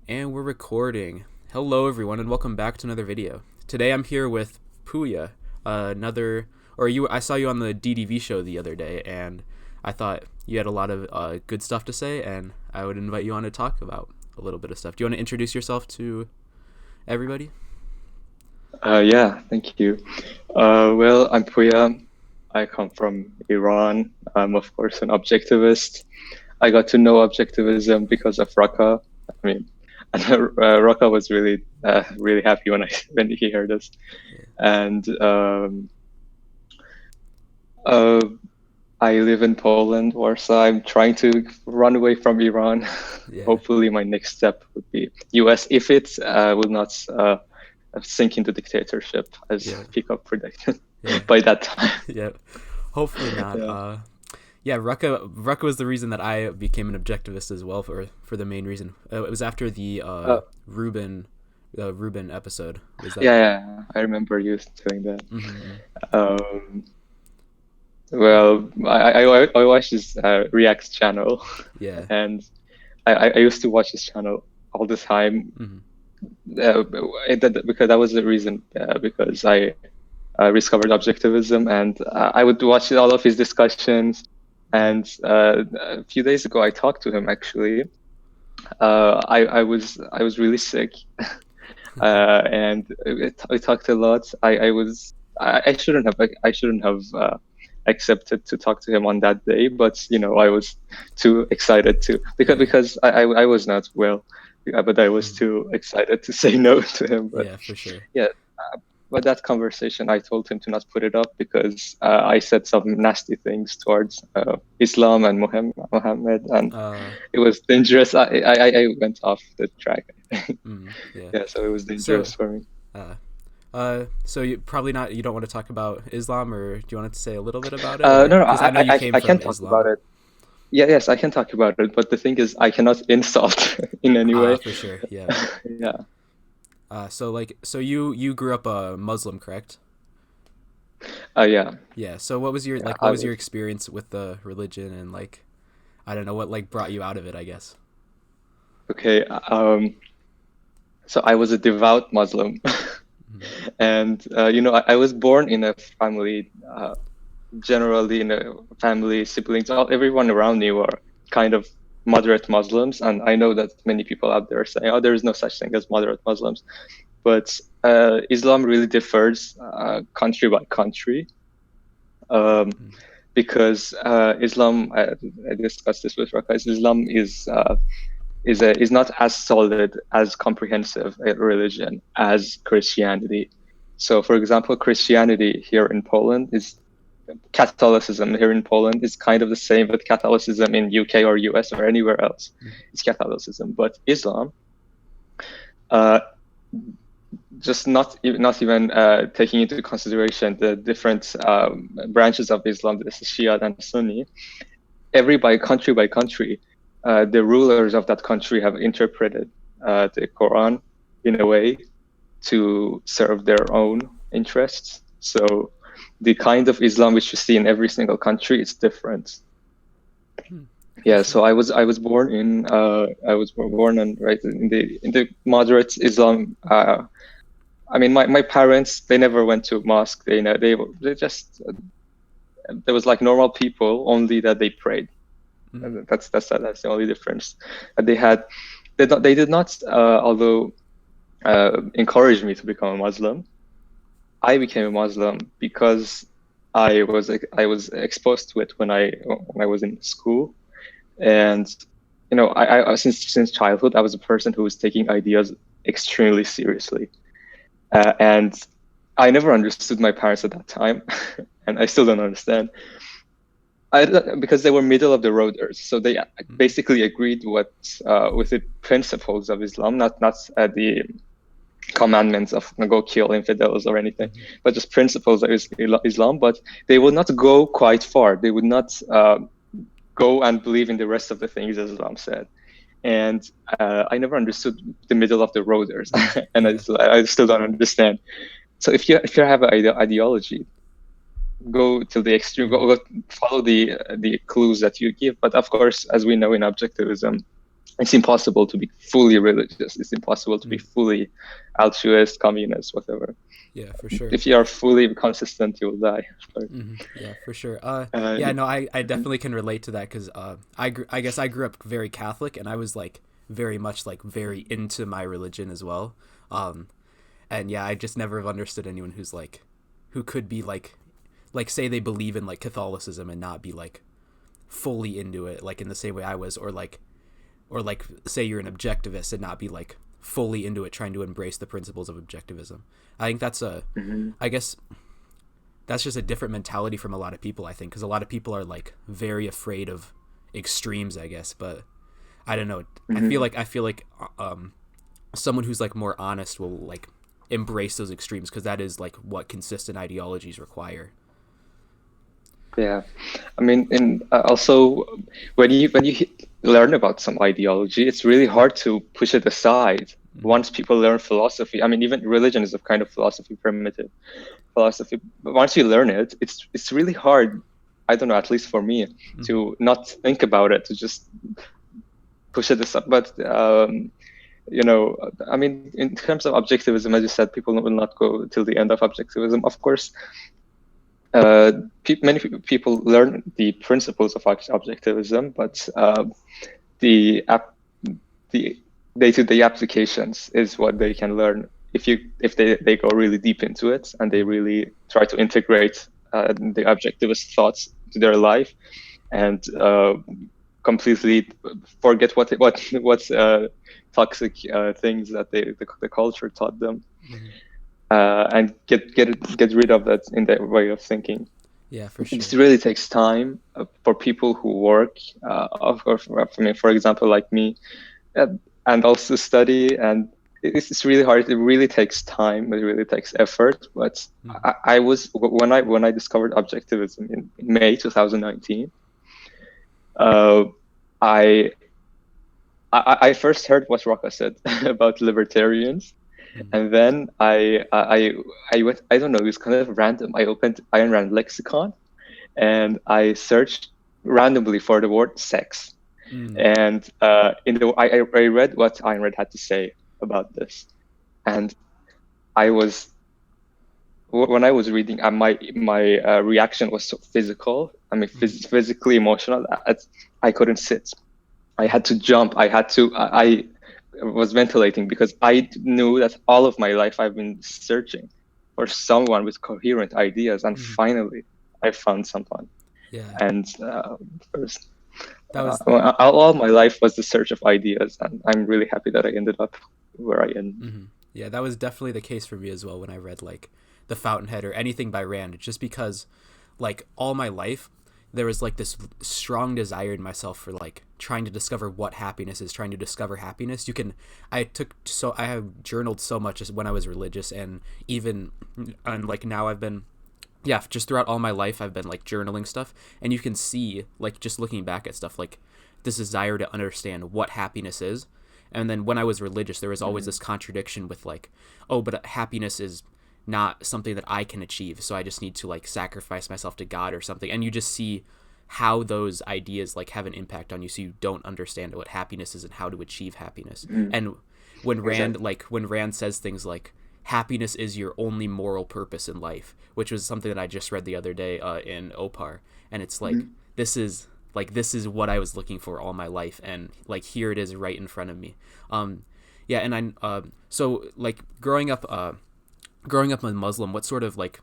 And we're recording. Hello everyone and welcome back to another video. Today I'm here with Pooya, I saw you on the DDV show the other day and I thought you had a lot of good stuff to say and I would invite you on to talk about a little bit of stuff. Do you want to introduce yourself to everybody? Yeah, thank you. Well, I'm Pooya. I come from Iran. I'm, of course, an objectivist. I got to know objectivism because of Raqqa. I mean, and, Raqqa was really happy when he heard us. Yeah. And uh, I live in Poland, Warsaw. I'm trying to run away from Iran. Yeah. Hopefully, my next step would be US if it will not sink into dictatorship, as Yeah. Pickup predicted Yeah. by that time. Yeah. Hopefully not. Raqqa was the reason that I became an objectivist as well for the main reason. It was after the Uh, Ruben episode. Was that? yeah, I remember you doing that. Mm-hmm. Um, well, I watched his Reacts channel, Yeah. and I used to watch his channel all the time. Mm-hmm. Because that was the reason, because I discovered objectivism, and I would watch all of his discussions. And a few days ago, I talked to him actually. I was really sick, and we talked a lot. I shouldn't have accepted to talk to him on that day, but I was too excited to because I was not well, but I was too excited to say no to him. But Yeah, for sure. yeah, but that conversation, I told him to not put it up because I said some nasty things towards Islam and Muhammad, and it was dangerous. I went off the track. Yeah. Yeah, so it was dangerous for me. So you probably not. You don't want to talk about Islam, or do you want to say a little bit about it? No, Because I know you came I from can talk Islam. about it. Yes, I can talk about it, but the thing is, I cannot insult in any way. For sure. Yeah. Yeah. So you grew up a Muslim, correct? Yeah. Yeah. So what was your Yeah, what was your experience with the religion and I don't know what brought you out of it, I guess. Okay. So I was a devout Muslim, and I was born in a family. Generally, in a family, siblings, everyone around me were kind of moderate Muslims, and I know that many people out there are saying, "Oh, there is no such thing as moderate Muslims," but Islam really differs country by country, because Islam. I discussed this with Raqqa. Islam is not as solid, as comprehensive a religion as Christianity. So, for example, Christianity here in Poland is Catholicism here in Poland is kind of the same with Catholicism in UK or US or anywhere else. It's Catholicism, but Islam, just not even taking into consideration the different branches of Islam, this is Shia and Sunni. Country by country, the rulers of that country have interpreted the Quran in a way to serve their own interests. So the kind of Islam which you see in every single country is different. Yeah, so I was born in right in the moderate Islam. I mean, my parents, they never went to mosque. They just there was like normal people, only that they prayed. That's the only difference. They did not although encourage me to become a Muslim. I became a Muslim because I was exposed to it when I was in school, and I since childhood I was a person who was taking ideas extremely seriously, and I never understood my parents at that time, and I still don't understand. Because they were middle of the roaders, so they basically agreed with the principles of Islam, not the commandments of go kill infidels or anything, but just principles of Islam. But they would not go quite far. They would not go and believe in the rest of the things Islam said. And I never understood the middle of the roaders, and I still don't understand. So if you have an ideology, go to the extreme, go follow the clues that you give. But of course, as we know in objectivism, it's impossible to be fully religious. It's impossible to be fully altruist, communist, whatever. Yeah, for sure. If you are fully consistent, you will die. Yeah, for sure. Yeah, no, I definitely can relate to that because I guess I grew up very Catholic, and I was like very much like very into my religion as well. And yeah, I just never have understood anyone who could be like say they believe in like Catholicism and not be like fully into it like in the same way I was, or like say you're an objectivist and not be like fully into it, trying to embrace the principles of objectivism. I think that's I guess that's just a different mentality from a lot of people, I think, because a lot of people are like very afraid of extremes, I guess. But I don't know. I feel like someone who's like more honest will like embrace those extremes, because that is like what consistent ideologies require. Yeah, I mean, and also when you learn about some ideology, it's really hard to push it aside. Once people learn philosophy, I mean, even religion is a kind of philosophy, primitive philosophy. But once you learn it, it's really hard. I don't know, at least for me, to not think about it, to just push it aside. But you know, I mean, in terms of objectivism, as you said, people will not go till the end of objectivism. Of course, many people learn the principles of objectivism, but the day-to-day applications is what they can learn if they go really deep into it and they really try to integrate the objectivist thoughts to their life and completely forget what toxic things that the culture taught them. And get rid of that in their way of thinking. Yeah, for sure. It really takes time for people who work, of course, I mean, for example, like me, and also study, and it's really hard. It really takes time. It really takes effort. But I was when I discovered objectivism in May 2019. I first heard what Rocca said about libertarians. And then I went, I don't know, it was kind of random. I opened Ayn Rand lexicon and I searched randomly for the word sex. And I read what Ayn Rand had to say about this. And when I was reading, my reaction was so physical. I mean, physically emotional. I couldn't sit. I had to jump. I was ventilating because I knew that all of my life I've been searching for someone with coherent ideas, and finally I found someone. Yeah. And first, all my life was the search of ideas, and I'm really happy that I ended up where I am. Yeah, that was definitely the case for me as well when I read like The Fountainhead or anything by Rand, just because like all my life there was like this strong desire in myself for like trying to discover what happiness is, trying to discover happiness. I have journaled so much when I was religious, and like now I've been, just throughout all my life I've been like journaling stuff, and you can see like just looking back at stuff like this desire to understand what happiness is. And then when I was religious, there was always this contradiction with like, oh, but happiness is not something that I can achieve, so I just need to like sacrifice myself to God or something. And you just see how those ideas like have an impact on you, so you don't understand what happiness is and how to achieve happiness. And when Rand says things like happiness is your only moral purpose in life, which was something that I just read the other day in Opar, and it's like this is what I was looking for all my life, and like here it is right in front of me. So like growing up as Muslim, what sort of like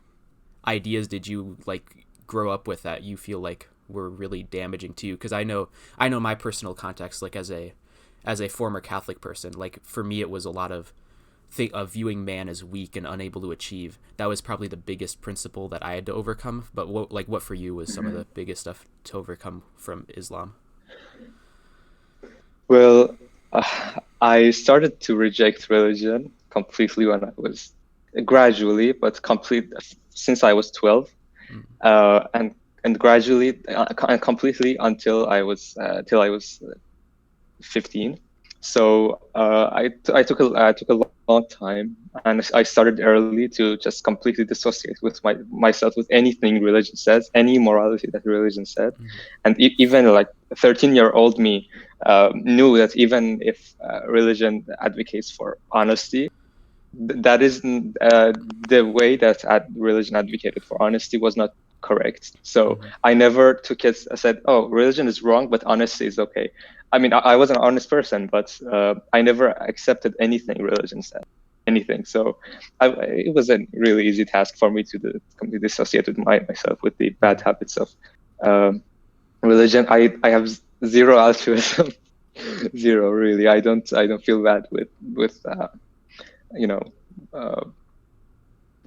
ideas did you like grow up with that you feel like were really damaging to you? Because I know my personal context, like as a former Catholic person, like for me it was a lot of viewing man as weak and unable to achieve. That was probably the biggest principle that I had to overcome. But what for you was some of the biggest stuff to overcome from Islam? Well, I started to reject religion completely when I was gradually, but since I was 12, and gradually and completely until I was 15. So I took a long time, and I started early to just completely dissociate with myself with anything religion says, any morality that religion said, and even like 13-year-old me knew that even if religion advocates for honesty, that isn't the way that religion advocated for honesty was not correct. So I never took it. I said, "Oh, religion is wrong, but honesty is okay." I mean, I was an honest person, but I never accepted anything religion said, anything. So it was a really easy task for me to completely dissociate with myself with the bad habits of religion. I have zero altruism, zero really. I don't feel bad with you know.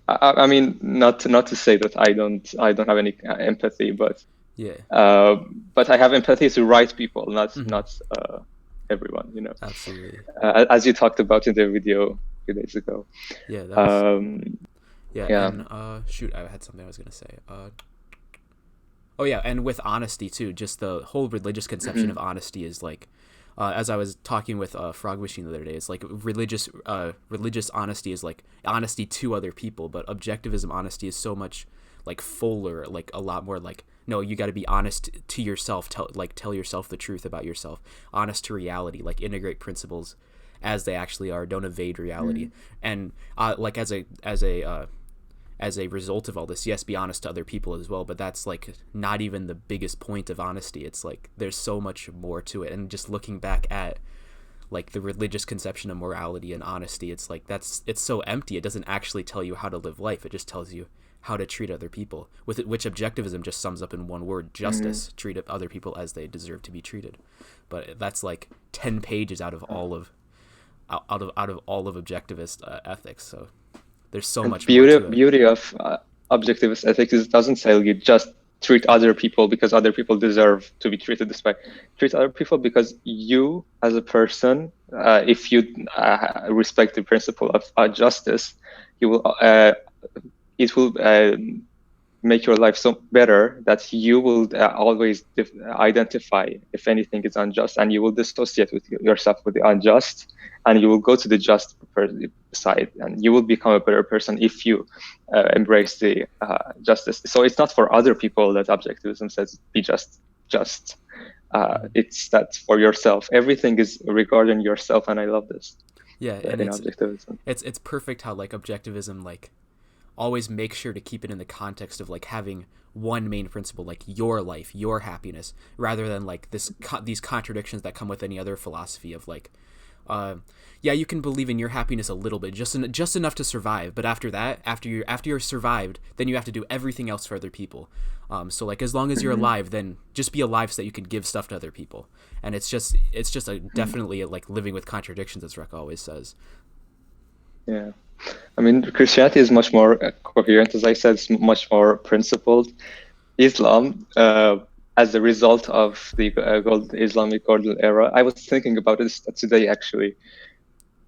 I mean, not to say that I don't have any empathy, but but I have empathy to right people, not everyone. You know. Absolutely. As you talked about in the video a few days ago. Yeah. That was, yeah. And shoot, I had something I was gonna say. Oh yeah, and with honesty too, just the whole religious conception of honesty is like, as I was talking with Frog Machine the other day, it's like religious honesty is like honesty to other people, but objectivism honesty is so much like fuller, like a lot more like, no, you got to be honest to yourself, tell yourself the truth about yourself, honest to reality, like integrate principles as they actually are, don't evade reality, and like as a result of all this, yes, be honest to other people as well, but that's like not even the biggest point of honesty. It's like there's so much more to it. And just looking back at like the religious conception of morality and honesty, it's like it's so empty. It doesn't actually tell you how to live life. It just tells you how to treat other people, with it, which objectivism just sums up in one word: justice. Treat other people as they deserve to be treated. But that's like 10 pages out of all of objectivist ethics. So there's so much beauty of objectivist ethics is it doesn't say you just treat other people because other people deserve to be treated this way. Treat other people because you, as a person, if you respect the principle of justice, you will it will make your life so better that you will always identify if anything is unjust, and you will dissociate with yourself with the unjust, and you will go to the just side, and you will become a better person if you embrace the justice. So it's not for other people that objectivism says be just. It's that for yourself. Everything is regarding yourself, and I love this. Yeah, and it's perfect how like objectivism like always make sure to keep it in the context of like having one main principle, like your life, your happiness, rather than like these contradictions that come with any other philosophy of like, yeah, you can believe in your happiness a little bit, just enough to survive, but after that, after you're survived, then you have to do everything else for other people. So like as long as you're alive, then just be alive so that you can give stuff to other people. And it's just definitely like living with contradictions, as Rek always says. Yeah. I mean, Christianity is much more coherent, as I said, it's much more principled. Islam, as a result of the Islamic golden era, I was thinking about this today actually.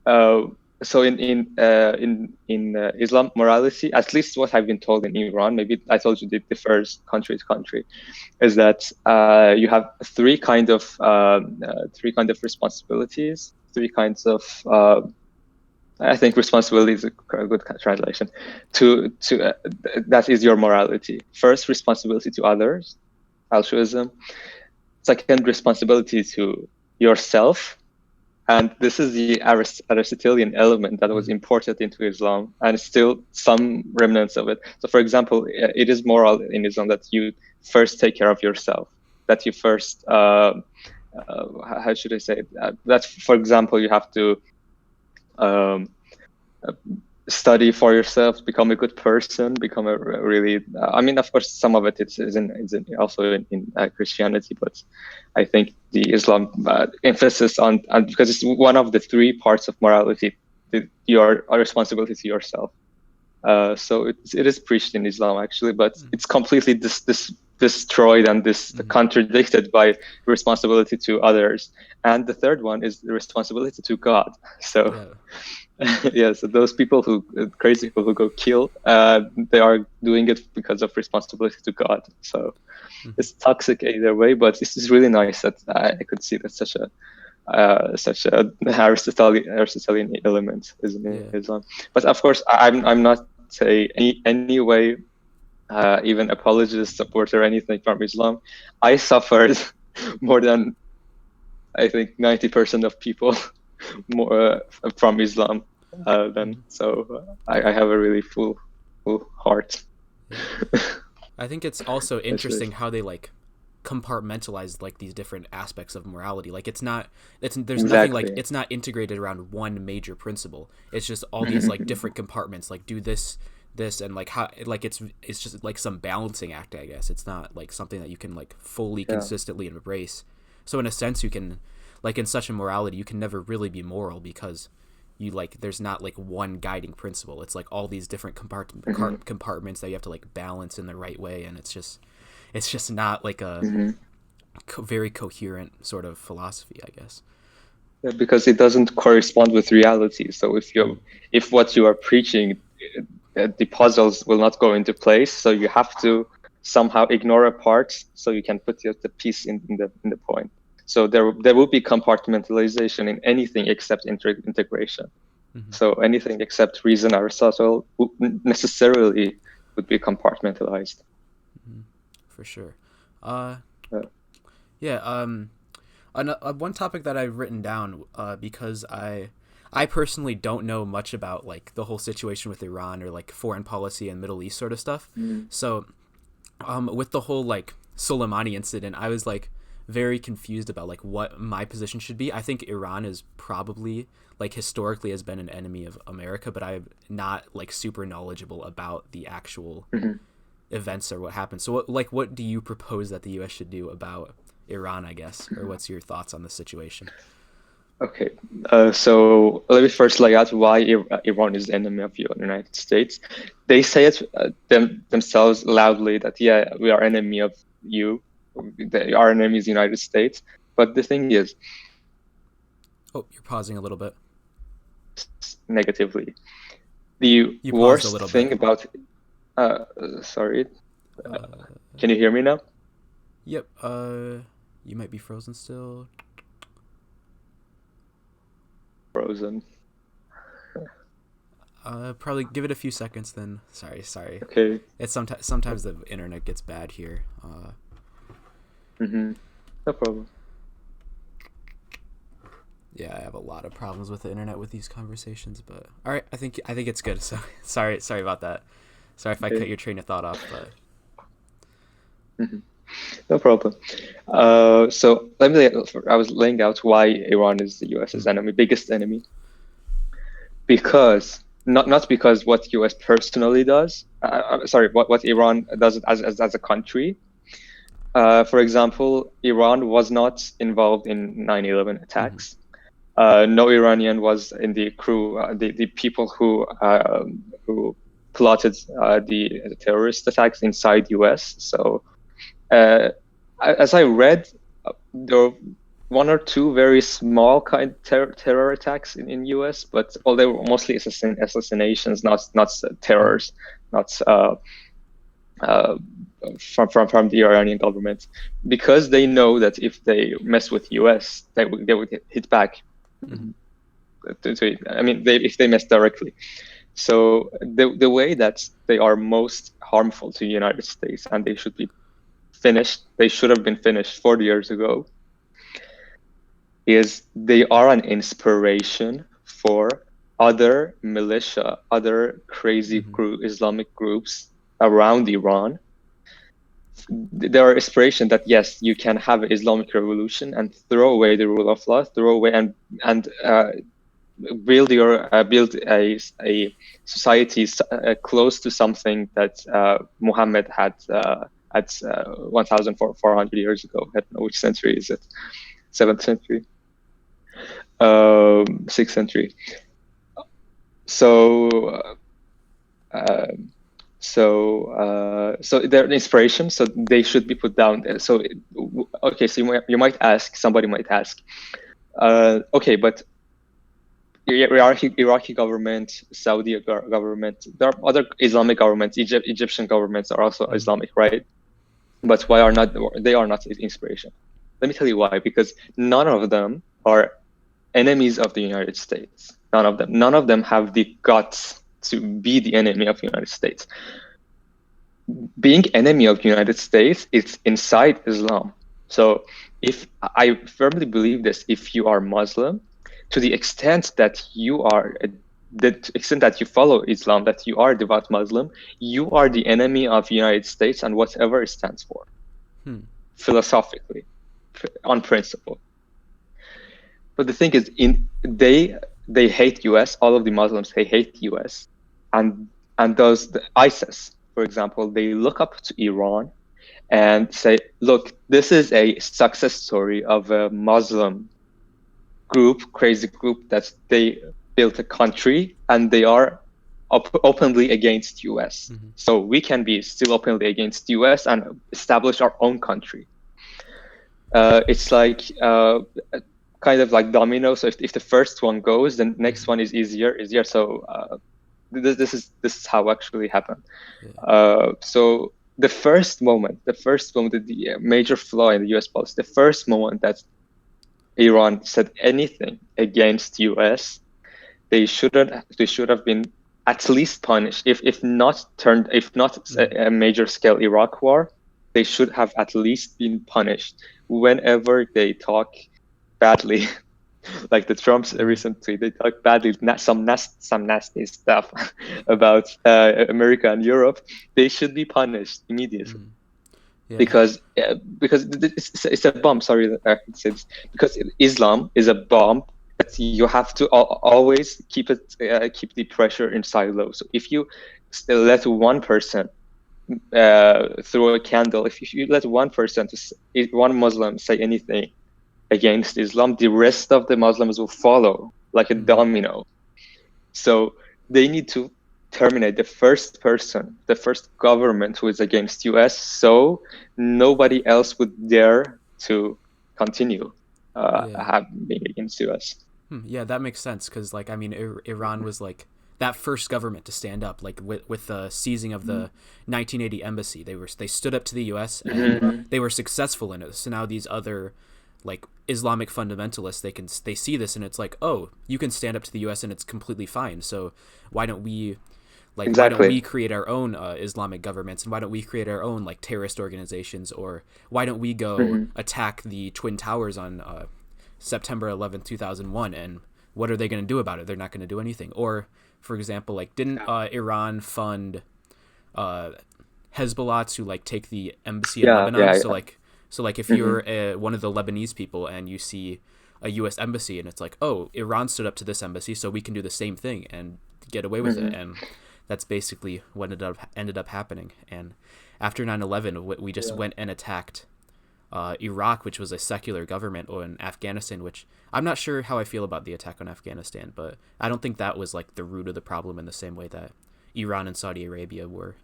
So in Islam, morality, at least what I've been told in Iran, maybe I told you it differs country to country, is that you have three kind of responsibilities, three kinds of I think responsibility is a good translation. That is your morality. First, responsibility to others, altruism. Second, responsibility to yourself, and this is the Aristotelian element that was imported into Islam, and still some remnants of it. So, for example, it is moral in Islam that you first take care of yourself. That you first, how should I say it? That, for example, you have to study for yourself, become a good person, become a really. I mean, of course, some of it is also in Christianity, but I think the Islam emphasis on because it's one of the three parts of morality, your responsibility to yourself. So it is preached in Islam actually, but it's completely destroyed and contradicted by responsibility to others. And the third one is the responsibility to God. So yeah, so those crazy people who go kill, they are doing it because of responsibility to God. So it's toxic either way, but this is really nice that I could see that such a such a Aristotelian element is in Yeah. Islam. But of course, I'm not any way even apologist, supporter, anything from Islam. I suffered more than I think 90% of people more from Islam. I have a really full heart. Yeah. I think it's also interesting how they like compartmentalize like these different aspects of morality. Like there's nothing like, Exactly. it's not integrated around one major principle. It's just all these like different compartments, like do this, and like how, like it's just like some balancing act, I guess. It's not like something that you can like fully consistently embrace. So in a sense, you can, like in such a morality, you can never really be moral because you like, there's not like one guiding principle. It's like all these different compartments that you have to like balance in the right way, and it's just not like a very coherent sort of philosophy, I guess. Yeah, because it doesn't correspond with reality. So if what you are preaching, the puzzles will not go into place. So you have to somehow ignore a part so you can put the piece in the point. So there will be compartmentalization in anything except integration. So anything except reason, Aristotle necessarily would be compartmentalized. For sure. One topic that I've written down because I personally don't know much about like the whole situation with Iran or like foreign policy and Middle East sort of stuff. So with the whole like Soleimani incident, I was like very confused about like what my position should be. I think Iran is probably like historically has been an enemy of America, but I'm not like super knowledgeable about the actual events or what happened. So what do you propose that the US should do about Iran, I guess, or what's your thoughts on the situation? Okay, so let me first lay out why Iran is the enemy of the United States. They say it themselves loudly that, yeah, we are enemy of you. Our enemy is the United States. But the thing is... Oh, you're pausing a little bit. Negatively. The worst thing about... sorry. Can you hear me now? Yep. You might be frozen still. Frozen. Probably give it a few seconds then. Sorry. Okay. It's sometimes the internet gets bad here. No problem. Yeah, I have a lot of problems with the internet with these conversations, but all right, I think it's good. So sorry about that. Sorry if I cut your train of thought off, but no problem. So I was laying out why Iran is the US's enemy, biggest enemy. Because not because what US personally does. What Iran does as a country. For example, Iran was not involved in 9/11 attacks. No Iranian was in the crew, the people who plotted the terrorist attacks inside US. So, as I read, there were one or two very small kind terror attacks in US, but they were mostly assassinations, not terrors, not from the Iranian government, because they know that if they mess with US, they would hit back. If they mess directly. So the way that they are most harmful to the United States, and they should have been finished 40 years ago, is they are an inspiration for other militia, other crazy Islamic groups around Iran. There are inspiration that, yes, you can have an Islamic revolution and throw away the rule of law, and build a society close to something that Muhammad had at 1,400 years ago. I don't know which century is it, 7th century, 6th century. So they're an inspiration, so they should be put down. So somebody might ask, okay, but Iraqi government, Saudi government, there are other Islamic governments. Egyptian governments are also Islamic, right? But they are not inspiration? Let me tell you why. Because none of them are enemies of the United States. None of them. None of them have the guts to be the enemy of the United States. Being enemy of the United States is inside Islam. So if I firmly believe this, if you are Muslim, to the extent that you are, the extent that you follow Islam, that you are a devout Muslim, you are the enemy of the United States and whatever it stands for, philosophically, on principle. But the thing is, they hate US. All of the Muslims, they hate US, and the ISIS, for example, they look up to Iran and say, look, this is a success story of a Muslim group, crazy group, that they built a country and they are openly against US. So we can be still openly against US and establish our own country. It's like kind of like domino. So if the first one goes, then the next one is easier. So this is how actually happened. So the first moment, the major flaw in the US policy, the first moment that Iran said anything against US, they should have been at least punished. If not a major scale Iraq war, they should have at least been punished whenever they talk badly. Like the Trumps recently, they talk badly, some nasty stuff about America and Europe. They should be punished immediately. Because it's a bomb. Sorry that I can say this. Because Islam is a bomb that you have to always keep the pressure inside low. So if you let one person throw a candle, if you let one Muslim say anything against Islam, the rest of the Muslims will follow like a domino. So they need to terminate the first government who is against US, so nobody else would dare to continue being against US. Yeah, that makes sense, because like, I mean, Iran was like that first government to stand up, like with the seizing of the 1980 embassy. They stood up to the US and they were successful in it. So now these other like Islamic fundamentalists, they see this and it's like, oh, you can stand up to the US and it's completely fine. So why don't we why don't we create our own Islamic governments, and why don't we create our own like terrorist organizations, or why don't we go attack the Twin Towers on September 11th, 2001, and what are they going to do about it? They're not going to do anything. Or for example, like didn't Iran fund Hezbollah to like take the embassy in Lebanon? So like if you're one of the Lebanese people and you see a US embassy and it's like, oh, Iran stood up to this embassy, so we can do the same thing and get away with it. And that's basically what ended up happening. And after 9/11, we just went and attacked Iraq, which was a secular government, or in Afghanistan, which I'm not sure how I feel about the attack on Afghanistan, but I don't think that was like the root of the problem in the same way that Iran and Saudi Arabia were.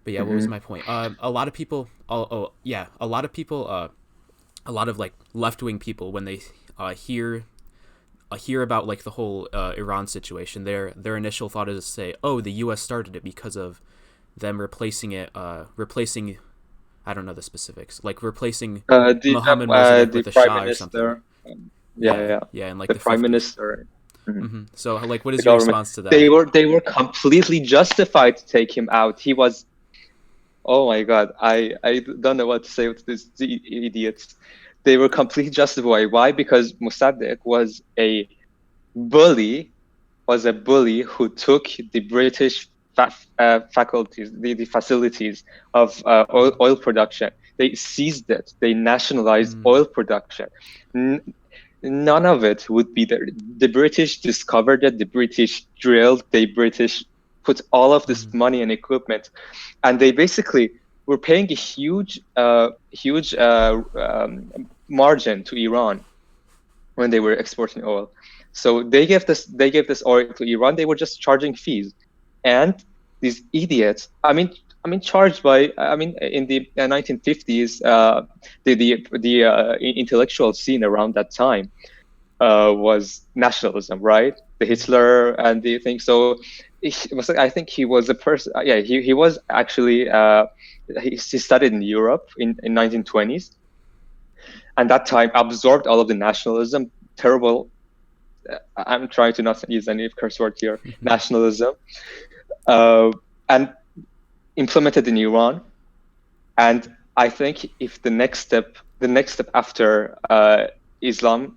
But yeah, what was my point? A lot of people, a lot of like left-wing people, when they hear about like the whole Iran situation, their initial thought is to say, oh, the U.S. started it because of them replacing I don't know the specifics, like replacing Mohammed Mossadegh with the Shah or something. And like the prime minister. So like, what is your response to that? They were completely justified to take him out. He was, oh my God, I don't know what to say with these idiots. They were completely justified. Why? Because Mossadegh was a bully who took the British faculties, the facilities of oil production. They seized it. They nationalized oil production. None of it would be there. The British discovered it. The British drilled. The British put all of this money and equipment, and they basically were paying a huge margin to Iran when they were exporting oil. So they gave this oil to Iran. They were just charging fees. And these idiots, in the 1950s, the intellectual scene around that time was nationalism, right? The Hitler and the thing. So I think he was a person. He was actually he studied in Europe in 1920s, and that time absorbed all of the nationalism, terrible. I'm trying to not use any curse word here. Nationalism, and implemented in Iran. And I think if the next step after Islam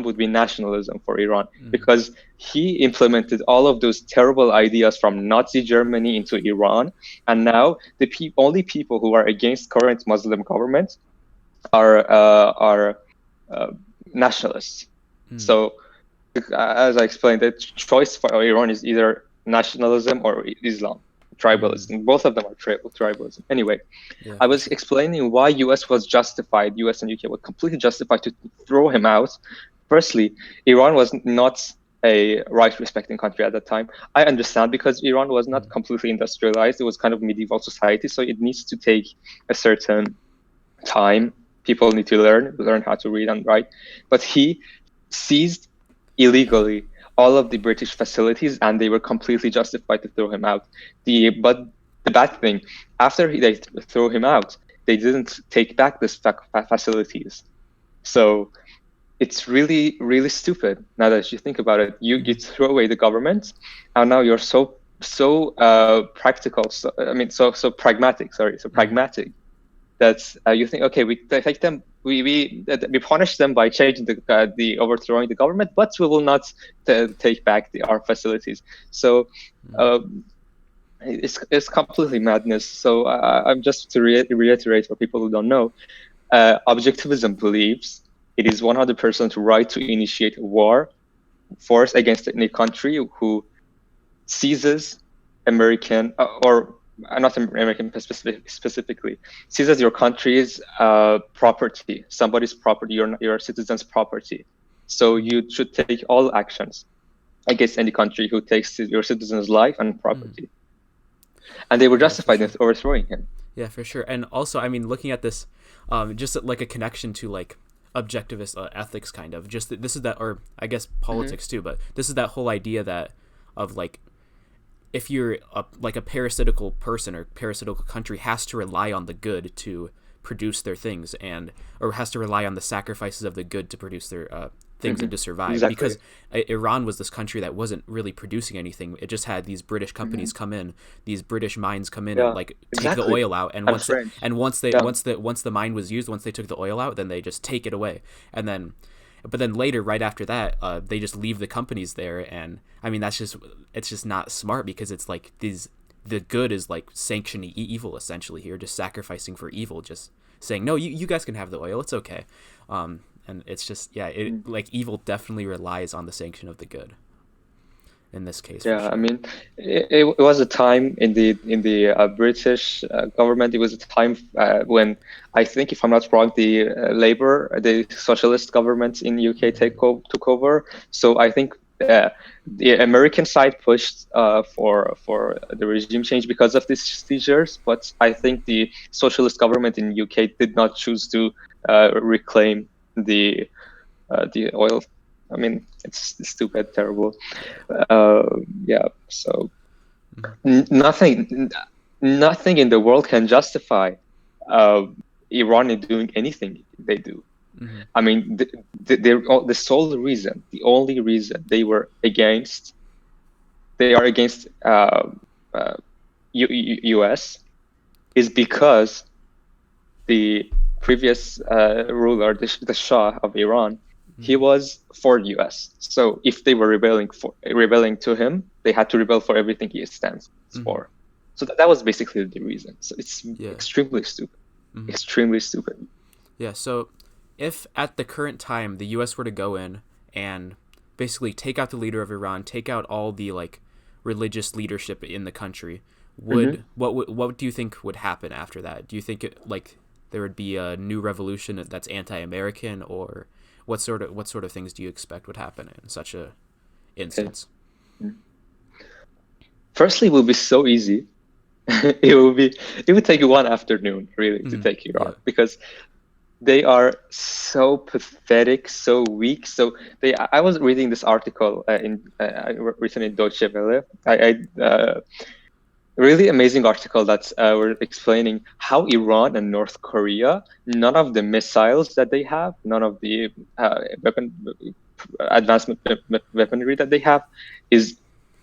would be nationalism for Iran, because he implemented all of those terrible ideas from Nazi Germany into Iran, and now the only people who are against current Muslim government are nationalists. So, as I explained, the choice for Iran is either nationalism or Islam, tribalism. Both of them are tribalism. Anyway, yeah. I was explaining why US and UK were completely justified to throw him out. Firstly, Iran was not a right-respecting country at that time. I understand, because Iran was not completely industrialized. It was kind of medieval society, so it needs to take a certain time. People need to learn how to read and write. But he seized illegally all of the British facilities, and they were completely justified to throw him out. But the bad thing, after they threw him out, they didn't take back these facilities. So it's really, really stupid now that you think about it. You throw away the government, and now you're so practical. So pragmatic. Pragmatic. That you think, okay, we take them. We punish them by changing the overthrowing the government, but we will not take back our facilities. So it's completely madness. So I'm just to reiterate for people who don't know, Objectivism believes it is 100% right to initiate a force against any country who seizes American or not American specifically, seizes your country's property, somebody's property, your citizen's property. So you should take all actions against any country who takes your citizen's life and property. And they were justified in overthrowing him. Yeah, for sure. And also, I mean, looking at this, just like a connection to like objectivist ethics, kind of. Just this is that, or I guess politics too. But this is that whole idea that of like, if you're like a parasitical person or parasitical country has to rely on the good to produce their things, or has to rely on the sacrifices of the good to produce their things and to survive. Exactly. Because Iran was this country that wasn't really producing anything. It just had these British companies come in, these British mines come in and like take the oil out, and once the mine was used, once they took the oil out, then they just take it away, but then later, right after that, they just leave the companies there, and I mean it's just not smart, because it's like the good is like sanctioning evil essentially here, just sacrificing for evil, just saying no, you guys can have the oil, it's okay, and it's just like evil definitely relies on the sanction of the good. In this case, yeah, sure. I mean, it was a time in the British government. It was a time when I think, if I'm not wrong, the socialist government in UK took over. So I think the American side pushed for the regime change because of these seizures, but I think the socialist government in UK did not choose to reclaim the oil. I mean, it's stupid, terrible. So nothing in the world can justify Iran in doing anything they do. I mean, the only reason they are against US is because the previous ruler, the Shah of Iran, he was for US. So if they were rebelling to him, they had to rebel for everything he stands for. So that was basically the reason. So it's extremely stupid. Extremely stupid. Yeah, so if at the current time the US were to go in and basically take out the leader of Iran, take out all the like religious leadership in the country, what do you think would happen after that? Do you think there would be a new revolution that's anti-American, or what sort of things do you expect would happen in such a instance? Firstly, it will be so easy. It would take you one afternoon really to take Iran, because they are so pathetic, so weak. So I was reading this article written in Deutsche Welle. really amazing article that were explaining how Iran and North Korea, none of the missiles that they have, none of the advanced weaponry that they have is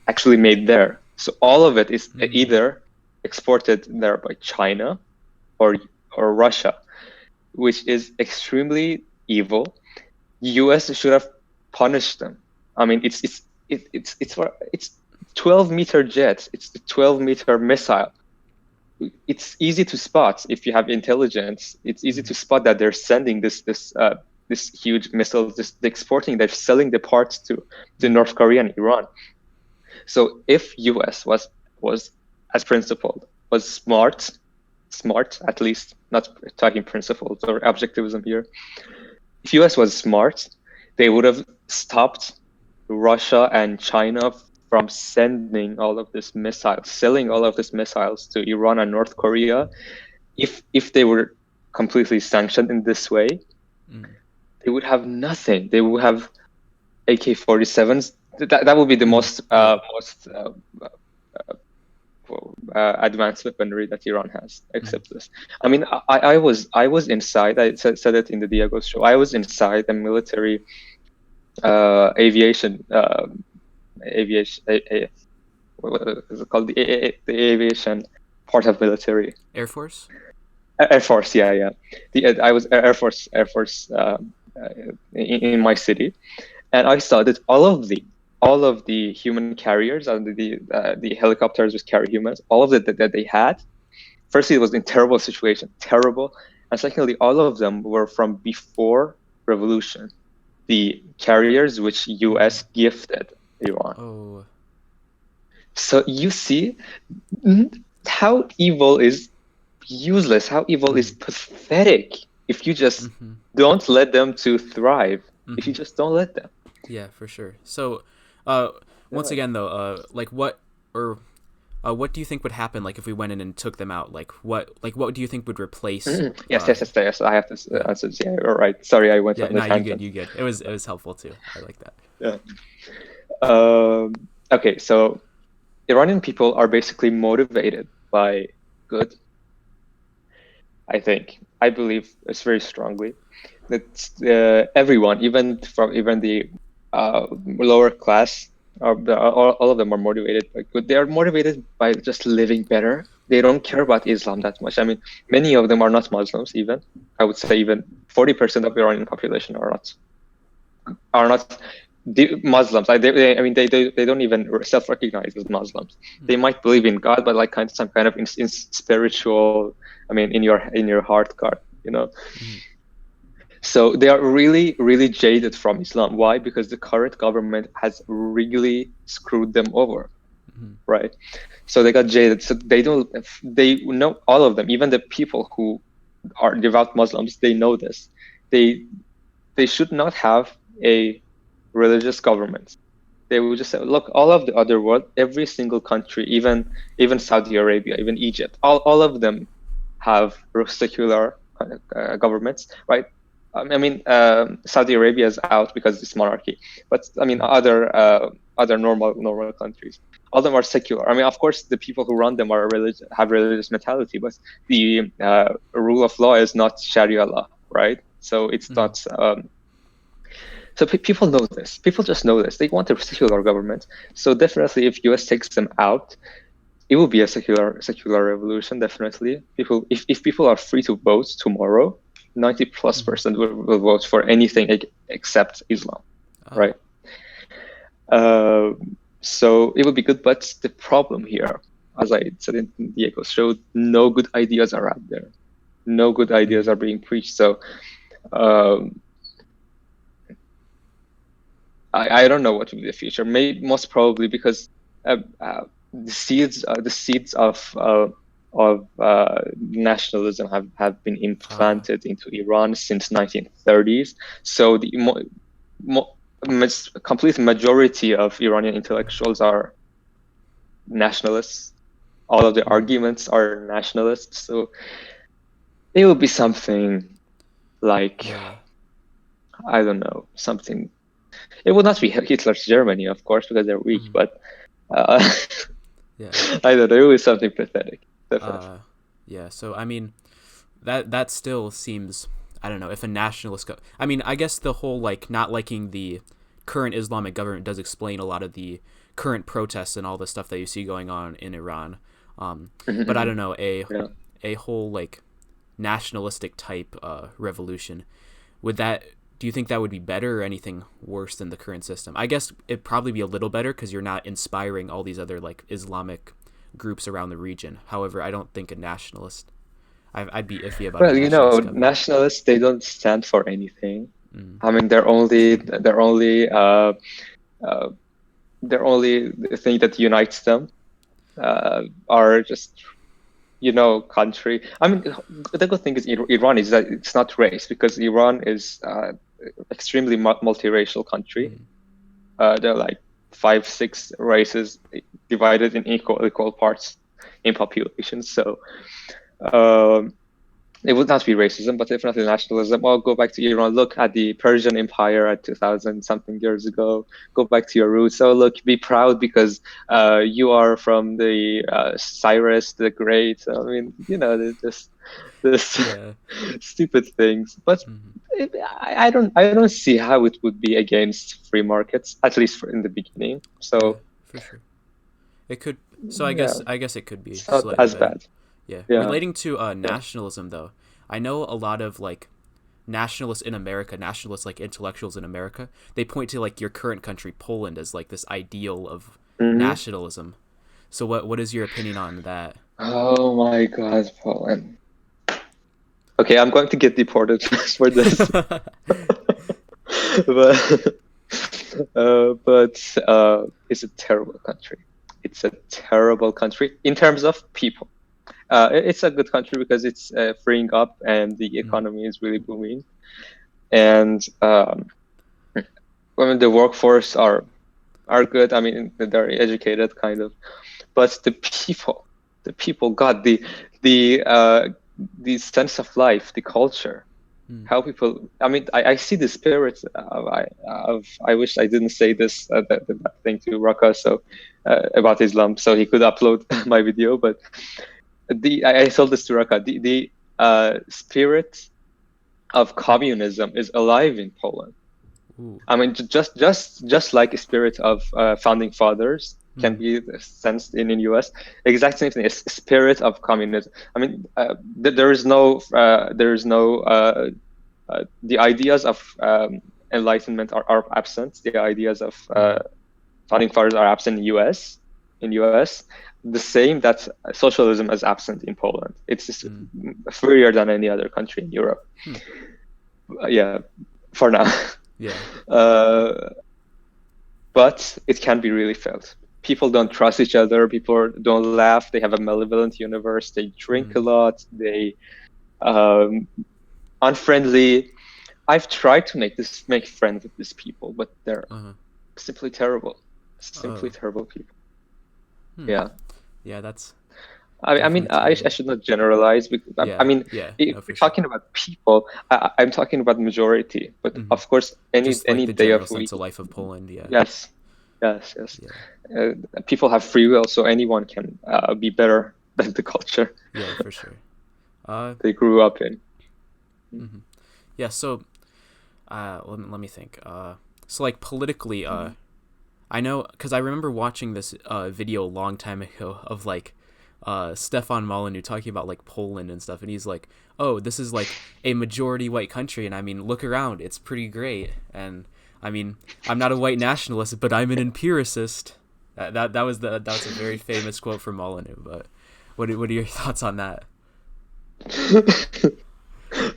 actually made there. So all of it is either exported there by China or Russia, which is extremely evil. US should have punished them. I mean, it's 12-meter jets. It's the 12-meter missile. It's easy to spot if you have intelligence. It's easy to spot that they're sending this huge missile, they're exporting, they're selling the parts to North Korea and Iran. So if US was as principled, was smart at least, not talking principles or objectivism here. If US was smart, they would have stopped Russia and China from sending all of this missiles, selling all of these missiles to Iran and North Korea. If they were completely sanctioned in this way, they would have nothing. They would have AK-47s. That would be the most advanced weaponry that Iran has, except this. I mean, I was inside. I said it in the Diego's show. I was inside the military aviation. What is it called? The aviation part of military. Air Force. Air Force, yeah. I was Air Force in my city, and I saw that all of the human carriers and the helicopters which carry humans, all of it that they had, firstly, it was in terrible situation, and secondly, all of them were from before revolution, the carriers which US gifted Iran. Oh. So you see how evil is useless, how evil is pathetic if you just don't let them to thrive, if you just don't let them. Yeah, for sure. So once again though, like what do you think would happen like if we went in and took them out? Like what do you think would replace Yes, I have to answer. Yeah, all right. Sorry, I went on the tangent. You good. It was helpful too. I like that. Yeah. Okay, so Iranian people are basically motivated by good. I believe it's very strongly that everyone, even the lower class, all of them are motivated by good. They are motivated by just living better. They don't care about Islam that much. I mean, many of them are not Muslims. Even I would say even 40% of the Iranian population are not Muslims. Like they don't even self-recognize as Muslims. They might believe in God, but like some kind of in spiritual. I mean, in your heart card, you know. So they are really, really jaded from Islam. Why? Because the current government has really screwed them over, right? So they got jaded. So they know, all of them, even the people who are devout Muslims, they know this. They should not have a religious government. They will just say, look, all of the other world, every single country, even Saudi Arabia, even Egypt, all of them have secular governments, right? I mean, Saudi Arabia is out because it's monarchy, but I mean, other normal countries, all of them are secular. I mean, of course, the people who run them have religious mentality, but the rule of law is not Sharia law, right? So it's not. So people know this. People just know this. They want a secular government. So definitely, if US takes them out, it will be a secular revolution. Definitely, if people are free to vote tomorrow, 90+% will vote for anything except Islam, right? So it would be good, but the problem here, as I said in Diego's show, no good ideas are out there. No good ideas are being preached. So I don't know what will be the future. Most probably because the seeds of nationalism have been implanted into Iran since 1930s. So the complete majority of Iranian intellectuals are nationalists. All of the arguments are nationalists. So it will be something like, I don't know, something. It would not be Hitler's Germany, of course, because they're weak, but Yeah. I don't know. It was something pathetic. Definitely. Yeah. So I mean, that still seems, I don't know, if a nationalist I mean, I guess the whole like not liking the current Islamic government does explain a lot of the current protests and all the stuff that you see going on in Iran. But I don't know, Yeah. a whole like nationalistic type revolution, would that, do you think that would be better or anything worse than the current system? I guess it'd probably be a little better because you're not inspiring all these other like Islamic groups around the region. However, I don't think a nationalist, I'd be iffy about Well, a nationalist government. nationalists, they don't stand for anything. Mm. I mean, their only thing that unites them are just, country. I mean, the good thing is Iran is that it's not race, because Iran is extremely multiracial country. There are like 5-6 races divided in equal parts in population. So it would not be racism, but definitely nationalism. Or go back to Iran. Look at the Persian Empire at 2000 something years ago. Go back to your roots. So look, be proud because you are from the Cyrus the Great. I mean, this Yeah. stupid things. But I don't see how it would be against free markets, at least in the beginning. So Yeah, for sure. It could. So I guess it could be it's not slightly as better. bad. Yeah. Yeah. Relating to nationalism, though, I know a lot of like nationalists in America, nationalists like intellectuals in America, they point to like your current country, Poland, as like this ideal of nationalism. So what is your opinion on that? Oh my God, Poland. Okay, I'm going to get deported for this. but it's a terrible country. It's a terrible country in terms of people. It's a good country because it's freeing up and the economy is really booming. And women, the workforce are good. I mean, they're educated, kind of. But the people, God, the sense of life, the culture, how people. I mean, I see the spirit. I wish I didn't say this that thing to Raka about Islam, so he could upload my video. But I told this to Raka. The spirit of communism is alive in Poland. Ooh. I mean, just like a spirit of founding fathers can be sensed in US. Exact same thing. A spirit of communism. I mean, there is no the ideas of enlightenment are absent. The ideas of founding fathers are absent in US. The same that socialism is absent in Poland. It's just freer than any other country in Europe. Yeah, for now. Yeah. But it can be really felt. People don't trust each other. People don't laugh. They have a malevolent universe. They drink a lot. They unfriendly. I've tried to make friends with these people, but they're simply terrible. Simply terrible people. Yeah. Yeah, that's. I mean, I should not generalize. Because, I mean, if we're talking about people, I'm talking about majority. But of course, any the day of sense week. of life of Poland. Yeah. Yes. Yeah. People have free will, so anyone can be better than the culture. Yeah, for sure. They grew up in. Yeah. So, let me think. So like politically, I know because I remember watching this video a long time ago of like Stefan Molyneux talking about like Poland and stuff, and he's like, oh, this is like a majority white country, and I mean, look around, it's pretty great. And I mean, I'm not a white nationalist, but I'm an empiricist. That was a very famous quote from Molyneux. But what are your thoughts on that?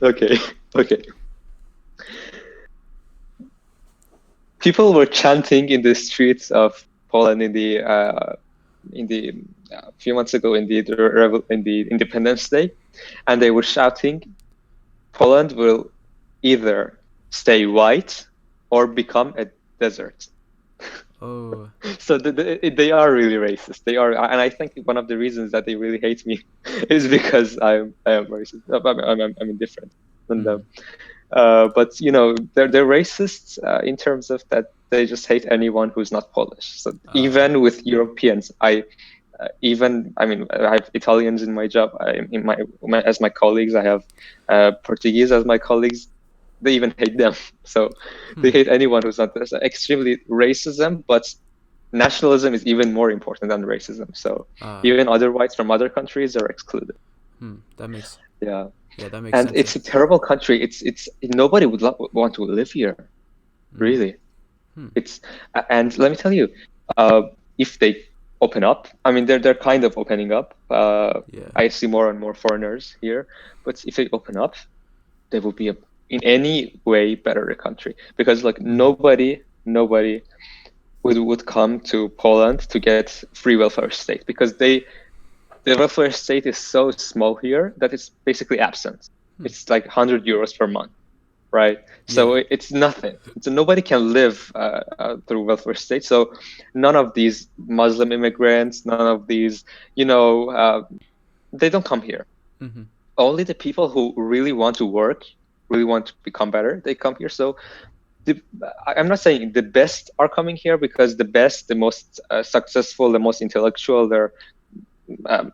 Okay. People were chanting in the streets of Poland in the few months ago in the Independence Day, and they were shouting, "Poland will either stay white or become a desert." Oh. So they are really racist. They are, and I think one of the reasons that they really hate me is because I am racist. I'm indifferent than them. But they're racists in terms of that they just hate anyone who's not Polish. So even with Europeans, even, I mean, I have Italians in my job. As my colleagues, I have Portuguese as my colleagues. They even hate them. So they hate anyone who's not this. Extremely racism, but nationalism is even more important than racism. So even other whites from other countries are excluded. That makes yeah that makes and sense. it's a terrible country. It's nobody would want to live here, really. It's and let me tell you, if they open up, I mean they're kind of opening up. I see more and more foreigners here, but if they open up, they will be in any way better country, because like nobody would come to Poland to get free welfare state, because the welfare state is so small here that it's basically absent. It's like 100 euros per month, right? So it's nothing. So nobody can live through welfare state. So none of these Muslim immigrants, none of these, they don't come here. Only the people who really want to work, really want to become better, they come here. So I'm not saying the best are coming here, because the best, the most successful, the most intellectual, they're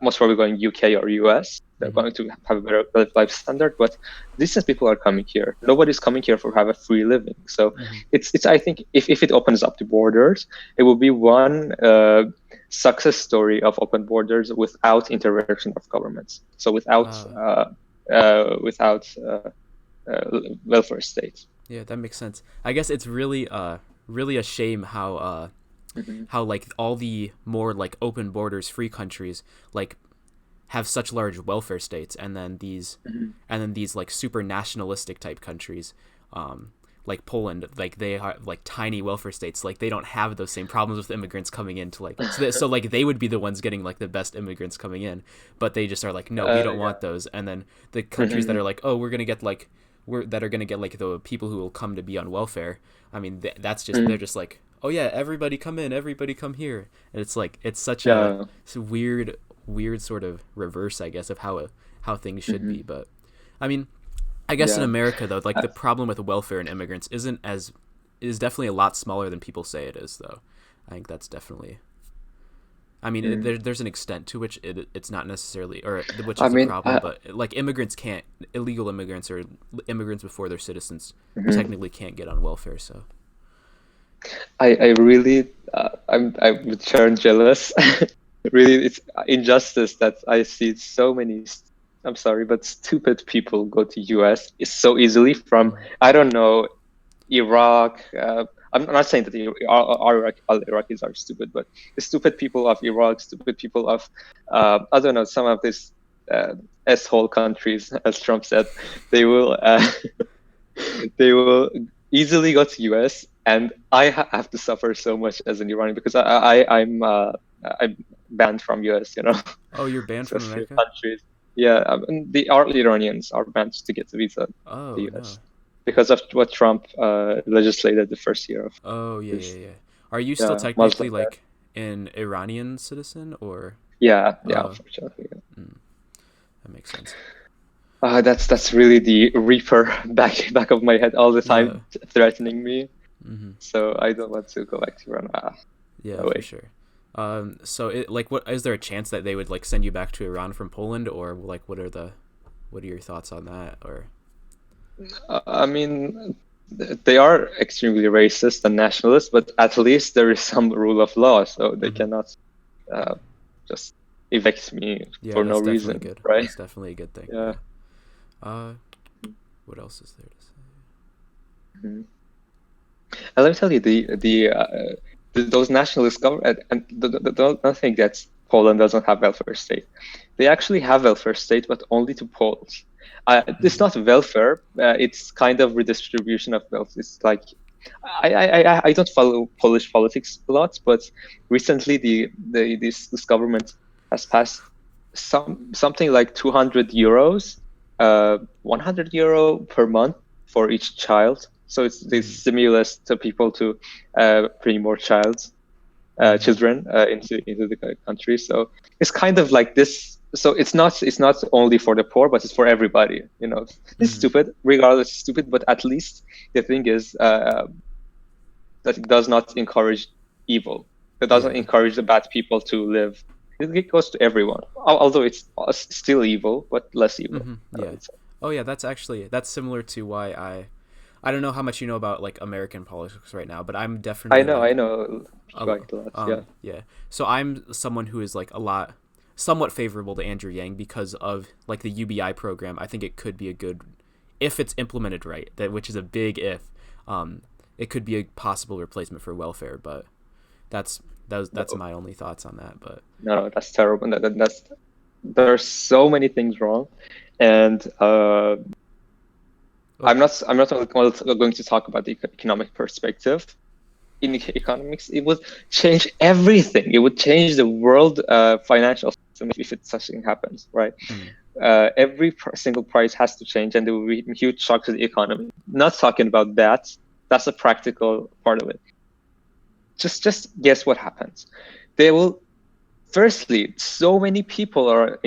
most probably going UK or US. They're going to have a better life standard, but decent people are coming here. Nobody's coming here for have a free living. So it's I think if it opens up the borders, it will be one success story of open borders without intervention of governments. So without welfare state. Yeah, that makes sense. I guess it's really really a shame how like all the more like open borders free countries like have such large welfare states, and then these like super nationalistic type countries like Poland, like they are like tiny welfare states, like they don't have those same problems with immigrants coming in to like so like they would be the ones getting like the best immigrants coming in, but they just are like, no, we don't want those. And then the countries that are like, oh, we're gonna get like that are gonna get like the people who will come to be on welfare, I mean that's just they're just like, oh yeah, everybody come in, everybody come here. And it's like it's such a weird sort of reverse, I guess, of how things should be. But I mean, I guess in America though, like the problem with welfare and immigrants is definitely a lot smaller than people say it is, though. I think that's definitely, I mean, there's an extent to which it's not necessarily, or which is a problem, but like illegal immigrants or immigrants before they're citizens technically can't get on welfare. So I really I'm would turn jealous. Really, it's injustice that I see so many. I'm sorry, but stupid people go to US so easily from, I don't know, Iraq. I'm not saying that all Iraqis are stupid, but the stupid people of Iraq, stupid people of, I don't know, some of these S-hole countries, as Trump said, they will easily go to US, and I have to suffer so much as an Iranian, because I'm banned from US, Oh, you're banned from America? Countries. Yeah, our Iranians are banned to get the visa to the US because of what Trump legislated the first year of. Oh, yeah. Are you still technically like an Iranian citizen, or? Yeah, unfortunately. Yeah. That makes sense. That's really the Reaper back of my head all the time, threatening me. So I don't want to go back to Iran. For sure. So what is there a chance that they would like send you back to Iran from Poland, or like what are your thoughts on that? Or I mean, they are extremely racist and nationalist, but at least there is some rule of law, so they cannot just evict me for no reason. Good. Right? That's definitely a good thing. Yeah. What else is there to say? And let me tell you, those nationalist government, and don't think that Poland doesn't have welfare state. They actually have welfare state, but only to Poles. It's not welfare. It's kind of redistribution of wealth. It's like I don't follow Polish politics a lot, but recently this government has passed something like 200 euros, 100 euro per month for each child. So it's this stimulus to people to bring more children into the country. So it's kind of like this. So it's not only for the poor, but it's for everybody. It's stupid, regardless, stupid. But at least the thing is that it does not encourage evil. It doesn't encourage the bad people to live It goes to everyone, although it's still evil, but less evil. Yeah. Oh yeah, that's similar to why I don't know how much you know about like American politics right now, but I'm definitely I like know quite a lot. Yeah. yeah. So I'm someone who is like somewhat favorable to Andrew Yang because of like the UBI program. I think it could be a good, if it's implemented right, which is a big if. It could be a possible replacement for welfare, but that's my only thoughts on that. But no, that's terrible. There are so many things wrong, and I'm not going to talk about the economic perspective. In economics, it would change everything. It would change the world financial system if such thing happens, right? Every single price has to change, and there will be huge shocks to the economy. Not talking about that. That's a practical part of it. Just guess what happens. They will. Firstly, so many people are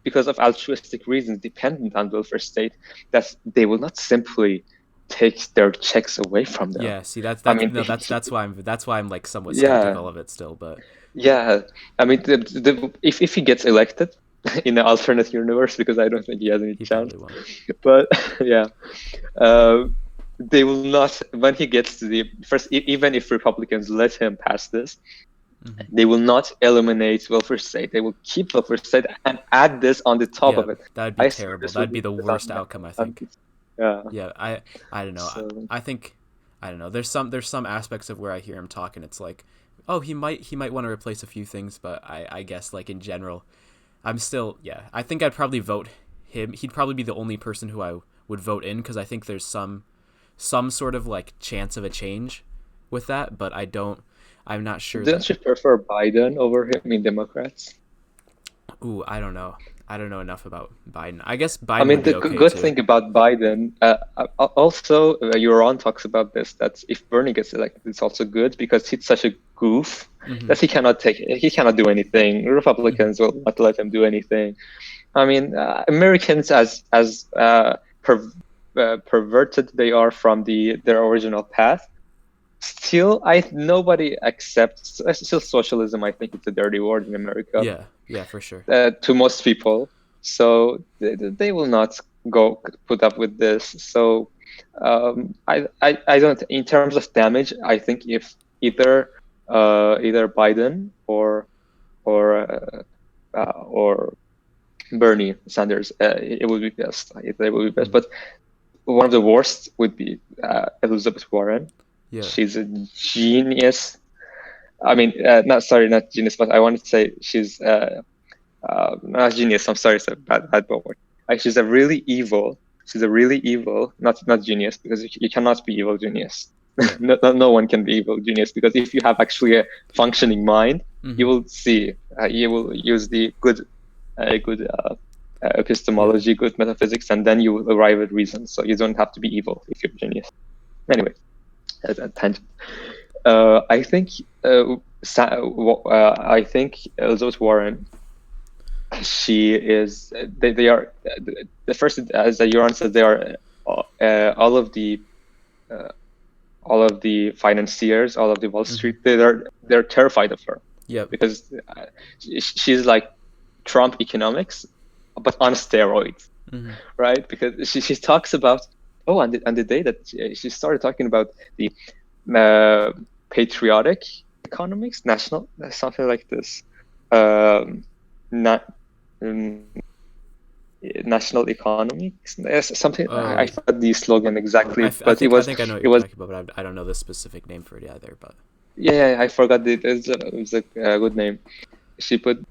because of altruistic reasons dependent on welfare state that they will not simply take their checks away from them. Yeah, see that's why I'm like somewhat skeptical of it still, but yeah, I mean if he gets elected in an alternate universe, because I don't think he has any chance, but yeah, they will not, when he gets to the first, even if Republicans let him pass this, they will not eliminate welfare state. They will keep welfare state and add this on the top of it. That'd be terrible. That'd be the worst outcome, I think. Yeah. I don't know. So, I think I don't know. There's some aspects of where I hear him talking. It's like, oh, he might want to replace a few things, but I guess like in general, I'm still I think I'd probably vote him. He'd probably be the only person who I would vote in because I think there's some sort of like chance of a change with that, but I'm not sure. Don't you prefer Biden over him in Democrats? Ooh, I don't know. I don't know enough about Biden. I guess Biden. I mean, the good thing about Biden, also, Euron talks about this, that if Bernie gets elected, it's also good because he's such a goof that he cannot do anything. Republicans will not let him do anything. I mean, Americans, as perverted they are from their original path, still, nobody accepts. Still, socialism, I think it's a dirty word in America. Yeah, for sure. To most people, so they will not go put up with this. So I don't. In terms of damage, I think if either Biden or Bernie Sanders, it would be best. They would be best. But one of the worst would be Elizabeth Warren. Yeah. She's a genius. I mean, not genius, but I wanted to say she's not genius. I'm sorry, it's a bad word. She's a really evil, not genius, because you cannot be evil genius. No one can be evil genius, because if you have actually a functioning mind, you will see, you will use the good epistemology, good metaphysics, and then you will arrive at reason. So you don't have to be evil if you're a genius. Anyway. Tangent. I think Elizabeth Warren. She is. They are the first, as Euron said. They are all of the financiers, all of the Wall Street. They're terrified of her. Yeah. Because she's like Trump economics, but on steroids, right? Because she talks about. Oh, on the day that she started talking about the patriotic economics, national, something like this, national economics, something. I forgot the slogan exactly, but it was. I think I know what you're talking about, but I don't know the specific name for it either. But yeah, I forgot it. It was a good name. She put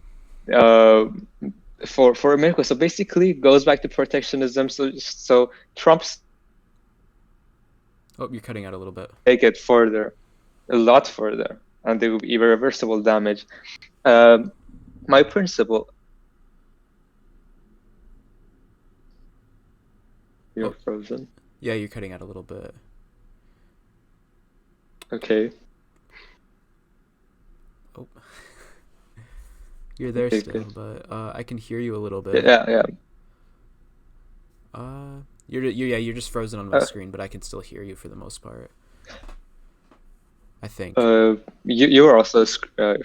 for America. So basically, it goes back to protectionism. So Trump's. Oh, you're cutting out a little bit. Take it further, a lot further, and there will be irreversible damage. My principle. You're frozen. Yeah, you're cutting out a little bit. Okay. Oh. You're there still, but I can hear you a little bit. Yeah. You're just frozen on my screen, but I can still hear you for the most part. I think. You are also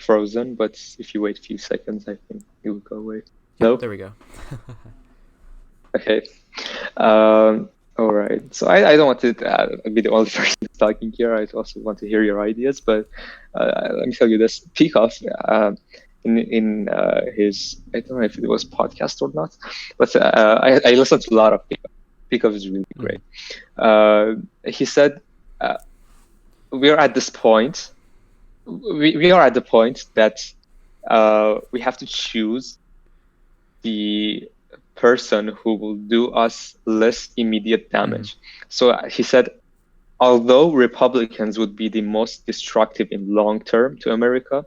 frozen, but if you wait a few seconds, I think it will go away. Yep, No? there we go. Okay. All right. So I don't want to be the only person talking here. I also want to hear your ideas, but let me tell you this. Peikoff, in his, I don't know if it was podcast or not, but I listened to a lot of Peikoff. Peikoff is really great. He said, we are at this point. We are at the point that we have to choose the person who will do us less immediate damage. So he said, although Republicans would be the most destructive in long term to America,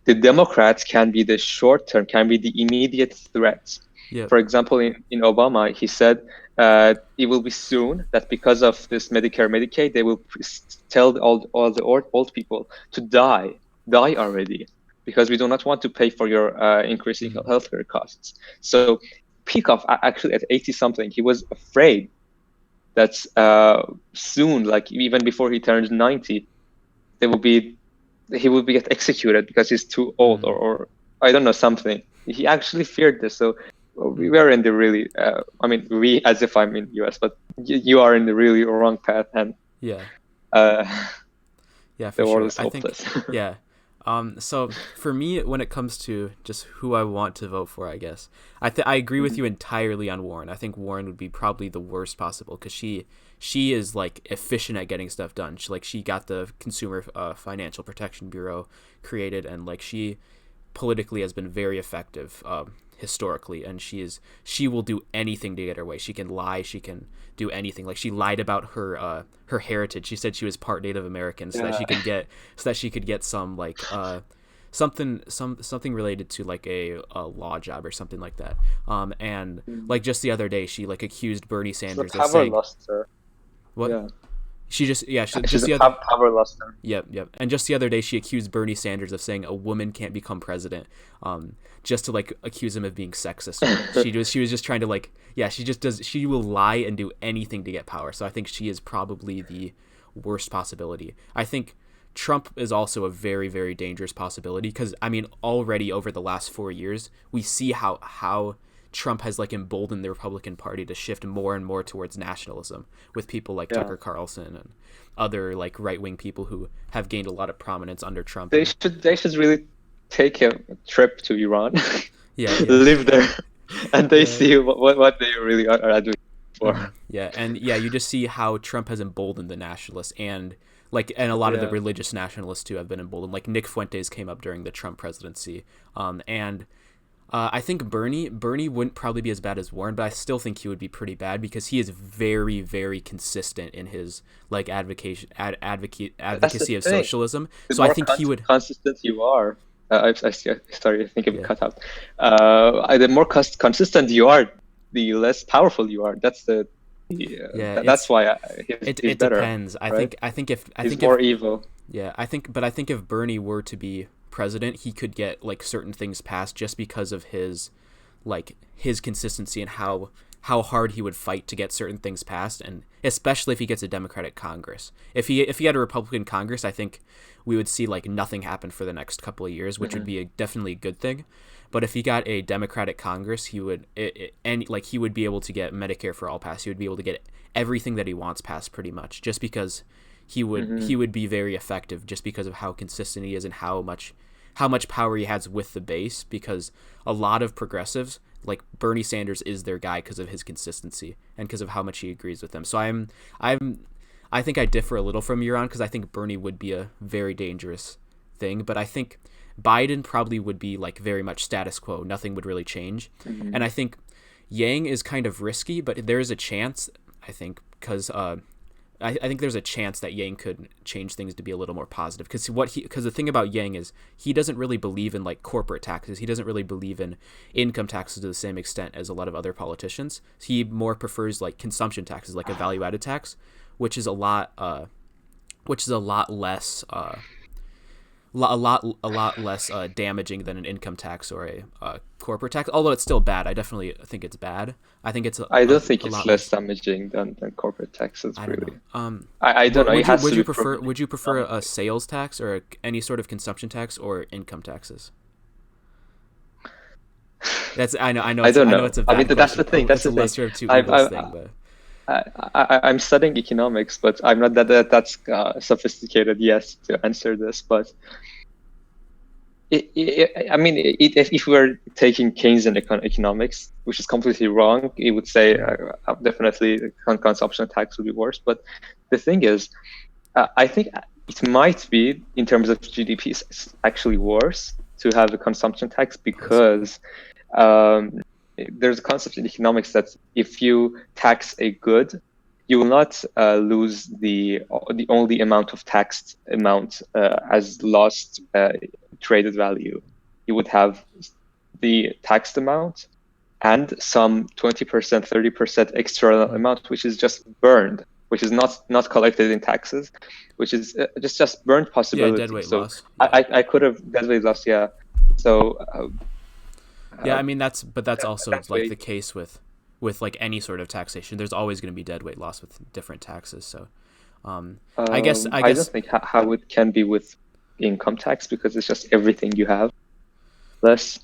the Democrats can be the short term, can be the immediate threat. Yep. For example, in Obama, he said it will be soon that because of this Medicare, Medicaid, they will tell all the old people to die already, because we do not want to pay for your increasing healthcare costs. So Peikoff, actually at 80-something, he was afraid that soon, like even before he turned 90, he would be get executed because he's too old, or I don't know, something. He actually feared this. So we were in the really, we, as if I'm in the US, but you are in the really wrong path, and yeah, the world is hopeless. Yeah. So for me, when it comes to just who I want to vote for, I guess I agree with you entirely on Warren. I think Warren would be probably the worst possible, because she is like efficient at getting stuff done. She got the Consumer Financial Protection Bureau created, and like she politically has been very effective historically, and she will do anything to get her way. She can lie, she can do anything. Like she lied about her heritage. She said she was part Native American so that she could get some like something related to like a law job or something like that. And like just the other day she like accused Bernie Sanders of saying what? Yeah. She's the other power luster. Yep. And just the other day, she accused Bernie Sanders of saying a woman can't become president, just to like accuse him of being sexist. She was just trying to like, she will lie and do anything to get power. So I think she is probably the worst possibility. I think Trump is also a very, very dangerous possibility, because I mean, already over the last 4 years, we see how Trump has like emboldened the Republican Party to shift more and more towards nationalism, with people like Tucker Carlson and other like right-wing people who have gained a lot of prominence under Trump. They should really take a trip to Iran, live there, and they see what they really are advocating for. You just see how Trump has emboldened the nationalists, and a lot of the religious nationalists too have been emboldened. Like Nick Fuentes came up during the Trump presidency, I think Bernie wouldn't probably be as bad as Warren, but I still think he would be pretty bad, because he is very, very consistent in his like advocacy of socialism. So I think he would. Consistent you are. Sorry, I think it cut out. The more consistent you are, the less powerful you are. That's that's why he's better. Depends. Right? I think if more evil. Yeah, I think if Bernie were to be president, he could get like certain things passed just because of his consistency and how hard he would fight to get certain things passed, and especially if he gets a Democratic Congress. If he had a Republican Congress, I think we would see like nothing happen for the next couple of years, which would be definitely a good thing. But if he got a Democratic Congress, he would he would be able to get Medicare for all passed. He would be able to get everything that he wants passed, pretty much, just because he would be very effective, just because of how consistent he is and how much power he has with the base, because a lot of progressives, like Bernie Sanders, is their guy because of his consistency and because of how much he agrees with them. So I think I differ a little from Yaron, because I think Bernie would be a very dangerous thing, but I think Biden probably would be like very much status quo. Nothing would really change. And I think Yang is kind of risky, but there is a chance, I think, because I think there's a chance that Yang could change things to be a little more positive, because the thing about Yang is he doesn't really believe in like corporate taxes. He doesn't really believe in income taxes to the same extent as a lot of other politicians. He more prefers like consumption taxes, like a value-added tax, which is a lot less a lot less damaging than an income tax or a corporate tax. Although it's still bad, I definitely think it's bad. I think it's I don't think a it's lot less damaging than corporate taxes, I really. don't know. I don't know. It has would to you be prefer proven would you prefer a economics. sales tax or any sort of consumption tax or income taxes? That's I don't I know know. it's a I mean, bad that's the question. thing. That's It's a the thing. lesser of two I, evils I, thing, but I'm studying economics, but I'm not that's sophisticated yet to answer this. But I mean, if we're taking Keynesian economics, which is completely wrong, it would say definitely consumption tax would be worse. But the thing is, I think it might be, in terms of GDP, actually worse to have a consumption tax because there's a concept in economics that if you tax a good, you will not lose the only amount of taxed amount as lost traded value. You would have the taxed amount and some 20%, 30% external amount, which is just burned, which is not collected in taxes, which is just burned yeah, possibility. deadweight So loss. Yeah. I could have deadweight loss, yeah. So Yeah, I mean that's also that like way, the case with like any sort of taxation. There's always going to be deadweight loss with different taxes. So, I guess I don't think how it can be with income tax because it's just everything you have less,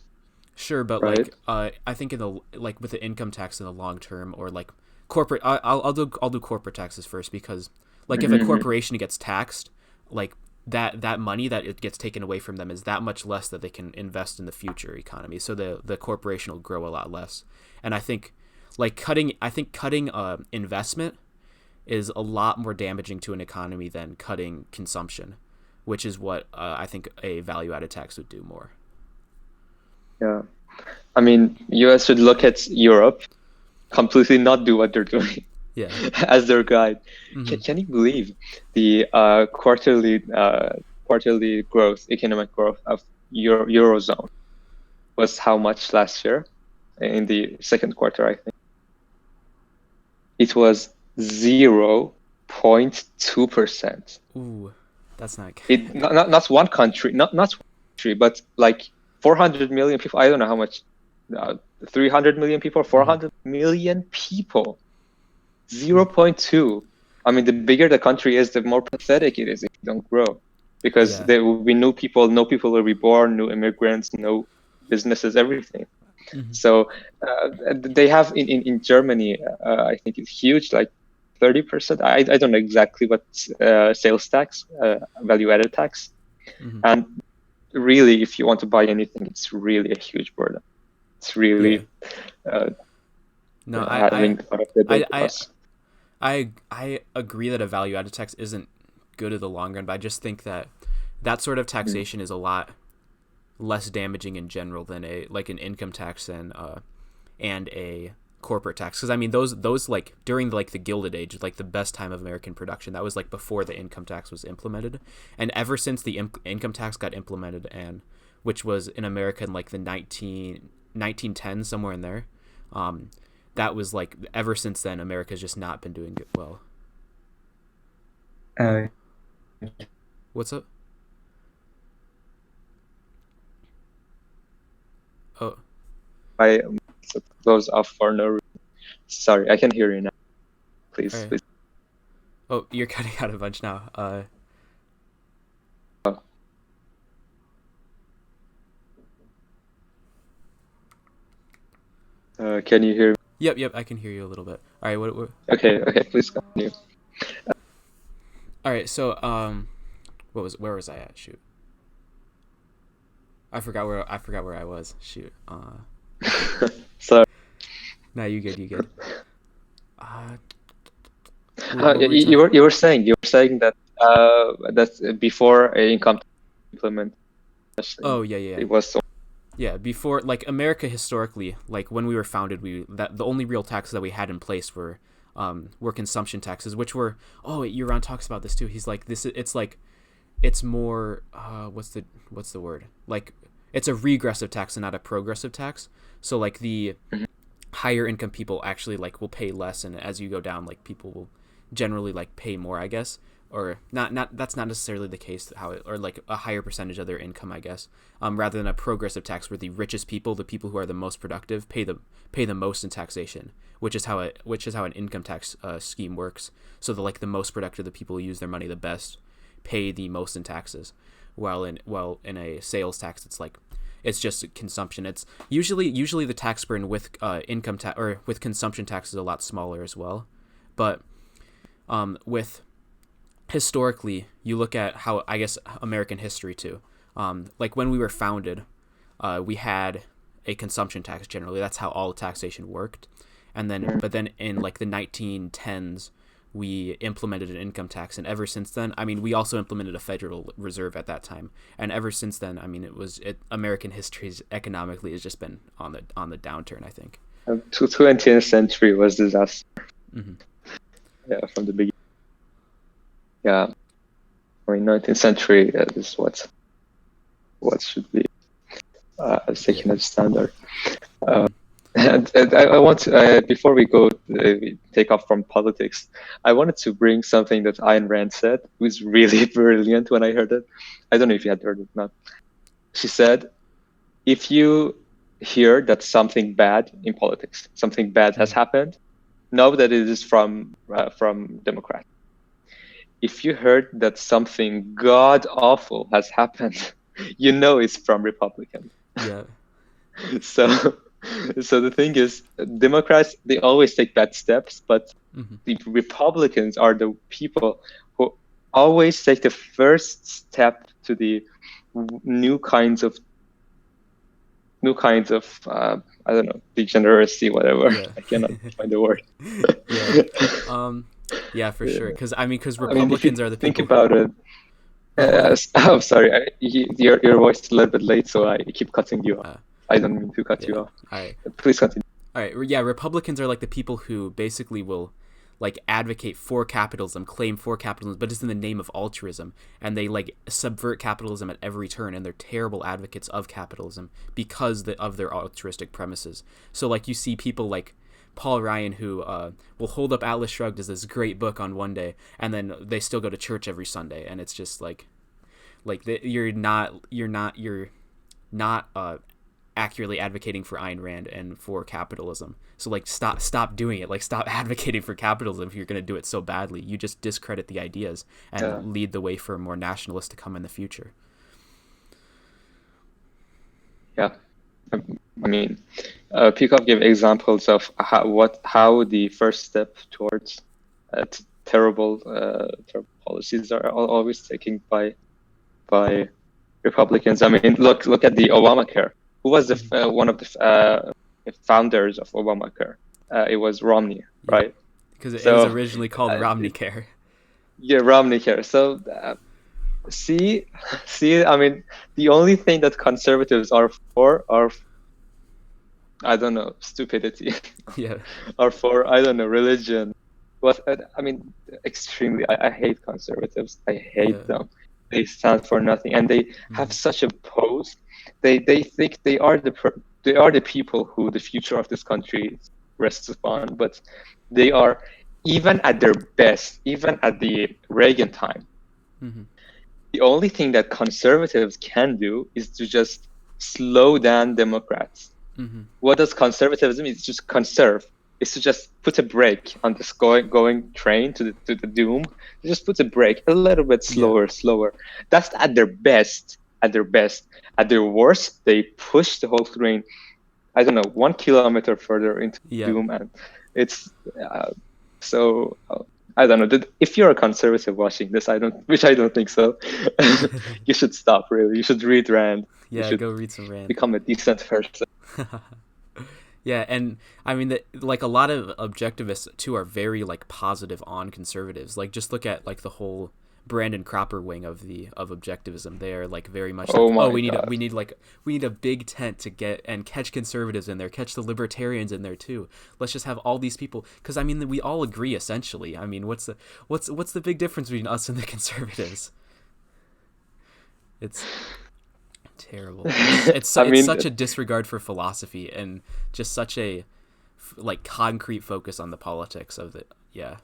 sure, but right? like I think in the like with the income tax in the long term or like corporate, I'll do corporate taxes first because like if a corporation gets taxed, like that money that it gets taken away from them is that much less that they can invest in the future economy. So the corporation will grow a lot less. And I think like cutting investment is a lot more damaging to an economy than cutting consumption, which is what I think a value added tax would do more. Yeah. I mean, US should look at Europe, completely not do what they're doing Yeah. as their guide. Mm-hmm. Can you believe the quarterly growth, economic growth of Eurozone was how much last year in the second quarter, I think? It was 0.2%. Ooh, that's not good. It not one country, not one country, but like 400 million people. I don't know how much, 300 million people, 400 million people. 0.2. I mean, the bigger the country is, the more pathetic it is if you don't grow, because Yeah. there will be new people will be born, new immigrants, new businesses, everything. So they have in Germany, I think it's huge, like 30%. I don't know exactly what sales tax, value added tax. And really, if you want to buy anything, it's really a huge burden. It's really No, having a lot of the costs. I agree that a value added tax isn't good in the long run, but I just think that that sort of taxation is a lot less damaging in general than an income tax and a corporate tax. Because I mean those like during like the Gilded Age, like the best time of American production, that was like before the income tax was implemented, and ever since the income tax got implemented, and which was in America in like the 1910s, somewhere in there, that was like ever since then America's just not been doing it well. What's up? Oh, I close off for no reason. Sorry, I can hear you now. Please, right. please. Oh, you're cutting out a bunch now. Can you hear me? Yep, I can hear you a little bit. All right, what? Okay, please continue. All right, so where was I at? Shoot, I forgot where I was. Shoot. Sorry. No, you good. You were saying that that's before a income tax implement. Oh yeah. It was so. Yeah, before, like, America historically, like when we were founded, that the only real taxes that we had in place were consumption taxes, which were Euron talks about this too. He's like it's more what's the word, like it's a regressive tax and not a progressive tax. So like the higher income people actually like will pay less, and as you go down, like people will generally like pay more, I guess. or not that's not necessarily the case, or like a higher percentage of their income, I guess, rather than a progressive tax where the richest people, the people who are the most productive, pay the most in taxation, which is how an income tax scheme works. So the most productive, the people who use their money the best, pay the most in taxes, while in a sales tax it's just consumption. It's usually the tax burden with income tax or with consumption tax is a lot smaller as well, but with historically, you look at how, I guess, American history too. Like when we were founded, we had a consumption tax generally. That's how all taxation worked. But then in like the 1910s, we implemented an income tax, and ever since then, I mean, we also implemented a Federal Reserve at that time, and ever since then, I mean, American history economically has just been on the downturn, I think. The 20th century was disaster. Mm-hmm. Yeah, from the beginning. Yeah, I mean, 19th century is what should be taken as standard. And I want to, before we go take off from politics, I wanted to bring something that Ayn Rand said, who was really brilliant when I heard it. I don't know if you had heard it or not. She said, if you hear that something bad in politics, something bad has happened, know that it is from Democrats. If you heard that something god awful has happened, you know it's from Republicans. Yeah. So the thing is, Democrats, they always take bad steps, but the Republicans are the people who always take the first step to the new kinds of I don't know, degeneracy, whatever. Yeah. I cannot find the word. Yeah, for sure. Because Republicans are the people. Think about it. I'm sorry, your voice is a little bit late, so I keep cutting you off. I don't mean to cut you off. All right. Please continue. All right. Yeah, Republicans are like the people who basically will like advocate for capitalism, claim for capitalism, but it's in the name of altruism, and they like subvert capitalism at every turn, and they're terrible advocates of capitalism because of their altruistic premises. So like you see people like Paul Ryan who will hold up Atlas Shrugged as this great book on one day, and then they still go to church every Sunday, and it's just you're not accurately advocating for Ayn Rand and for capitalism. So like stop doing it. Like stop advocating for capitalism if you're going to do it so badly. You just discredit the ideas and lead the way for a more nationalist to come in the future. Yeah. I mean, Peacock gave examples of how the first step towards terrible policies are always taken by Republicans. I mean, look at the Obamacare. Who was one of the founders of Obamacare? It was Romney, right? Because it was originally called Romneycare. Yeah, Romneycare. So see, I mean, the only thing that conservatives are for are, I don't know, stupidity. Yeah. Or for, I don't know, religion. But I mean, extremely. I hate conservatives. I hate them. They stand for nothing, and they have such a pose. They think they are the people who the future of this country rests upon, but they are, even at their best, even at the Reagan time, the only thing that conservatives can do is to just slow down Democrats. What does conservatism? It's just conserve. It's to just put a brake on this going train to the doom. Just put a brake a little bit slower. That's at their best. At their worst, they push the whole train, I don't know, 1 kilometer further into doom, and it's so. I don't know. If you're a conservative watching this, which I don't think so, you should stop. Really, you should read Rand. Yeah, go read some Rand. Become a decent person. Yeah, and I mean that like a lot of objectivists too are very like positive on conservatives. Like just look at like the whole Brandon Cropper wing of objectivism. They are like very much we need a big tent to get and catch conservatives in there, catch the libertarians in there too. Let's just have all these people, because I mean we all agree essentially. I mean what's the big difference between us and the conservatives? It's terrible. It's such a disregard for philosophy and just such a like concrete focus on the politics of it. Yeah.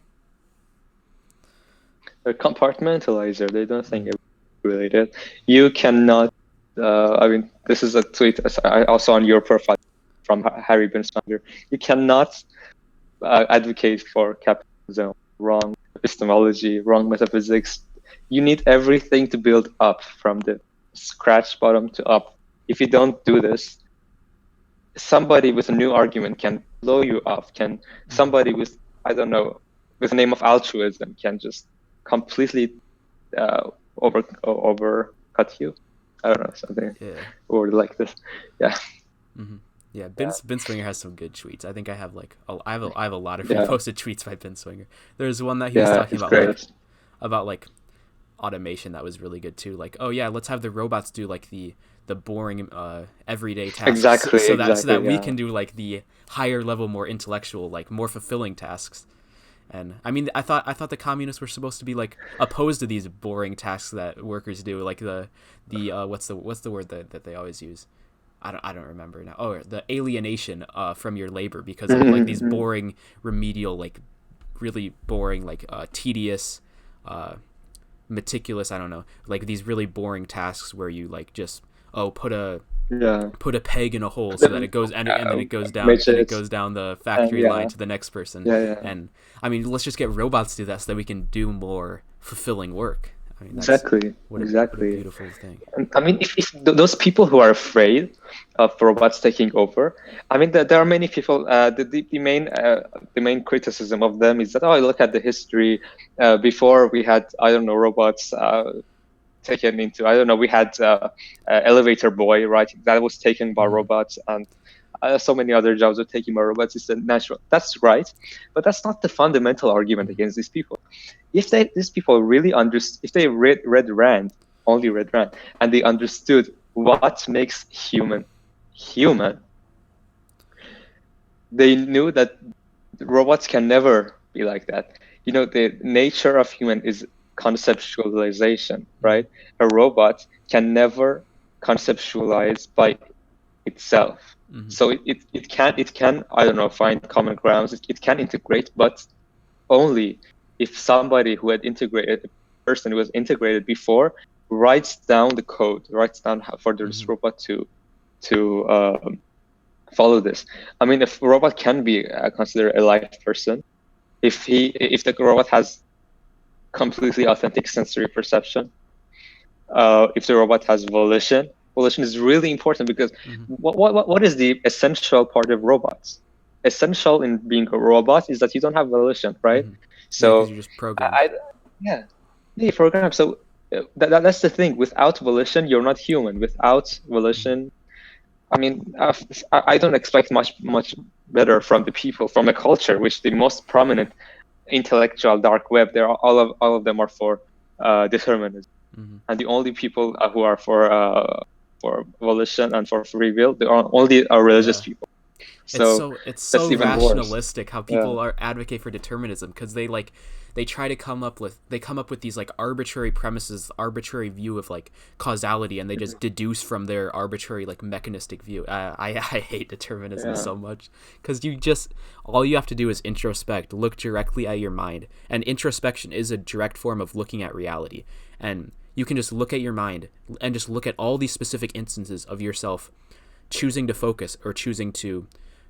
a compartmentalizer. They don't think it's related. You cannot. I mean, this is a tweet I also on your profile from Harry Binswanger. You cannot advocate for capitalism. Wrong epistemology, wrong metaphysics. You need everything to build up from the scratch bottom to up. If you don't do this, somebody with a new argument can blow you off. Can somebody with, I don't know, with the name of altruism can just completely overcut you. I don't know, something or like this. Yeah. Mm-hmm. Yeah, Binswanger has some good tweets. I think I have I have a lot of reposted tweets by Binswanger. There's one that he was talking about like automation that was really good too. Like, oh yeah, let's have the robots do like the boring everyday tasks so that we can do like the higher level, more intellectual, like more fulfilling tasks. And I mean, I thought the communists were supposed to be like opposed to these boring tasks that workers do, like the what's the word that they always use? I don't remember now. Oh, the alienation from your labor because of like these boring remedial, like really boring, like tedious, meticulous, I don't know, like these really boring tasks where you like just put a peg in a hole so that it goes and then it goes down the factory line to the next person. And I mean, let's just get robots to do that so that we can do more fulfilling work. I mean, exactly. What a beautiful thing. I mean, if those people who are afraid of robots taking over, I mean, there are many people. The main criticism of them is that look at the history. Before we had robots taken into we had elevator boy, right? That was taken by robots, and so many other jobs are taken by robots. It's a natural. That's right, but that's not the fundamental argument against these people. If these people really understood, if they read Rand, and they understood what makes human, they knew that robots can never be like that. The nature of human is conceptualization, right? A robot can never conceptualize by itself. So it can find common grounds. It can integrate, but only if somebody who had integrated, a person who was integrated before, writes down the code, writes down for this robot to follow this. I mean, if a robot can be considered a live person, if the robot has completely authentic sensory perception, if the robot has volition is really important because what is the essential part of robots? Essential in being a robot is that you don't have volition, right? So you're just programmed. You program. So that's the thing. Without volition, you're not human. Without volition, I mean, I don't expect much better from the people, from the culture, which the most prominent intellectual dark web. They're all of them are for determinism, and the only people who are for volition and for free will, they are only religious people. So it's so rationalistic how people advocate for determinism because they try to come up with these like arbitrary premises, arbitrary view of like causality, and they just deduce from their arbitrary like mechanistic view. I hate determinism so much because all you have to do is introspect, look directly at your mind, and introspection is a direct form of looking at reality. And you can just look at your mind and just look at all these specific instances of yourself choosing to focus or choosing to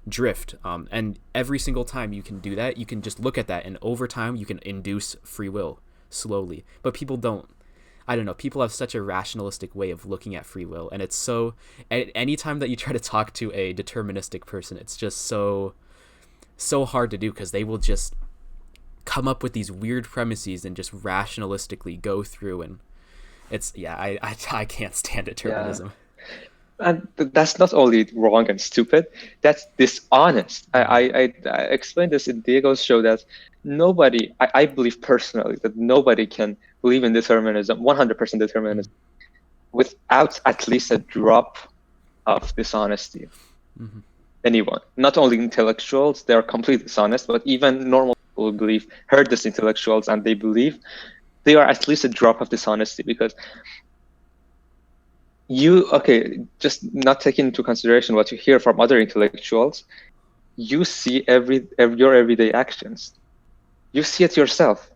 drift, and every single time you can do that, you can just look at that, and over time you can induce free will slowly. But people don't. I don't know, people have such a rationalistic way of looking at free will, and it's so any time that you try to talk to a deterministic person, it's just so hard to do because they will just come up with these weird premises and just rationalistically go through, and it's I can't stand determinism. And that's not only wrong and stupid, that's dishonest. I explained this in Diego's show that I believe personally that nobody can believe in determinism, 100% determinism, without at least a drop of dishonesty. Anyone, not only intellectuals, they are completely dishonest, but even normal people who heard this intellectuals and they believe they are at least a drop of dishonesty because just not taking into consideration what you hear from other intellectuals, you see your everyday actions. You see it yourself.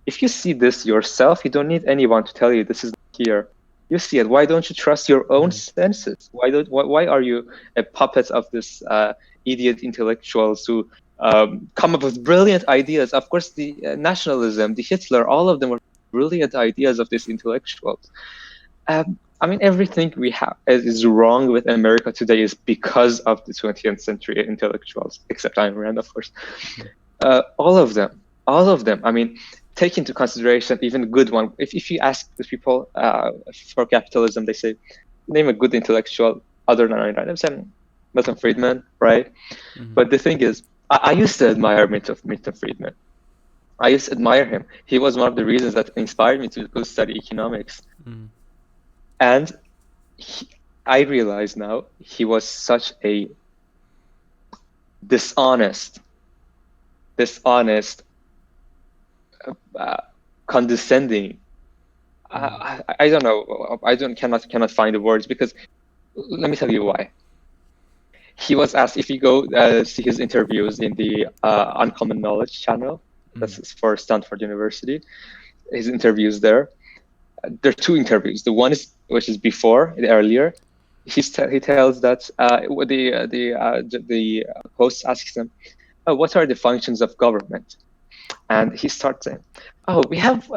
If you see this yourself, you don't need anyone to tell you this is here. You see it. Why don't you trust your own senses? Why are you a puppet of this idiot intellectuals who come up with brilliant ideas? Of course, the nationalism, the Hitler, all of them were brilliant ideas of these intellectuals. I mean, everything we have is wrong with America today is because of the 20th century intellectuals, except Ayn Rand, of course. All of them. I mean, take into consideration even a good one. If you ask the people for capitalism, they say, name a good intellectual other than Ayn Rand. I'm saying Milton Friedman, right? Mm-hmm. But the thing is, I used to admire Milton Friedman. I used to admire him. He was one of the reasons that inspired me to go study economics. Mm. And I realize now he was such a dishonest, condescending. I don't know. Cannot find the words, because let me tell you why. He was asked, if you go see his interviews in the Uncommon Knowledge channel, that's for Stanford University, his interviews there. There are two interviews. The one is which is earlier. He tells that the host asks him, "Oh, what are the functions of government?" And he starts saying, "Oh, we have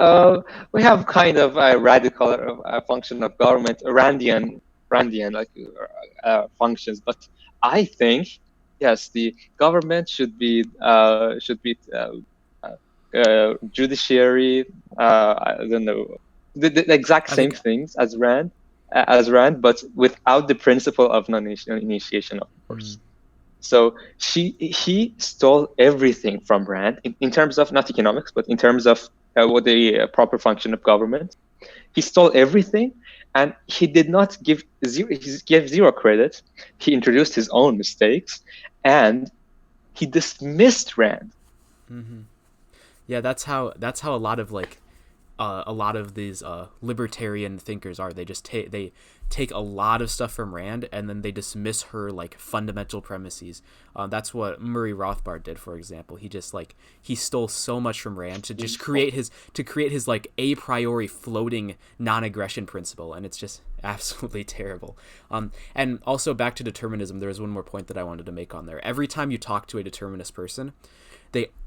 kind of a radical function of government, Randian like functions. But I think, yes, the government should be judiciary. I don't know, the exact same things as Rand, but without the principle of non-initiation, of course." So he stole everything from Rand in terms of not economics, but in terms of what the proper function of government. He stole everything, and he did not give zero credit. He introduced his own mistakes, and he dismissed Rand. Mm-hmm. Yeah, that's how a lot of these libertarian thinkers are. They just take a lot of stuff from Rand, and then they dismiss her like fundamental premises. That's what Murray Rothbard did, for example. He stole so much from Rand to just create his like a priori floating non-aggression principle, and it's just absolutely terrible. And also back to determinism, there was one more point that I wanted to make on there. Every time you talk to a determinist person,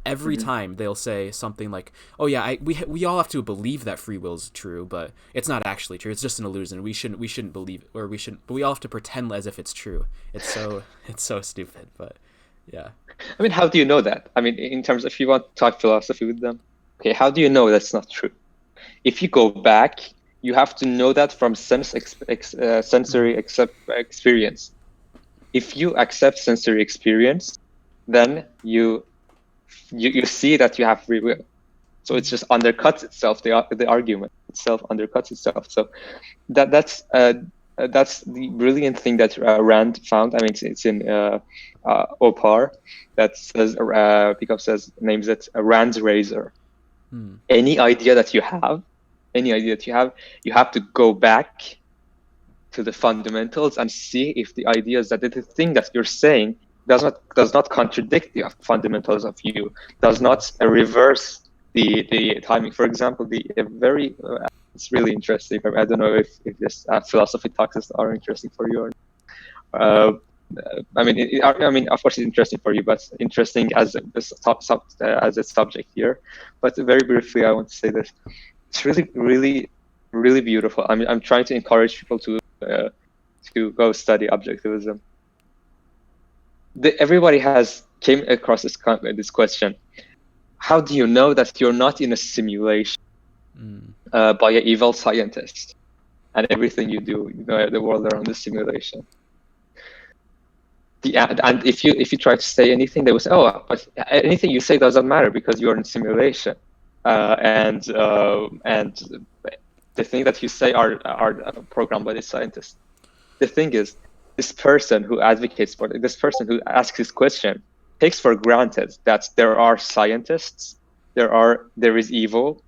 every time they'll say something like, "Oh yeah, we all have to believe that free will is true, but it's not actually true. It's just an illusion. We shouldn't believe it, but we all have to pretend as if it's true." It's so stupid, but yeah. I mean, how do you know that? I mean, in terms of if you want to talk philosophy with them, okay, how do you know that's not true? If you go back, you have to know that from sensory experience. If you accept sensory experience, then you see that you have free will. So it just undercuts itself. The argument itself undercuts itself. So that's the brilliant thing that Rand found. I mean, it's in Opar that says names it a Rand's razor. Any idea that you have, you have to go back to the fundamentals and see if the ideas that the thing that you're saying does not contradict the fundamentals of you, does not reverse the timing. For example, it's really interesting. I don't know if this philosophy talks are interesting for you. I mean, of course, it's interesting for you, but interesting as a subject here. But very briefly, I want to say this: it's really, really, really beautiful. I mean, I'm trying to encourage people to go study objectivism. Everybody came across this question: how do you know that you're not in a simulation by an evil scientist, and everything you do, the world around the simulation? And if you try to say anything, they will say, "Oh, but anything you say doesn't matter because you're in simulation," and the thing that you say are programmed by the scientists. The thing is, this person who advocates for it, this person who asks this question, takes for granted that there are scientists, there is evil,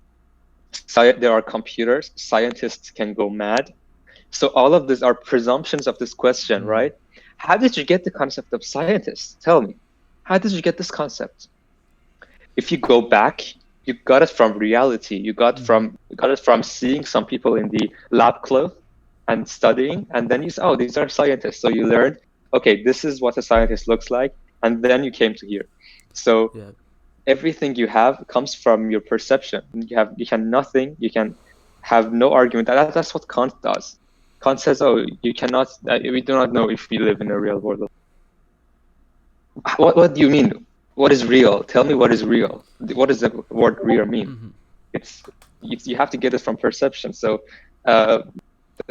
there are computers, scientists can go mad. So all of these are presumptions of this question, right? How did you get the concept of scientists? Tell me, how did you get this concept? If you go back you got it from reality. You got it from seeing some people in the lab clothes and studying, and then you say, oh, these are scientists. So you learned, okay, this is what a scientist looks like, and then you came to here. So everything you have comes from your perception. You can have no argument. That's what Kant does. Kant says, oh, you cannot. We do not know if we live in a real world. What do you mean? What is real? Tell me what is real. What does the word real mean? You have to get it from perception. So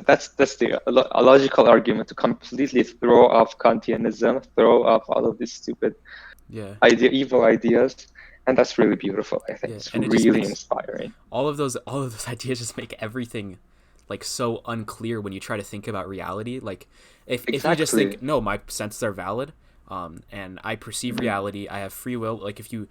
that's a logical argument to completely throw off Kantianism, throw off all of these stupid evil ideas, and that's really beautiful. I think it's really inspiring. All of those ideas just make everything like so unclear when you try to think about reality. Like if you just think, no, my senses are valid, and I perceive reality, I have free will. Like if you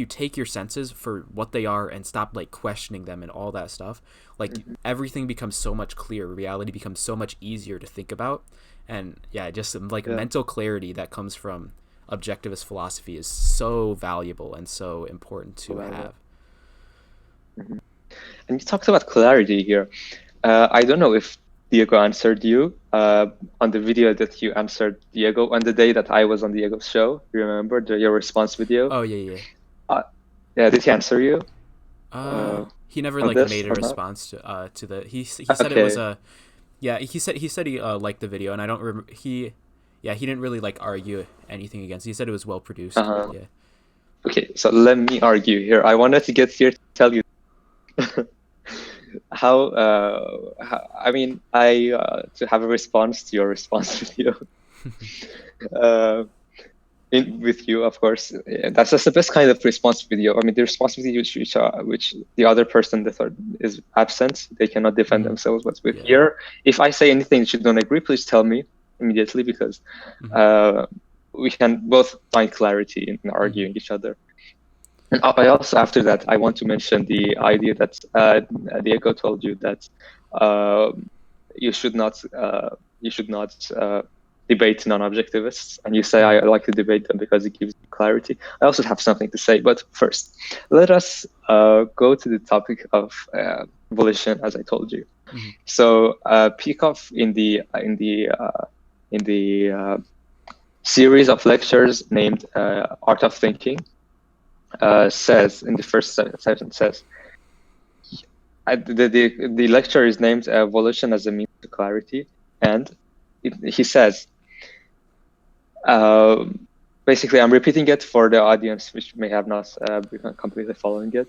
take your senses for what they are and stop like questioning them and all that stuff, like everything becomes so much clearer. Reality becomes so much easier to think about. And just like mental clarity that comes from objectivist philosophy is so valuable and so important to have. And you talked about clarity here. I don't know if Diego answered you on the video that you answered Diego on the day that I was on Diego's show. You remember your response video? Oh yeah. Did he answer you? He never like made a response to the. He said it was a. Yeah, he said he liked the video, and I don't remember he didn't really like argue anything against it. He said it was well produced. Yeah. Okay, so let me argue here. I wanted to get here to tell you how I mean to have a response to your response video. With you, of course, that's just the best kind of response video. I mean, the response video which the other person that is absent, they cannot defend themselves. But with here, if I say anything that you don't agree, please tell me immediately, because we can both find clarity in arguing each other. And I also, after that, I want to mention the idea that Diego told you that you should not debate non-objectivists, and you say I like to debate them because it gives clarity. I also have something to say, but first, let us go to the topic of volition, as I told you. So Peikoff in the series of lectures named Art of Thinking says in the first section says the lecture is named Volition as a Means to Clarity, and he says. Basically, I'm repeating it for the audience which may have not been completely following it.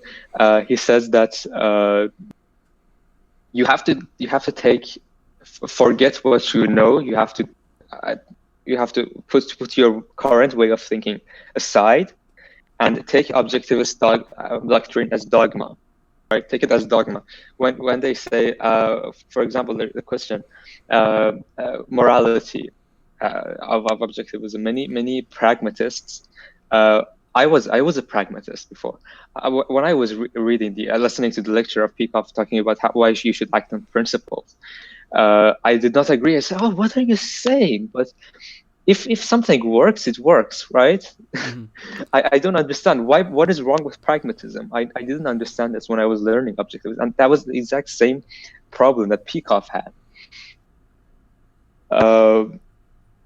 He says that you have to forget what you know. You have to put your current way of thinking aside and take objectivist doctrine as dogma. Right? Take it as dogma. When they say, for example, the question morality. Of objectivism, many pragmatists. I was a pragmatist before. When I was reading listening to the lecture of Peikoff talking about why you should act on principles, I did not agree. I said, "Oh, what are you saying?" But if something works, it works, right? I don't understand what is wrong with pragmatism. I didn't understand this when I was learning objectivism, and that was the exact same problem that Peikoff had.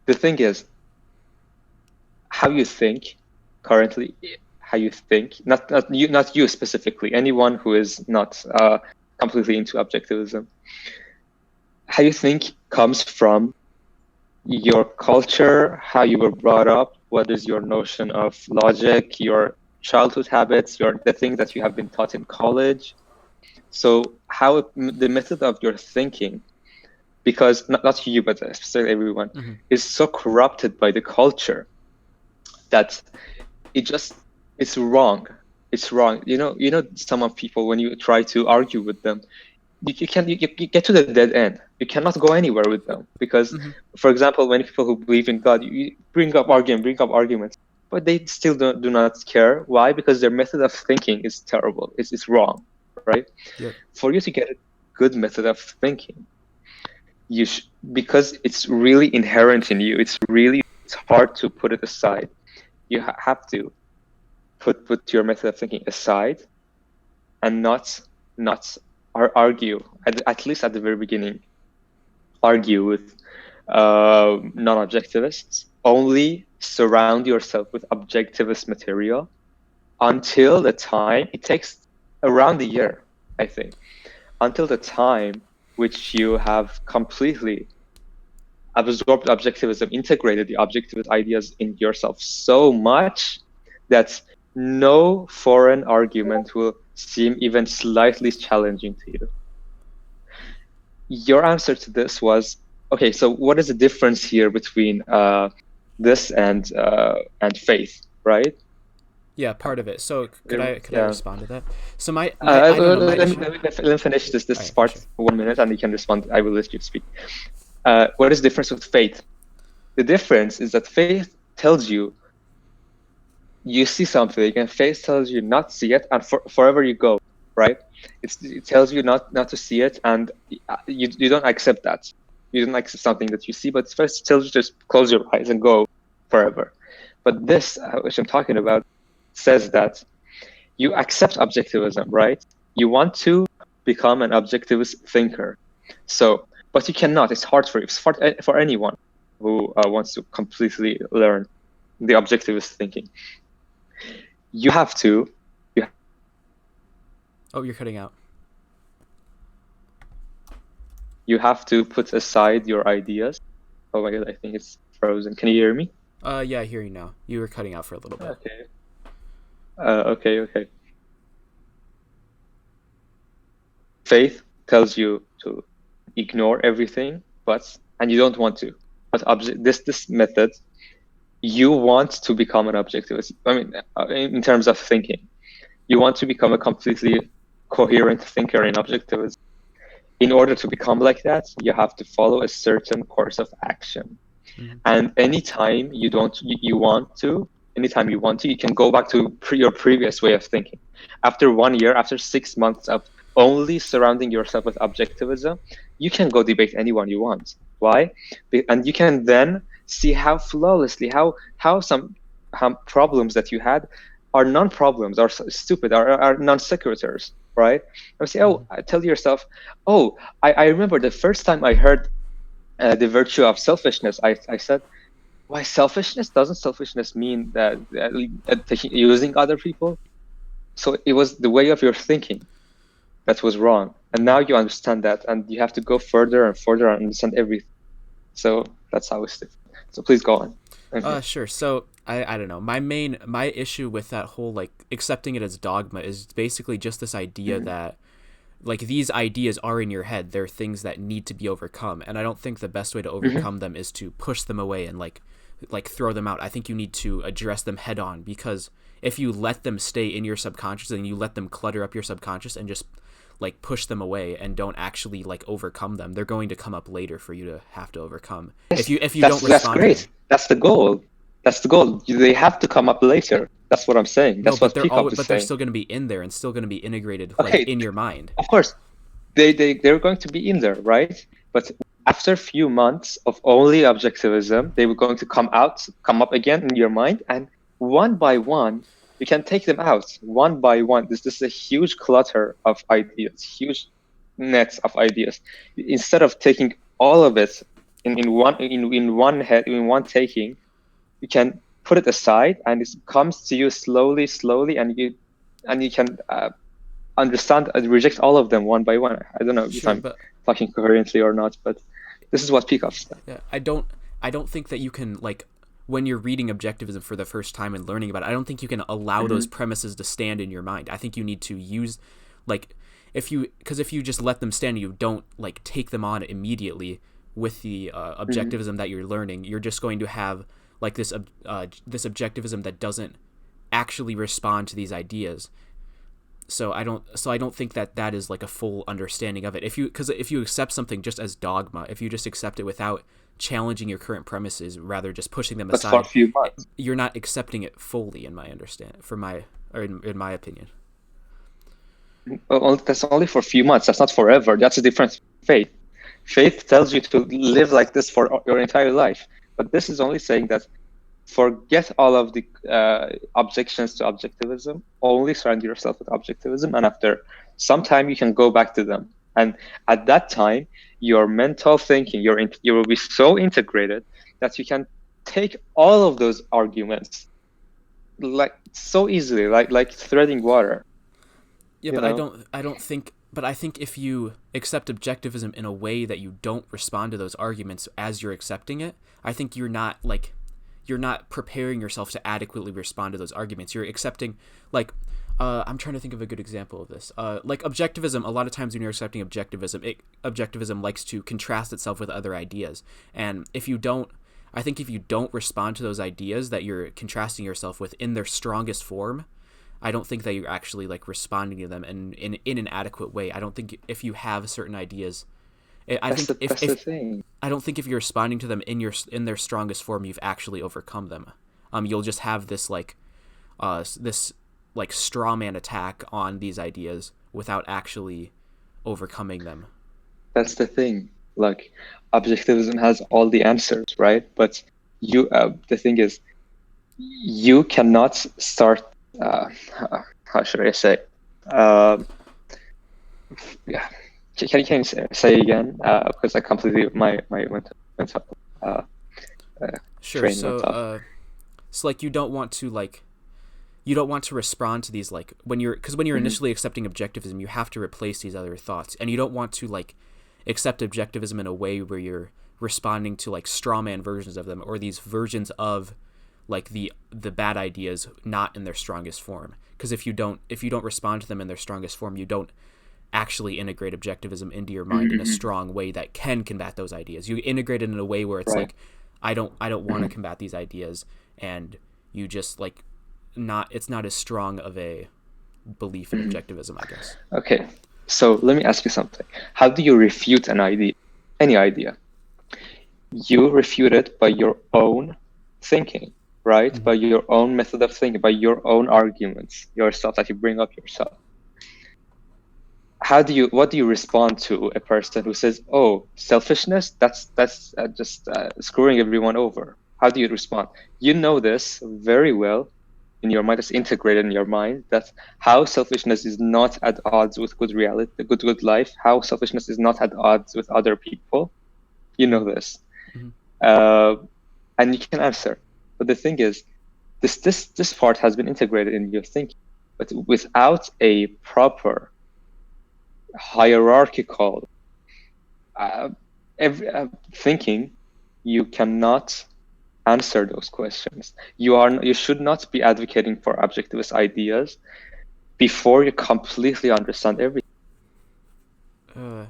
The thing is, how you think currently, how you think, not you specifically, anyone who is not completely into objectivism, how you think comes from your culture, how you were brought up, what is your notion of logic, your childhood habits, the things that you have been taught in college. So how the method of your thinking, because not you, but especially everyone, is so corrupted by the culture that it's wrong. It's wrong. You know, some of people, when you try to argue with them, you get to the dead end. You cannot go anywhere with them because, for example, when people who believe in God, you bring up arguments, but they still do not care. Why? Because their method of thinking is terrible. It's wrong, right? Yeah. For you to get a good method of thinking, because it's really inherent in you. It's hard to put it aside. You have to put your method of thinking aside and not argue, at least at the very beginning, argue with non-objectivists. Only surround yourself with objectivist material until the time, it takes around a year, I think, until the time which you have completely absorbed objectivism, integrated the objectivist ideas in yourself so much that no foreign argument will seem even slightly challenging to you. Your answer to this was, okay, so what is the difference here between this and faith, right? Yeah, part of it. So could I respond to that? So let me finish this right, part sure. for 1 minute, and you can respond. I will let you speak. What is the difference with faith? The difference is that faith tells you see something, and faith tells you not to see it, and forever you go, right? It tells you not to see it, and you don't accept that. You don't accept something that you see, but first tells you just close your eyes and go forever. But this, which I'm talking about, says that you accept objectivism, right? You want to become an objectivist thinker. So, but you cannot. It's hard for you. It's for anyone who wants to completely learn the objectivist thinking. You have to. Oh, you're cutting out. You have to put aside your ideas. Oh my god, I think it's frozen. Can you hear me? Yeah, I hear you now. You were cutting out for a little bit. Okay. Okay. Faith tells you to ignore everything, and you don't want to. But this method, you want to become an objectivist. I mean, in terms of thinking, you want to become a completely coherent thinker in objectivism. In order to become like that, you have to follow a certain course of action. Mm-hmm. And anytime you want to, you can go back to your previous way of thinking. After 1 year, after 6 months of only surrounding yourself with objectivism, you can go debate anyone you want. Why? And you can then see how flawlessly, how some problems that you had are non-problems, are stupid, are non-sequiturs, right? And say, tell yourself, I remember the first time I heard the virtue of selfishness, I said, why selfishness? Doesn't selfishness mean that using other people? So it was the way of your thinking that was wrong. And now you understand that, and you have to go further and further and understand everything. So that's how it's different. So please go on. Sure. So I don't know. My issue with that whole like accepting it as dogma is basically just this idea that like these ideas are in your head. They're things that need to be overcome, and I don't think the best way to overcome them is to push them away and like throw them out. I think you need to address them head on, because if you let them stay in your subconscious and you let them clutter up your subconscious and just like push them away and don't actually like overcome them, they're going to come up later for you to have to overcome. If you don't respond. That's great. That's the goal. They have to come up later. That's what I'm saying. That's what Peacock is saying. But they're still going to be in there and still going to be integrated in your mind. Of course, they're going to be in there, right? But after a few months of only objectivism, they were going to come up again in your mind, and one by one, you can take them out one by one. This is a huge clutter of ideas, huge nets of ideas. Instead of taking all of it in one taking, you can put it aside, and it comes to you slowly, and you can understand and reject all of them one by one. I don't know if I'm talking coherently or not, but this is what Peacock said. Yeah, I don't think that you can like, when you're reading objectivism for the first time and learning about it, I don't think you can allow those premises to stand in your mind. I think you need to use, like, if you just let them stand, you don't like take them on immediately with the objectivism that you're learning. You're just going to have like this objectivism that doesn't actually respond to these ideas. So I don't think that is like a full understanding of it. If you accept something just as dogma, if you just accept it without challenging your current premises, rather just pushing them aside, for a few months, you're not accepting it fully, in my in my opinion. Well, that's only for a few months. That's not forever. That's a different faith. Faith tells you to live like this for your entire life. But this is only saying that forget all of the objections to objectivism. Only surround yourself with objectivism, and after some time, you can go back to them. And at that time, your mental thinking, you will be so integrated that you can take all of those arguments like so easily, like threading water. Yeah, but I don't think. But I think if you accept objectivism in a way that you don't respond to those arguments as you're accepting it, I think you're not preparing yourself to adequately respond to those arguments. You're accepting, like, I'm trying to think of a good example of this. Like objectivism, a lot of times when you're accepting objectivism likes to contrast itself with other ideas. And if you don't respond to those ideas that you're contrasting yourself with in their strongest form, I don't think that you're actually like responding to them in an adequate way. I don't think if you have certain ideas, I don't think if you're responding to them in their strongest form, you've actually overcome them. You'll just have this straw man attack on these ideas without actually overcoming them. That's the thing. Like, objectivism has all the answers, right? But the thing is, you cannot start. How should I say? Yeah. Can you say again? Because I completely my mental sure. So like you don't want to respond to these when you're initially accepting objectivism, you have to replace these other thoughts, and you don't want to accept objectivism in a way where you're responding to straw man versions of them, or these versions of the bad ideas not in their strongest form. Because if you don't respond to them in their strongest form, you don't actually integrate objectivism into your mind in a strong way that can combat those ideas. You integrate it in a way where it's I don't want to combat these ideas, and you just it's not as strong of a belief in objectivism, I guess. Okay, so let me ask you something. How do you refute an idea? Any idea? You refute it by your own thinking, right? Mm-hmm. By your own method of thinking, by your own arguments, yourself, that you bring up yourself. What do you respond to a person who says, "Oh, selfishness, that's just screwing everyone over"? How do you respond? You know this very well in your mind. It's integrated in your mind that how selfishness is not at odds with good reality, good life. How selfishness is not at odds with other people. You know this, and you can answer. But the thing is, this part has been integrated in your thinking, but without a proper hierarchical thinking, you cannot answer those questions. You should not be advocating for objectivist ideas before you completely understand everything. I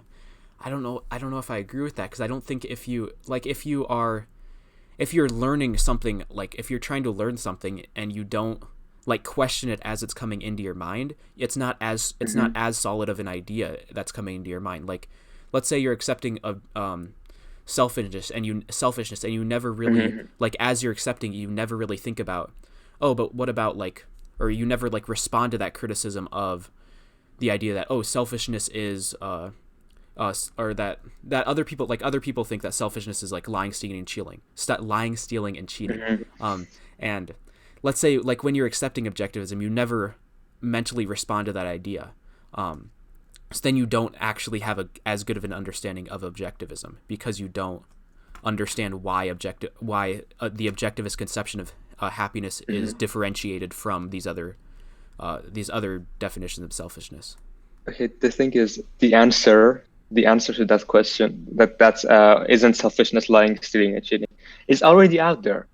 don't know if I agree with that, because I don't think if you're learning something, if you're trying to learn something and you don't question it as it's coming into your mind, it's not as solid of an idea that's coming into your mind. Let's say you're accepting a selfishness and you never really as you're accepting, you never really think about, oh, but what about or you never respond to that criticism of the idea that, oh, selfishness is or that other people think that selfishness is lying, stealing, and cheating. And let's say when you're accepting objectivism, you never mentally respond to that idea. So then you don't actually have as good of an understanding of objectivism, because you don't understand why the objectivist conception of happiness is differentiated from these other definitions of selfishness. Okay, the thing is, the answer to that question, that's isn't selfishness lying, stealing, and cheating, is already out there.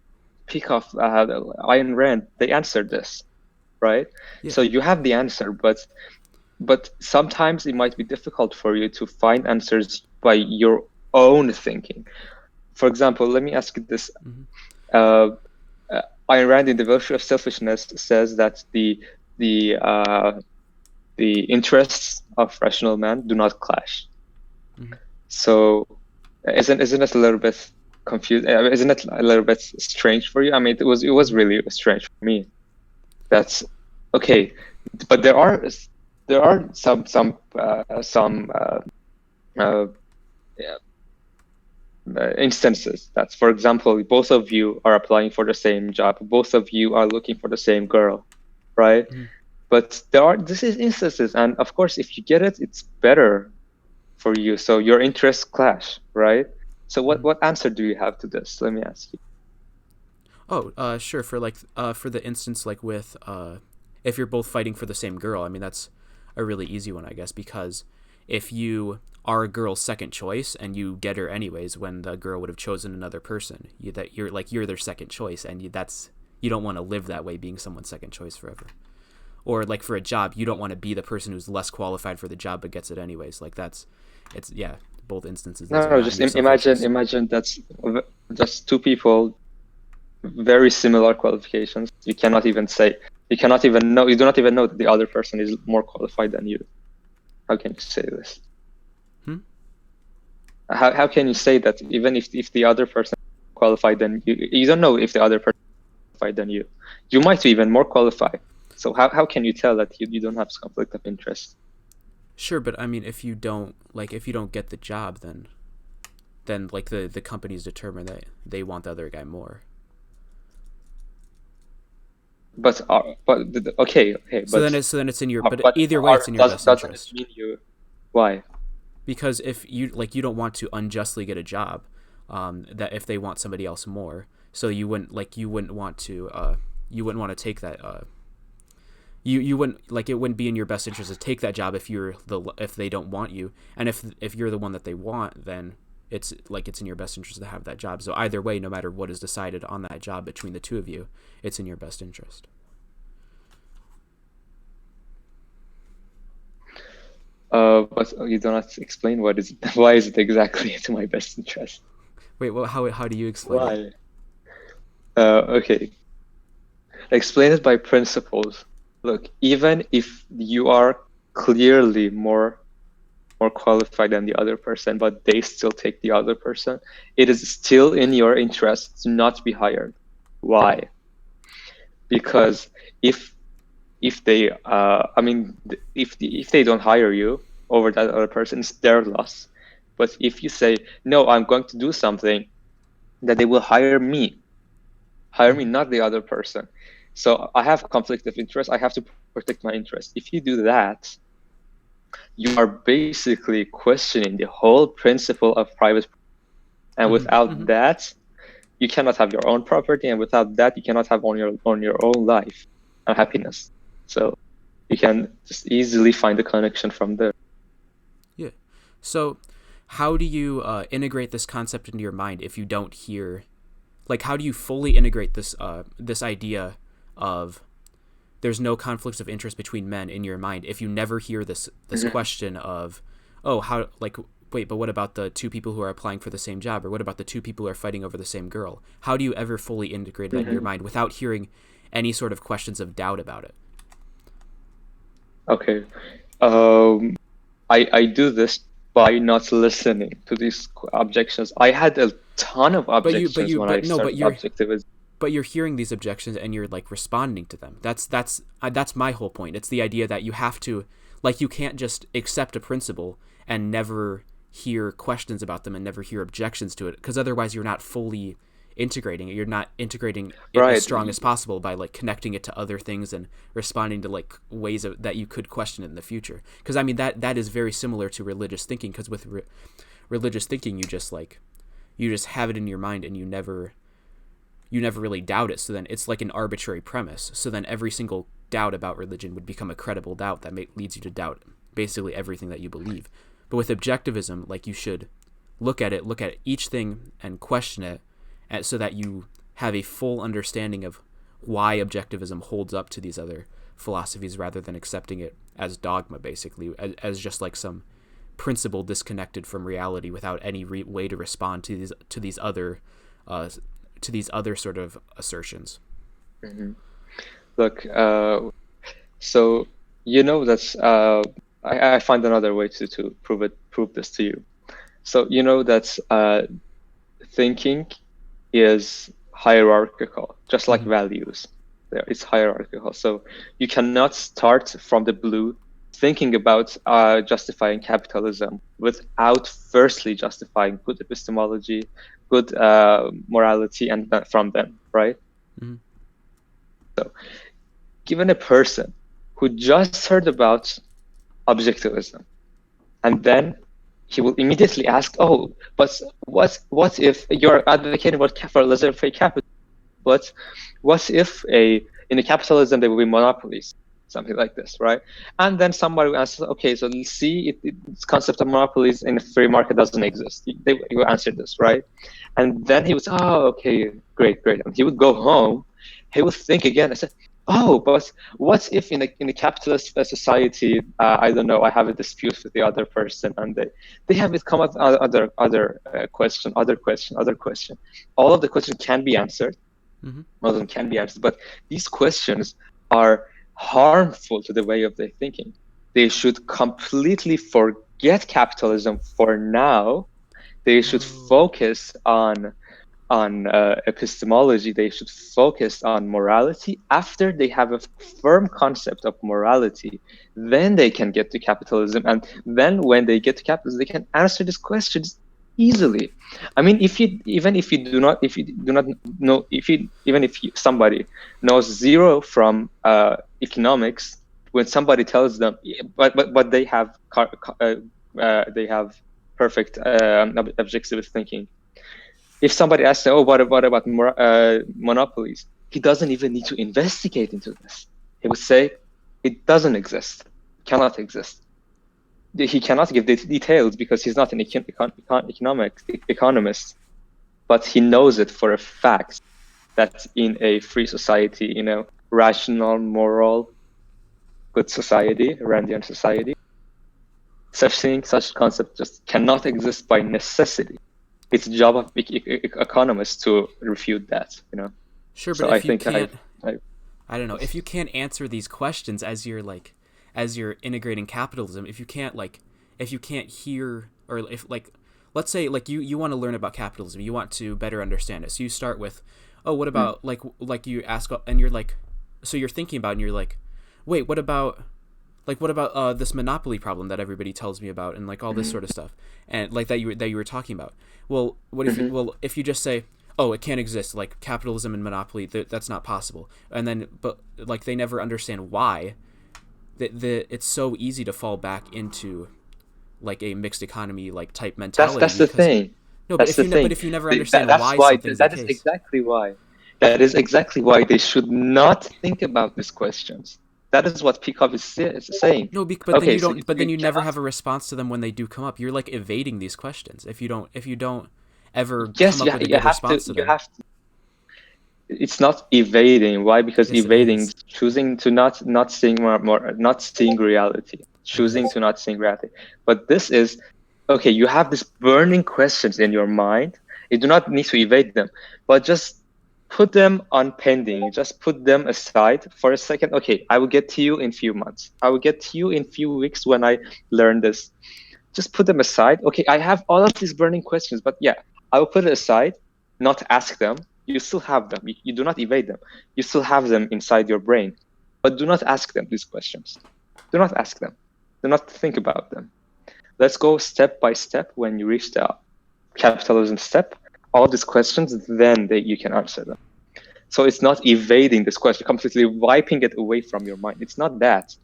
Pick off Ayn Rand. They answered this, right? Yeah. So you have the answer, but sometimes it might be difficult for you to find answers by your own thinking. For example, let me ask you this. Ayn Rand, in The Virtue of Selfishness, says that the interests of rational man do not clash. So isn't it a little bit confused? Isn't it a little bit strange for you? I mean, it was really strange for me. That's okay, but there are some instances. That's, for example, both of you are applying for the same job, both of you are looking for the same girl, right? Mhm. But this is instances, and of course, if you get it, it's better for you. So your interests clash, right? So what answer do you have to this? Let me ask you. Oh, sure. For for the instance, like with if you're both fighting for the same girl, I mean that's a really easy one, I guess, because if you are a girl's second choice and you get her anyways, when the girl would have chosen another person, you're their second choice, and you don't want to live that way, being someone's second choice forever. Or like for a job, you don't want to be the person who's less qualified for the job but gets it anyways. Like both instances. No, just imagine that's two people, very similar qualifications. You do not even know that the other person is more qualified than you. How can you say this? How can you say that even if the other person is qualified than you don't know if the other person is qualified than you. You might be even more qualified. So how can you tell that you don't have conflict of interest? Sure, but I mean, if you don't get the job, then like the companies determine that they want the other guy more. But okay. So then it's in your. But either way, it's in your best interest. Why? Because if you don't want to unjustly get a job, that if they want somebody else more, so you wouldn't want to take that. You wouldn't it wouldn't be in your best interest to take that job if they don't want you, and if you're the one that they want, then it's in your best interest to have that job. So either way, no matter what is decided on that job between the two of you, it's in your best interest. But you do not explain why is it exactly to my best interest? Wait, well, how do you explain it? Okay. Explain it by principles. Look, even if you are clearly more qualified than the other person, but they still take the other person, it is still in your interest to not be hired. Why? Because if they if they don't hire you over that other person, it's their loss. But if you say, no, I'm going to do something, that they will hire me, not the other person. So I have conflict of interest. I have to protect my interest. If you do that, you are basically questioning the whole principle of private property. And without that, you cannot have your own property, and without that, you cannot have on your own life and happiness. So you can just easily find a connection from there. Yeah. So how do you integrate this concept into your mind if you don't hear, how do you fully integrate this idea of there's no conflicts of interest between men in your mind if you never hear this question of, oh, wait, but what about the two people who are applying for the same job, or what about the two people who are fighting over the same girl? How do you ever fully integrate that in your mind without hearing any sort of questions of doubt about it? Okay. I do this by not listening to these objections. I had a ton of objections when I started Objectivist. But you're hearing these objections and you're responding to them. That's my whole point. It's the idea that you have to, you can't just accept a principle and never hear questions about them and never hear objections to it, because otherwise you're not fully integrating it. You're not integrating it as strong as possible by connecting it to other things and responding to ways that you could question it in the future. Because I mean that is very similar to religious thinking. Because with religious thinking, you just have it in your mind and you never really doubt it. So then it's like an arbitrary premise. So then every single doubt about religion would become a credible doubt that leads you to doubt basically everything that you believe. But with objectivism, you should look at each thing and question it, so that you have a full understanding of why objectivism holds up to these other philosophies, rather than accepting it as dogma, basically, as just some principle disconnected from reality without any way to respond to these other sort of assertions. Mm-hmm. Look, so that's I find another way to prove this to you. So that thinking is hierarchical, just like values. It's hierarchical. So you cannot start from the blue thinking about justifying capitalism without firstly justifying good epistemology, good morality, and from them, right? Mm-hmm. So, given a person who just heard about objectivism, and then he will immediately ask, "Oh, but what if you're advocating for laissez-faire capitalism? But what if in a capitalism there will be monopolies, something like this, right?" And then somebody will answer, "Okay, so let's see, this concept of monopolies in a free market doesn't exist." You will answer this, right? And then he would say, "Oh, okay, great. And he would go home. He would think again and say, "Oh, but what if in a capitalist society, I don't know, I have a dispute with the other person, and they have it come up other question. All of the questions can be answered. Mm-hmm. All of them can be answered, but these questions are harmful to the way of their thinking. They should completely forget capitalism for now. They should focus on epistemology. They should focus on morality. After they have a firm concept of morality, then they can get to capitalism. And then when they get to capitalism, they can answer these questions easily. I mean, even if somebody knows zero from economics, when somebody tells them, but they have perfect objectivist thinking. If somebody asks, "Oh, what about monopolies?" he doesn't even need to investigate into this. He would say, "It doesn't exist, cannot exist." He cannot give the details because he's not an economist, but he knows it for a fact that in a free society, rational, moral, good society, Randian society, such concept just cannot exist by necessity. It's the job of economists to refute that, Sure, but so if I you think can't, I don't know, if you can't answer these questions as you're integrating capitalism, if you can't hear, or if let's say you want to learn about capitalism, you want to better understand it, so you start with, "Oh, what about like you ask, and you're like, so you're thinking about it, and you're like, wait, what about this monopoly problem that everybody tells me about, and all this sort of stuff, and that you were talking about. Well, what if if you just say, "Oh, it can't exist, like capitalism and monopoly, that's not possible," and then but they never understand why. It's so easy to fall back into a mixed economy type mentality. That's the thing. No, but if you never understand why something's the case. That is exactly why they should not think about these questions. That is what Peacock is saying. No, but then you don't. But then you never have a response to them when they do come up. You're evading these questions if you don't ever come up with a good response to them. It's not evading. Why? Because evading is choosing to not seeing not seeing reality, choosing to not seeing reality. But this is okay. You have these burning questions in your mind. You do not need to evade them, but just put them on pending. Just put them aside for a second. Okay, I will get to you in a few months. I will get to you in a few weeks when I learn this. Just put them aside. Okay, I have all of these burning questions, but yeah, I will put it aside, not ask them. You still have them. You do not evade them. You still have them inside your brain, but do not ask them these questions. Do not ask them. Do not think about them. Let's go step by step. When you reach the capitalism step, all these questions, then you can answer them. So it's not evading this question, completely wiping it away from your mind. It's not that.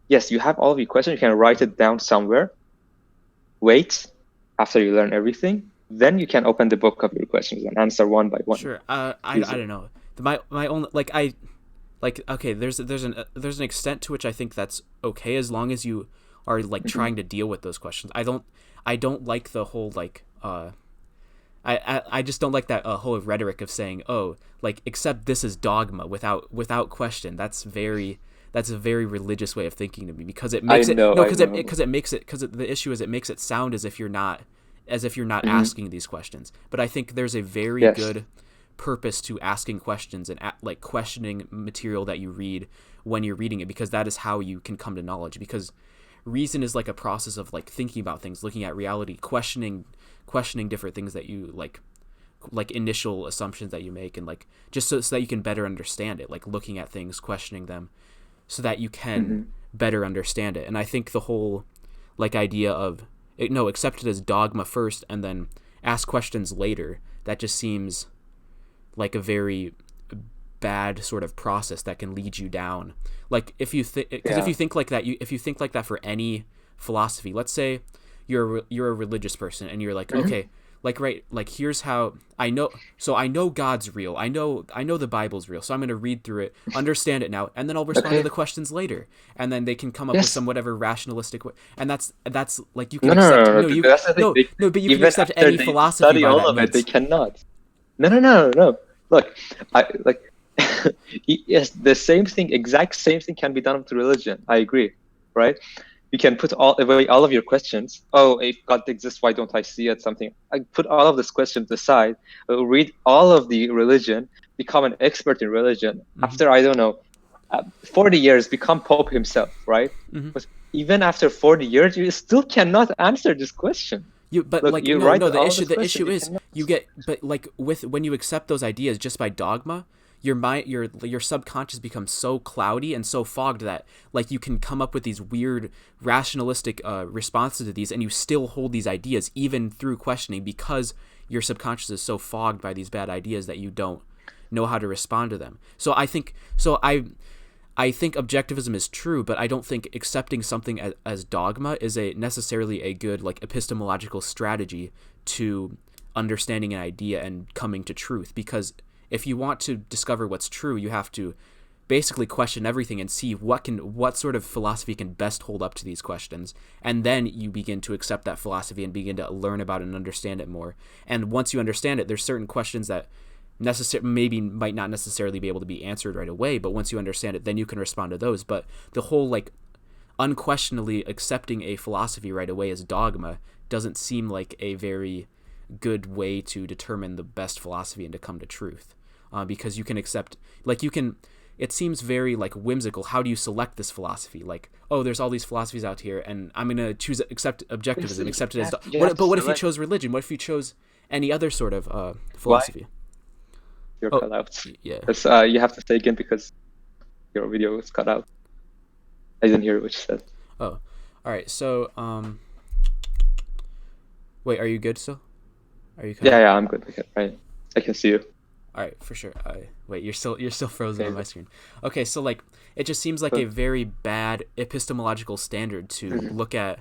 Yes, you have all of your questions. You can write it down somewhere. Wait after you learn everything. Then you can open the book of your questions and answer one by one. Sure. I don't know. My only okay. There's an extent to which I think that's okay as long as you are trying to deal with those questions. I don't like the whole I just don't like that whole rhetoric of saying, "Oh, accept this as dogma without question." That's a very religious way of thinking to me, because it makes the issue is it makes it sound as if you're not asking these questions. But I think there's a very good purpose to asking questions and questioning material that you read when you're reading it, because that is how you can come to knowledge. Because reason is a process of thinking about things, looking at reality, questioning different things that you like initial assumptions that you make, and just so that you can better understand it, looking at things, questioning them, so that you can better understand it. And I think the whole like idea of accept it as dogma first and then ask questions later, that just seems like a very bad sort of process that can lead you down. Like if you think, because if you think like that, if you think like that for any philosophy, let's say you're a religious person and you're like, okay, like here's how I know. So I know God's real. I know the Bible's real. So I'm going to read through it, understand it now, and then I'll respond to the questions later. And then they can come up with some whatever rationalistic way. And that's like you can accept. But you can accept any philosophy by that means. They cannot. No. Look, yes, the same thing, exact same thing can be done with religion. I agree, right? You can put away all of your questions. Oh, if God exists, why don't I see it? Something. I put all of these questions aside. Read all of the religion. Become an expert in religion. After 40 years, become Pope himself, right? But even after 40 years, you still cannot answer this question. The issue is when you accept those ideas just by dogma, your mind, your subconscious becomes so cloudy and so fogged that like you can come up with these weird rationalistic responses to these, and you still hold these ideas even through questioning because your subconscious is so fogged by these bad ideas that you don't know how to respond to them. So I think objectivism is true, but I don't think accepting something as dogma is necessarily a good like epistemological strategy to understanding an idea and coming to truth. Because if you want to discover what's true, you have to basically question everything and see what sort of philosophy can best hold up to these questions, and then you begin to accept that philosophy and begin to learn about it and understand it more. And once you understand it, there's certain questions that might not necessarily be able to be answered right away, but once you understand it, then you can respond to those. But the whole like unquestionably accepting a philosophy right away as dogma doesn't seem like a very good way to determine the best philosophy and to come to truth, because you can accept, like you can, it seems very like whimsical. How do you select this philosophy? Like, oh, there's all these philosophies out here and I'm going to accept objectivism, accept it as what if you chose religion? What if you chose any other sort of philosophy? Why? You're cut out. Yeah. You have to say again because your video was cut out. I didn't hear what you said. Oh, all right. So, wait, are you good still? Are you? Yeah, I'm good. Okay, right. I can see you. All right, for sure. Wait, you're still frozen on my screen. Okay, so like it just seems like a very bad epistemological standard to look at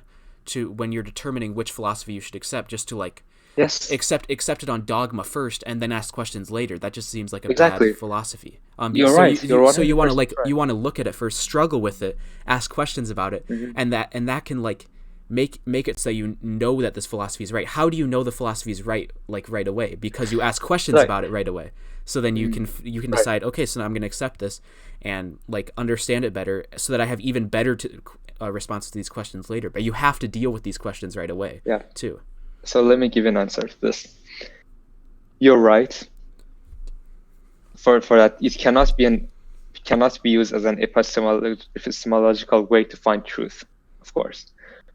when you're determining which philosophy you should accept, just to like accept it on dogma first and then ask questions later. That just seems like a bad philosophy. You're right. So you want to you want to look at it first, struggle with it, ask questions about it, and that can like make it so you know that this philosophy is right. How do you know the philosophy is right right away? Because you ask questions about it right away. So then you can decide, okay, so now I'm going to accept this and like understand it better, so that I have even better response to these questions later. But you have to deal with these questions right away. Too. So let me give you an answer to this. You're right. For that, it cannot be used as an epistemological way to find truth, of course.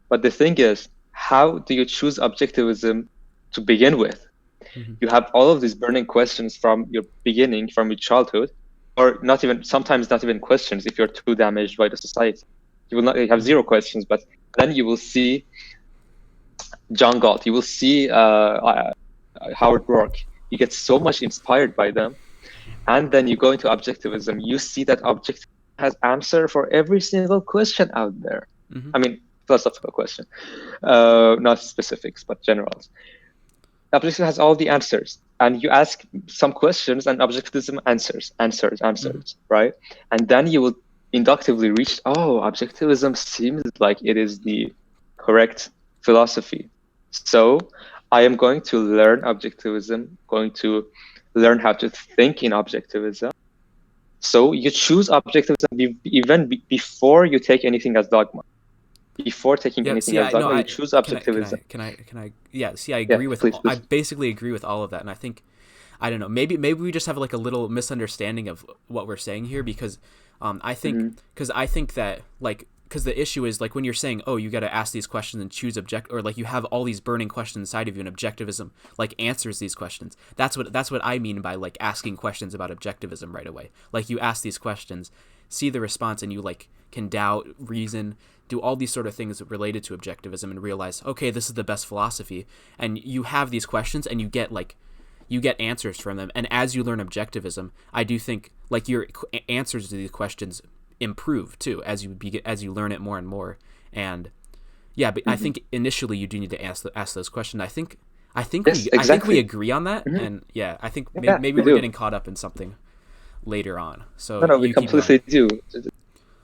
But the thing is, how do you choose objectivism to begin with? You have all of these burning questions from your beginning, from your childhood, or sometimes not even questions if you're too damaged by the society. You will not have zero questions, but then you will see John Galt, you will see Howard Rourke. You get so much inspired by them. And then you go into objectivism. You see that objectivism has answer for every single question out there. I mean, philosophical question, not specifics, but generals. Objectivism has all the answers, and you ask some questions, and objectivism answers, right? And then you will inductively reach, objectivism seems like it is the correct philosophy. So I am going to learn objectivism, going to learn how to think in objectivism. So you choose objectivism even before you take anything as dogma. Before taking anything as dogma, you choose objectivism. Can I? Yeah. See, I agree with. Please. I basically agree with all of that, and I think, I don't know. Maybe we just have like a little misunderstanding of what we're saying here, because I think that like. Because the issue is like when you're saying, oh, you got to ask these questions and choose or like you have all these burning questions inside of you, and objectivism like answers these questions. That's what I mean by like asking questions about objectivism right away. Like you ask these questions, see the response, and you like can doubt, reason, do all these sort of things related to objectivism and realize, okay, this is the best philosophy. And you have these questions and you get answers from them. And as you learn objectivism, I do think like your answers to these questions improve too as you learn it more and more. And yeah, but I think initially you do need to ask those questions. I think we agree on that. And yeah, I think maybe we're getting caught up in something later on. So no, we completely do.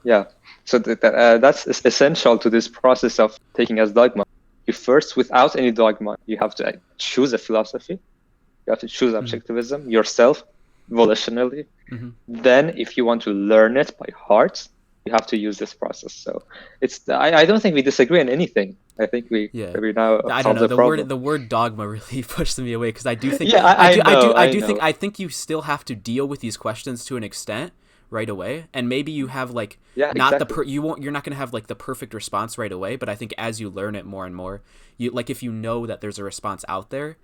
Yeah. So that's essential to this process of taking as dogma. You first, without any dogma, you have to choose a philosophy. You have to choose objectivism yourself, volitionally. Then, if you want to learn it by heart, you have to use this process. So I don't think we disagree on anything. I think we now I solve don't know. the problem. The word dogma really pushed me away because I do think I think you still have to deal with these questions to an extent right away, and maybe you have like you're not going to have like the perfect response right away, but I think as you learn it more and more, you like if you know that there's a response out there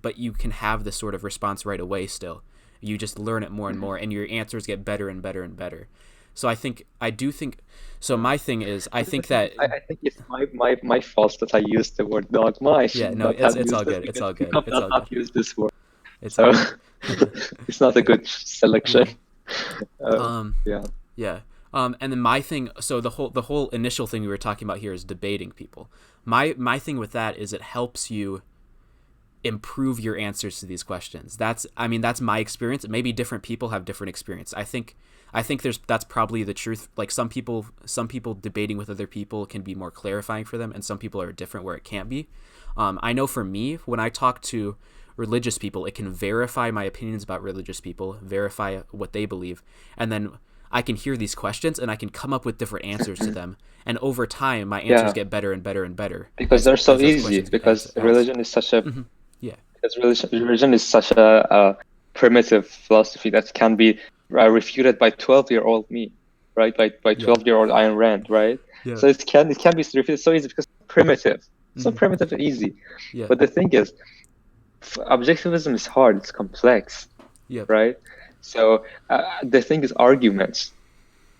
but you can have this sort of response right away still, you just learn it more and more and your answers get better and better and better. So my thing is I think it's my fault that I used the word dogma. It's all good. It's all good. It's all good. Not use this word. It's not a good selection. Yeah. And then my thing, so the whole initial thing we were talking about here is debating people. My thing with that is it helps you improve your answers to these questions. That's my experience. Maybe different people have different experience. I think that's probably the truth. Like some people debating with other people can be more clarifying for them, and some people are different where it can't be. I know for me, when I talk to religious people, it can verify my opinions about religious people, verify what they believe, and then I can hear these questions and I can come up with different answers to them. And over time, my answers get better and better and better because they're so easy. Because religion is such a because religion is such a primitive philosophy that can be refuted by 12-year-old me, right? By 12-year-old Ayn Rand, right? Yeah. So it can be refuted so easy because it's primitive, so primitive and easy. Yeah. But the thing is, objectivism is hard, it's complex, right? So the thing is arguments.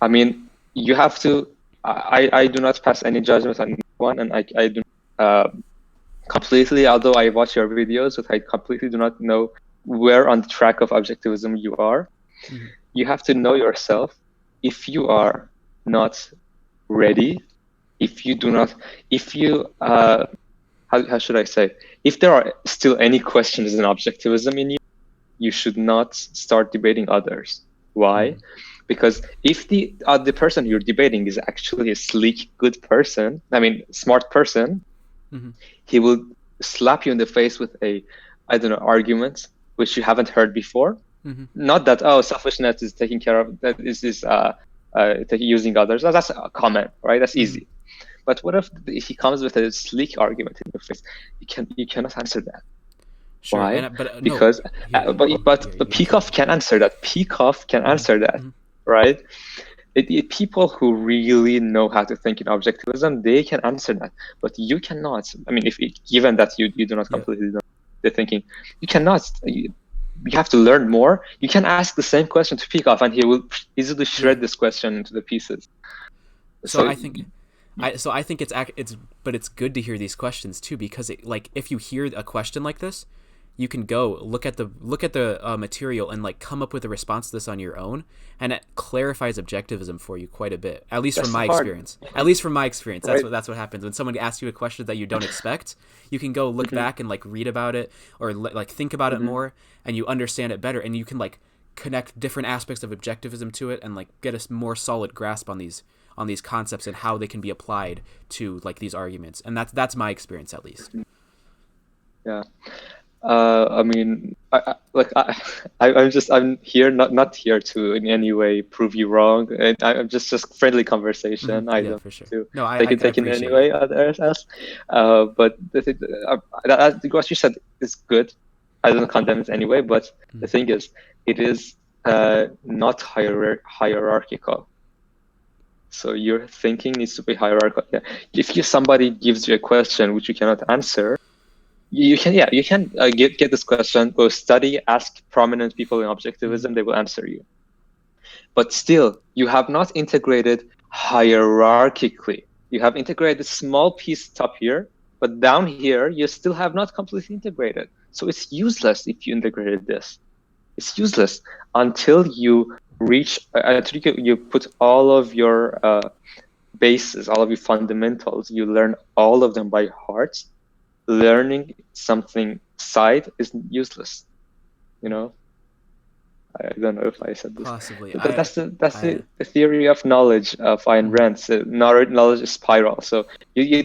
I mean, you have to, I do not pass any judgment on anyone, and I do completely, although I watch your videos, but I completely do not know where on the track of objectivism you are. You have to know yourself. If you are not ready, how should I say? If there are still any questions in objectivism in you, you should not start debating others. Why? Because if the person you're debating is actually a sleek, good person, smart person, he will slap you in the face with argument which you haven't heard before. Not that selfishness is taking care of that is using others. That's common, right? That's easy. But what if he comes with a sleek argument in your face? You cannot answer that. Sure. Why? Because Peikoff can answer that. Peikoff can answer that, right? People who really know how to think in objectivism, they can answer that, but you cannot. Given that you do not completely know the thinking, you cannot. You have to learn more. You can ask the same question to Peikoff, and he will easily shred this question into the pieces. So I think it's good to hear these questions too, because if you hear a question like this, you can go look at the material and come up with a response to this on your own, and it clarifies objectivism for you quite a bit. At least from my experience. That's what happens when someone asks you a question that you don't expect. You can go look back and read about it or think about it more, and you understand it better, and you can connect different aspects of objectivism to it and get a more solid grasp on these concepts and how they can be applied to these arguments. And that's my experience, at least. Yeah. I'm here not here to in any way prove you wrong, and I'm just friendly conversation. I don't for sure. Take it in any way others else. But the thing, what you said is good. I don't condemn it anyway. But the thing is, it is not hierarchical. So your thinking needs to be hierarchical. Yeah. If somebody gives you a question which you cannot answer, you can get this question, go study, ask prominent people in objectivism, they will answer you. But still, you have not integrated hierarchically. You have integrated a small piece top here, but down here you still have not completely integrated. So it's useless if you integrated this. It's useless until you reach, until you put all of your bases, all of your fundamentals, you learn all of them by heart. Learning something side is useless, you know. I don't know if I said this. Possibly. That's the theory of knowledge of Ayn Rand. So knowledge is spiral. So you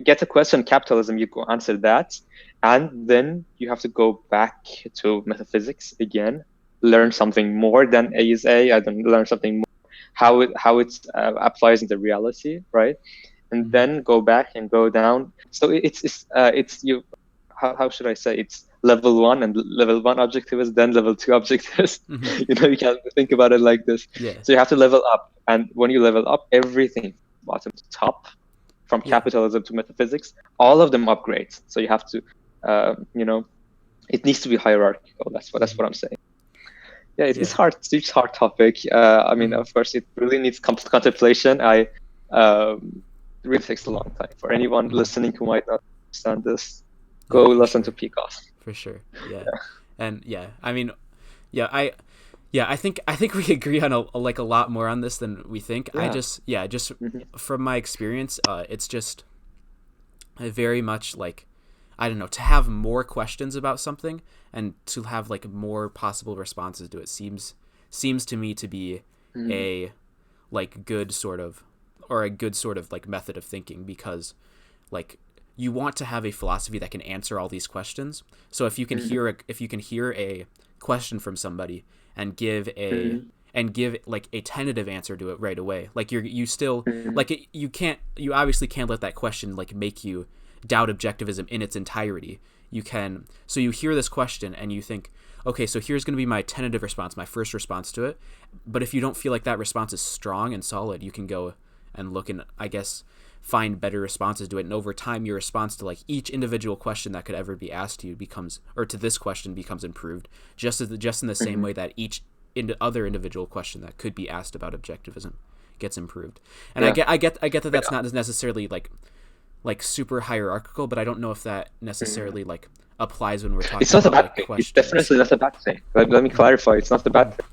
get a question, capitalism, you go answer that, and then you have to go back to metaphysics again, learn something more than A is A, and then learn something more how it applies into reality, right? And then go back and go down. So it's you. How should I say? It's level 1 and level 1 objectivist, then level 2 objectivist. You know, you can't think about it like this. Yeah. So you have to level up, and when you level up, everything bottom to top, from capitalism to metaphysics, all of them upgrade. So you have to, you know, it needs to be hierarchical. That's what I'm saying. Yeah, it's hard. It's a hard topic. I mean, of course, it really needs contemplation. It really takes a long time for anyone listening who might not understand this. Go listen to Peacock. For sure. Yeah. And I mean, I think we agree on a lot more on this than we think. I just from my experience, it's just very much like, I don't know, to have more questions about something and to have like more possible responses to it seems to me to be a good sort of like method of thinking, because like you want to have a philosophy that can answer all these questions. So if you can hear a question from somebody and give like a tentative answer to it right away, like you still like you obviously can't let that question like make you doubt objectivism in its entirety. So you hear this question and you think, okay, so here's going to be my tentative response, my first response to it. But if you don't feel like that response is strong and solid, you can go and look and, I guess, find better responses to it. And over time, your response to like each individual question that could ever be asked to you to this question becomes improved, just in the same way that each other individual question that could be asked about objectivism gets improved. And I get that that's not necessarily like super hierarchical, but I don't know if that necessarily like applies when we're talking it's not about a bad like thing. questions. It's definitely not a bad thing. Let me clarify. It's not a bad thing.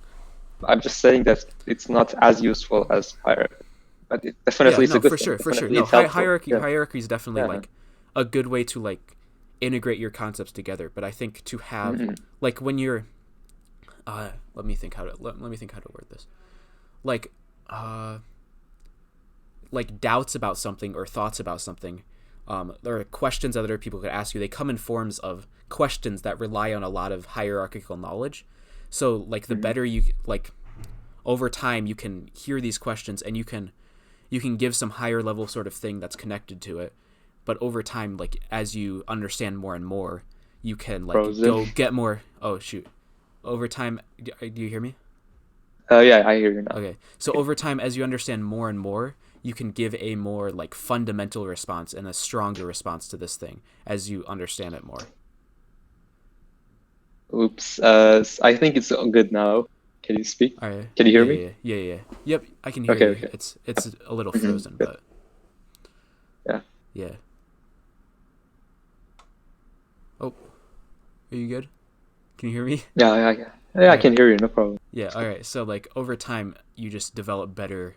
I'm just saying that it's not as useful as hierarchy. But it definitely is a good thing. For sure. No, hierarchy is definitely like a good way to like integrate your concepts together. But I think to have like when you're, let me think how to word this, like doubts about something or thoughts about something, or questions that other people could ask you. They come in forms of questions that rely on a lot of hierarchical knowledge. So like the better you like, over time you can hear these questions and you can give some higher level sort of thing that's connected to it. But over time, like as you understand more and more, you can like go get more. Oh shoot! Over time, do you hear me? Yeah, I hear you now. Okay, so over time, as you understand more and more, you can give a more like fundamental response and a stronger response to this thing as you understand it more. Oops. I think it's good now. Can you speak? All right. Can you hear me? Yeah. Yep, I can hear you. Okay. It's a little frozen, but yeah. Oh, are you good? Can you hear me? Yeah. I can hear you. No problem. Yeah. All right. So like over time, you just develop better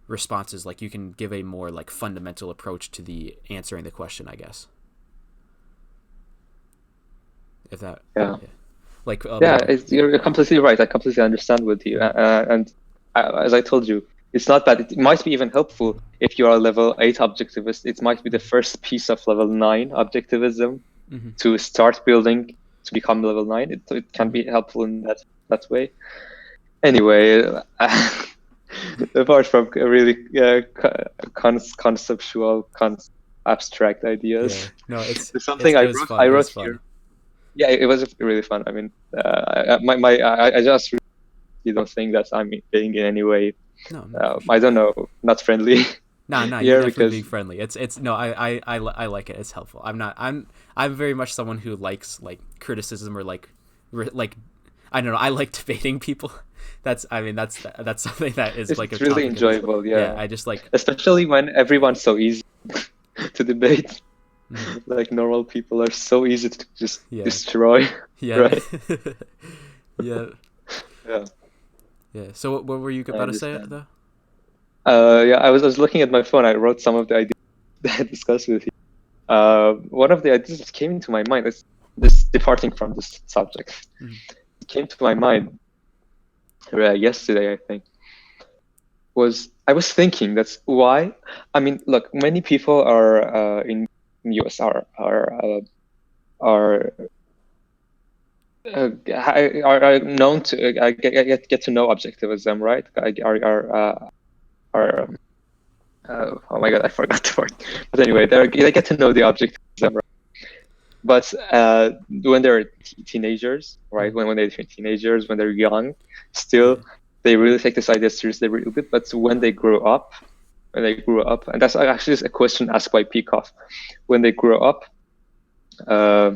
responses. Like you can give a more like fundamental approach to the answering the question, I guess. If that. Yeah. You're completely right. I completely understand with you. As I told you, it's not bad. It might be even helpful if you are a level 8 objectivist. It might be the first piece of level 9 objectivism to start building to become level 9. It can be helpful in that way. Anyway, apart from really conceptual, abstract ideas, it's something I wrote here. Yeah, it was really fun. I mean, I just really don't think that I'm being in any way. No, I don't know, not friendly. No, you're definitely being friendly. It's no, I like it. It's helpful. I'm very much someone who likes like criticism or like I don't know. I like debating people. That's something that is like a It's really topic enjoyable, yeah. yeah. I just like Especially when everyone's so easy to debate. mhm. Like normal people are so easy to just Yeah. destroy, Yeah. right? Yeah. Yeah, Yeah. So what were you I about to say understand. though? Yeah, I was looking at my phone. I wrote some of the ideas that I discussed with you. One of the ideas that came into my mind is this departing from this subject. Mhm. It came to my mind yesterday, I think. I was thinking that's why. I mean, look, many people are in US are are known to get to know objectivism, right? Are oh my god, I forgot the word. But anyway, they get to know the objectivism, right? But when they're teenagers, right? Mhm. When they're teenagers, when they're young, still Yeah. they really take this idea seriously a little bit. But when they grew up, and that's actually a question asked by Peikoff. When they grew up, uh,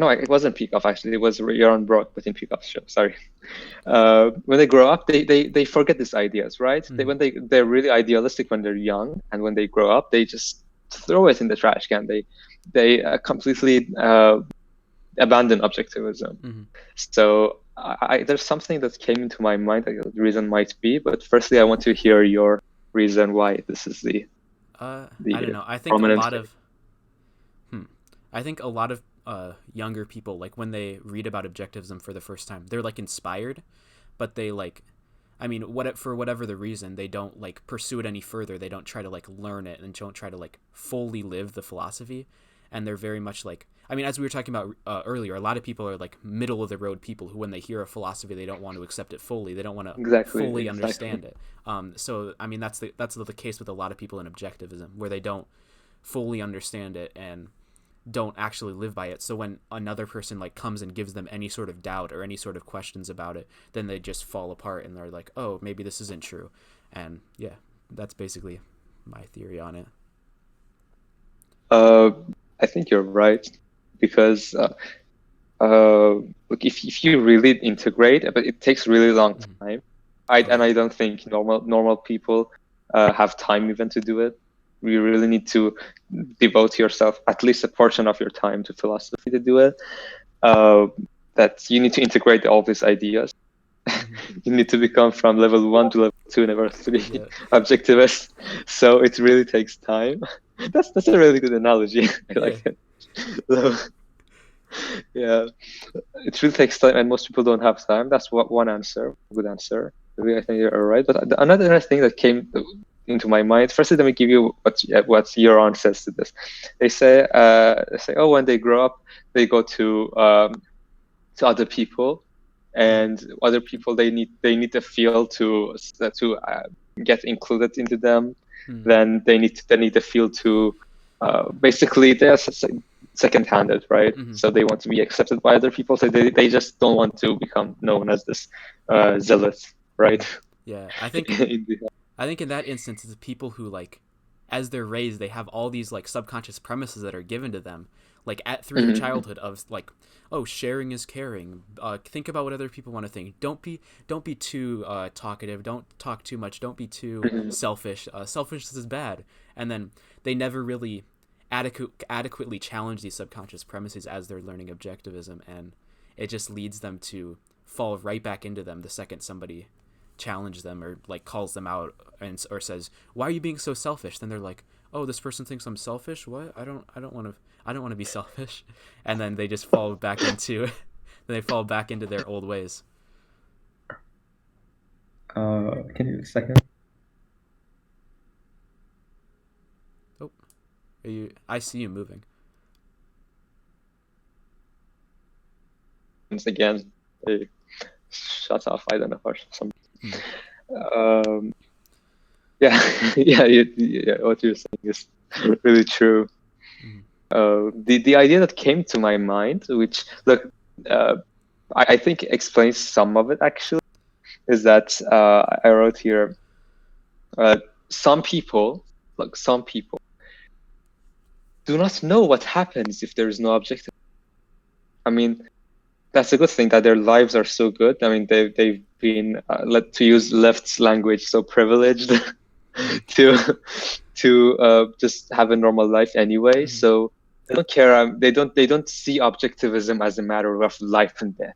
no, it wasn't Peikoff actually. It was Yaron Brock, but in Peikoff's show. Sorry. When they grow up, they forget these ideas, right? Mhm. They're really idealistic when they're young, and when they grow up, they just throw it in the trash can. They completely abandon objectivism. Mhm. So there's something that came into my mind. The reason might be, but firstly, I want to hear your reason why this is I don't the know. I think a prominent lot thing. of I think a lot of younger people, like when they read about objectivism for the first time, they're like inspired, but they like, I mean, for whatever the reason, they don't like pursue it any further. They don't try to like learn it and don't try to like fully live the philosophy, and they're very much like, I mean, as we were talking about earlier, a lot of people are like middle of the road people who, when they hear a philosophy, they don't want to accept it fully. They don't want to fully Exactly. understand it. So I mean, that's the case with a lot of people in objectivism, where they don't fully understand it and don't actually live by it. So when another person like comes and gives them any sort of doubt or any sort of questions about it, then they just fall apart and they're like, oh, maybe this isn't true. And yeah, that's basically my theory on it. Uh, I think you're right because look, if you really integrate, but it takes really long Mm-hmm. time. Oh And yeah. I don't think normal people have time even to do it. You really need to devote yourself at least a portion of your time to philosophy to do it. Uh, that you need to integrate all these ideas. Mm-hmm. You need to become from level 1 to level 2, level 3 Yeah. objectivist. So it really takes time. That's a really good analogy. I Yeah. like it. So, yeah, it really takes time, and most people don't have time. That's what one answer, good answer. Really, I think you're right. But another thing that came into my mind. Firstly, let me give you what Euron says to this. They say, oh, when they grow up, they go to other people, Mm-hmm. and other people they need to feel to get included into them. Mm-hmm. Then they need to feel to basically they're second-handed, right? Mm-hmm. So they want to be accepted by other people. So they just don't want to become known as this zealot, Mm-hmm. right? Yeah. I think In the- I think in that instance, it's people who like, as they're raised, they have all these like subconscious premises that are given to them, like through their Mhm. childhood of like, oh, sharing is caring. Think about what other people want to think. Don't be too talkative. Don't talk too much. Don't be too Mhm. selfish. Selfishness is bad. And then they never really adequately challenge these subconscious premises as they're learning objectivism, and it just leads them to fall right back into them the second somebody challenge them or like calls them out or says, why are you being so selfish? Then they're like, oh, this person thinks I'm selfish. What? I don't want to be selfish. And then they just fall back into then they fall back into their old ways. Can you second? Oh, I see you moving. Once again, they shut off. I don't know or something. Hmm. Yeah, yeah. What you're saying is really true. Hmm. The idea that came to my mind, which look, I think explains some of it actually, is that I wrote here. Some people, do not know what happens if there is no objective. I mean, that's a good thing that their lives are so good. I mean, they've been to use left's language, so privileged to just have a normal life anyway. So they don't care. They don't see objectivism as a matter of life and death.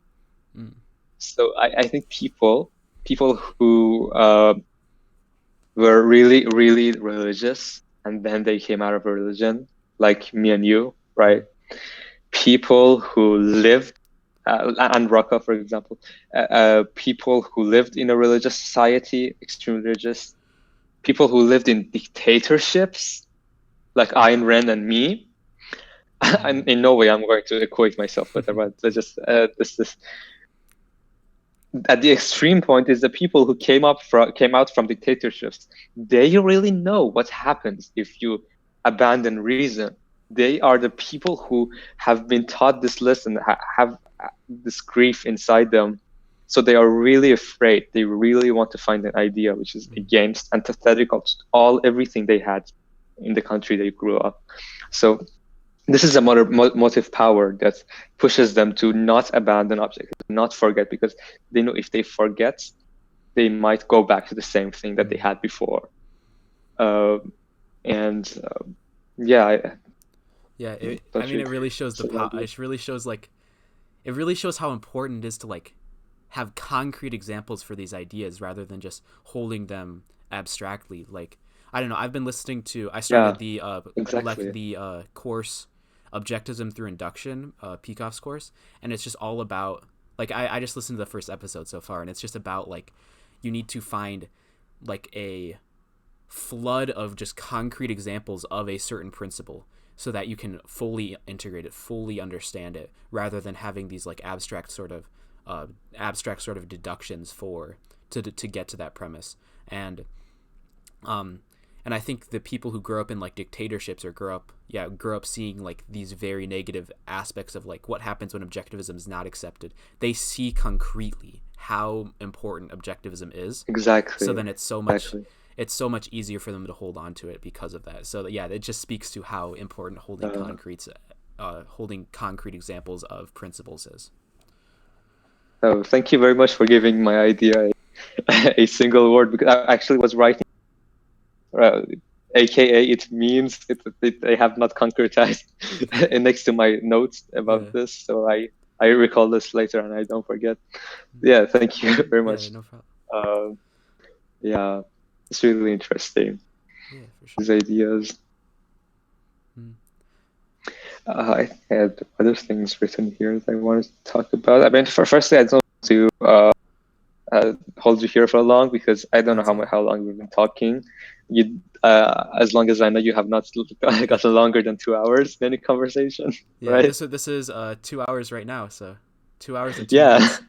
So I think people who were really, really religious and then they came out of a religion, like me and you, right? People who lived, and Rocca, for example, people who lived in a religious society, extremely religious, people who lived in dictatorships, like Ayn Rand and me. And in no way I'm going to equate myself with them, but just this at the extreme point is the people who came out from dictatorships. They really know what happens if you abandon reason. They are the people who have been taught this lesson, have this grief inside them. So they are really afraid. They really want to find an idea which is against, antithetical to everything they had in the country they grew up. So this is a motive power that pushes them to not abandon objectives, not forget, because they know if they forget, they might go back to the same thing that they had before. Yeah. It really shows the power. It really shows it really shows how important it is to have concrete examples for these ideas rather than just holding them abstractly. I don't know. I've been listening to. I started the course Objectivism Through Induction, Peikoff's course, and it's just all about I just listened to the first episode so far, and it's just about you need to find a flood of just concrete examples of a certain principle so that you can fully integrate it, fully understand it, rather than having these abstract sort of deductions to get to that premise. And I think the people who grow up in dictatorships or grow up seeing these very negative aspects of what happens when objectivism is not accepted, they see concretely how important objectivism is. Exactly. So then it's so much easier for them to hold on to it because of that. So yeah, it just speaks to how important holding concrete examples of principles is. Oh, thank you very much for giving my idea a single word, because I actually was writing. AKA it means they have not concretized next to my notes about this, so I recall this later and I don't forget. Yeah, thank you very much. No problem. It's really interesting. Yeah, for sure. These ideas. I had other things written here that I wanted to talk about. I mean, firstly, I don't want to hold you here for long, because I don't know how long we've been talking. You, as long as I know, you have not gotten longer than 2 hours in any conversation. Yeah, right? This is 2 hours right now, so 2 hours and 2 minutes.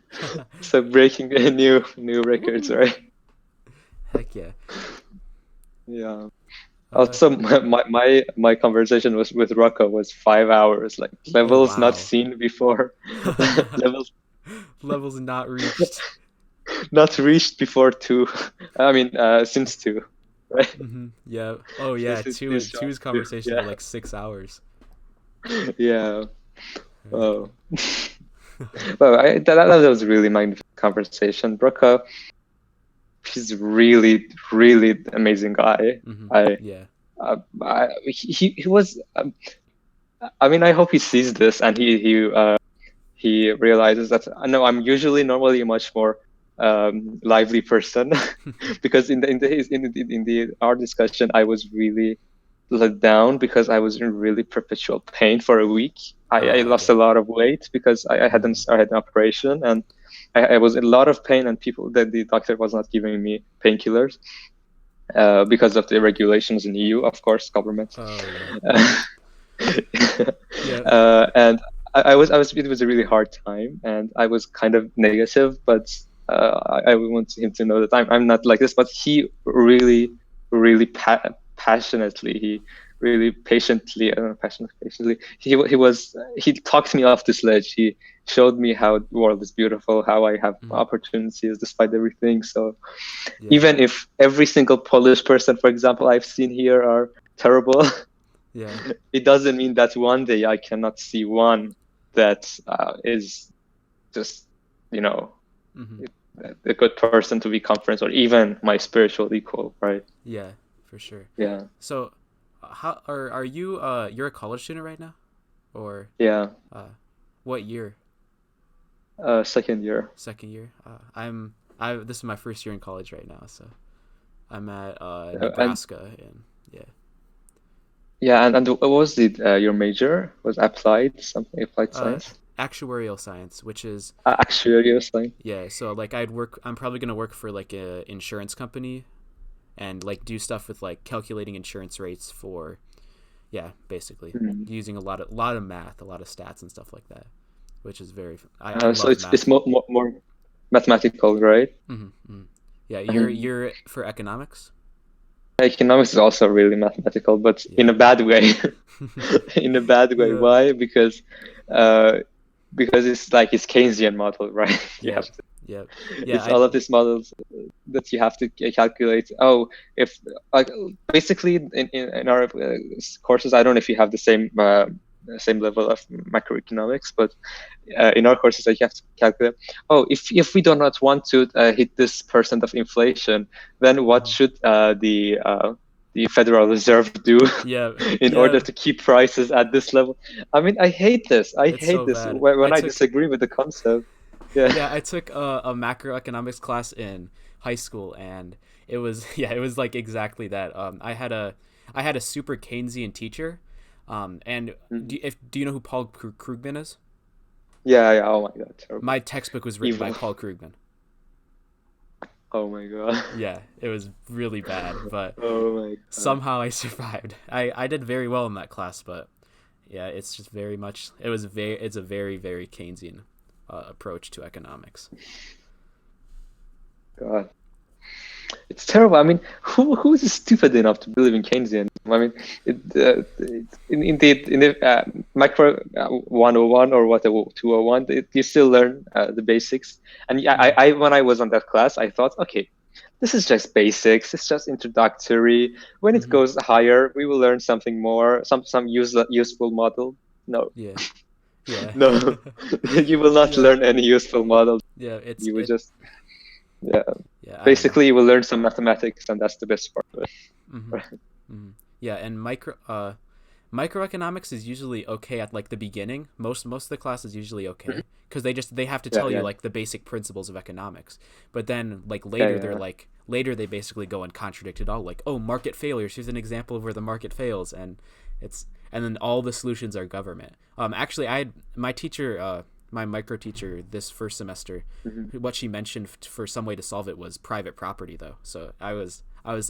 So breaking new records, right? Heck yeah. Yeah. Also, my conversation with Rocco was 5 hours, levels not seen before. levels not reached. Not reached before 2. I mean, since 2, right? Mm-hmm. Yeah. Oh yeah. Two's conversation were 6 hours. Yeah. Oh. Well, that was really magnificent conversation. Rocco, he's really, really amazing guy. He was. I mean, I hope he sees this and he realizes that no, I'm normally a much more lively person, because in our discussion I was really let down because I was in really perpetual pain for a week. I lost a lot of weight because I had an operation, and I was in a lot of pain, and the doctor was not giving me painkillers because of the regulations in EU, of course, government. And it was a really hard time, and I was kind of negative, but I want him to know that I'm not like this. But he really, really passionately, he really patiently, he talked me off this ledge. He showed me how the world is beautiful, how I have opportunities despite everything. So even if every single Polish person, for example, I've seen here are terrible, it doesn't mean that one day I cannot see one that is just, you know, Mm-hmm. a good person to become friends, or even my spiritual equal, right? Yeah, for sure. Yeah. So, how are you? You're a college student right now, or Yeah. what year? Second year. Second year. This is my first year in college right now, so I'm at And Nebraska, and yeah. yeah, and what was it? Your major was applied Uh, science, Actuarial science, which is actuarial science. yeah. So like I'm probably gonna work for like a insurance company, and like do stuff with like calculating insurance rates for, yeah, basically Mm. using a lot of math, a lot of stats and stuff like that, which is I So love it's math. more mathematical, right? Mm-hmm. Yeah, I mean, you're for economics. economics is also really mathematical, but Yeah. in a bad way. In a bad way. Yeah. Why? Because it's like it's Keynesian model, right? You Yeah. have to, Yeah. it's Yeah. all of these models that you have to calculate. Oh, if like basically in our courses, I don't know if you have the same level of macroeconomics, but in our courses, like you have to calculate. Oh, if we do not want to hit this percent of inflation, then what should the Federal Reserve do Yeah. in order Yeah. to keep prices at this level? I mean, I hate this. I It's hate so this bad. when I disagree with the concept. Yeah. Yeah, I took a macroeconomics class in high school, and it was yeah, it was like exactly that. I had a super Keynesian teacher, and Mhm. do you know who Paul Krugman is? Yeah, yeah. Oh my God, My terrible. textbook was written by Evil. Paul Krugman. Oh my God. Yeah, it was really bad, but Oh my God. somehow I survived. I did very well in that class, but yeah, it's just very much it's a very very Keynesian approach to economics. God. It's terrible. I mean, who is stupid enough to believe in Keynesian? I mean, in the macro 101 or what 201, you still learn the basics. And yeah, Mhm. I when I was on that class, I thought, okay, this is just basics. It's just introductory. When it Mhm. goes higher, we will learn something more, some useful model. No, Yeah. Yeah. no, you will not Yeah. learn any useful model. Yeah, You will just yeah. yeah, I don't know. Basically, you will learn some mathematics, and that's the best part of it. Mhm. Right. Mhm. Yeah, and microeconomics is usually okay at like the beginning. Most of the class is usually Mhm. okay because they have to Yeah, tell you yeah, like the basic principles of economics. But then like yeah, later yeah. later they basically go and contradict it all, like, oh, market failures, here's an example of where the market fails, and then all the solutions are government. Actually, I had my teacher, my micro teacher this first semester, Mhm. what she mentioned for some way to solve it was private property though. So I was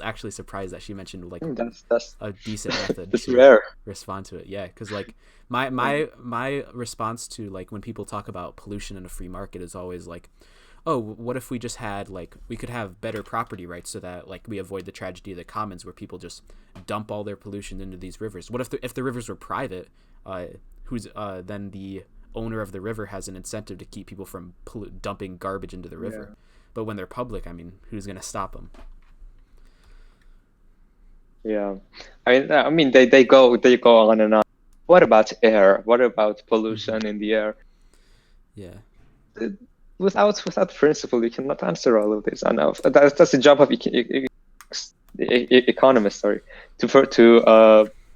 actually surprised that she mentioned like That's a decent method that's to rare. respond to it. Yeah, because like Um, my response to like when people talk about pollution in a free market is always like, oh, what if we just had like we could have better property rights so that like we avoid the tragedy of the commons where people just dump all their pollution into these rivers. What if the rivers were private? Who's then the owner of the river has an incentive to keep people from dumping garbage into the river. yeah, But when they're public, I mean, who's gonna stop them? yeah. I mean, they go on and on. What about air? What about Mm-hmm. pollution in the air? Yeah. Uh, without principle, you cannot answer all of this. I know that's the job of economists. Sorry,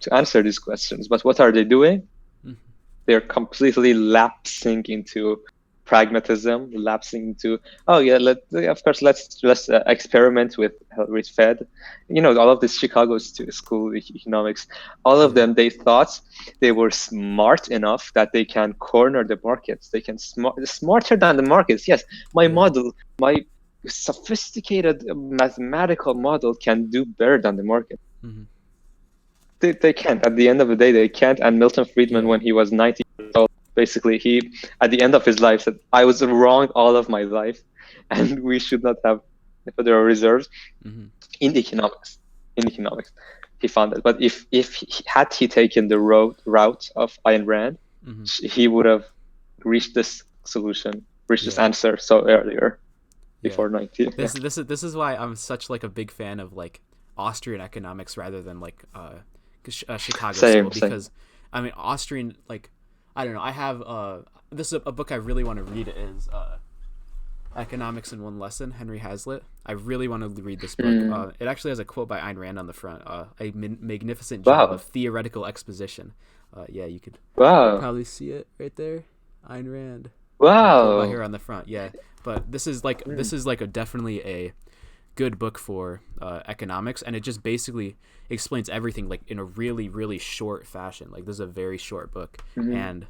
to answer these questions. But what are they doing? Mm-hmm. They're completely lapsing into pragmatism, lapsing into oh yeah, of course let's experiment with Fed. You know, all of this Chicago school economics, all of Yeah. them, they thought they were smart enough that they can corner the markets. They can smarter than the markets. Yes, my Yeah. model, my sophisticated mathematical model can do better than the market. Mm-hmm. They can't. At the end of the day, they can't. And Milton Friedman, Yeah. when he was 90 years old, basically, he, at the end of his life, said, I was wrong all of my life, and we should not have Federal Reserves Mm-hmm. in economics. In economics, he found that. But if he taken the route of Ayn Rand, Mm-hmm. he would have reached this solution, reached this Yeah. answer so earlier, Yeah. before 90. This is why I'm such like a big fan of like Austrian economics rather than like Chicago school, Same. because I mean Austrian, like I don't know. I have this is a book I really want to read is Economics in One Lesson, Henry Hazlitt. I really want to read this book. It actually has a quote by Ayn Rand on the front. A magnificent job of theoretical exposition. Yeah, you could probably see it right there. Ayn Rand. Wow. Quote by her on the front. Yeah, but this is like definitely a good book for economics, and it just basically explains everything like in a really, really short fashion. Like, this is a very short book, and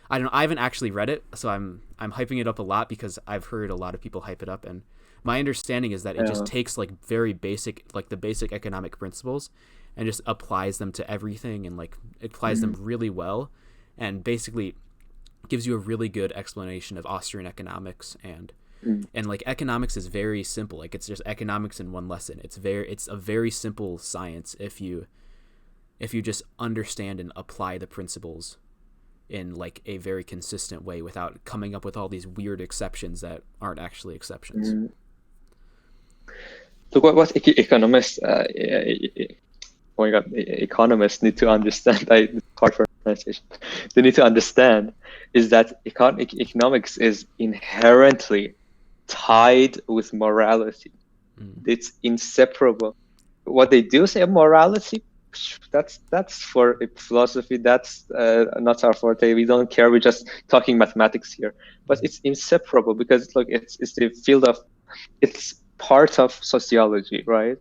I don't know. I haven't actually read it, so I'm hyping it up a lot because I've heard a lot of people hype it up, and my understanding is that it just takes like very basic, like the basic economic principles, and just applies them to everything, and like applies them really well, and basically gives you a really good explanation of Austrian economics, and like economics is very simple. Like, it's just economics in one lesson. It's a very simple science if you just understand and apply the principles in like a very consistent way without coming up with all these weird exceptions that aren't actually exceptions. So what economists economists need to understand, it's hard for pronunciation, they need to understand is that economics is inherently tied with morality. It's inseparable. What they do say morality, that's for philosophy. That's not our forte. We don't care. We're just talking mathematics here. But it's inseparable because look, it's the field of, it's part of sociology, right?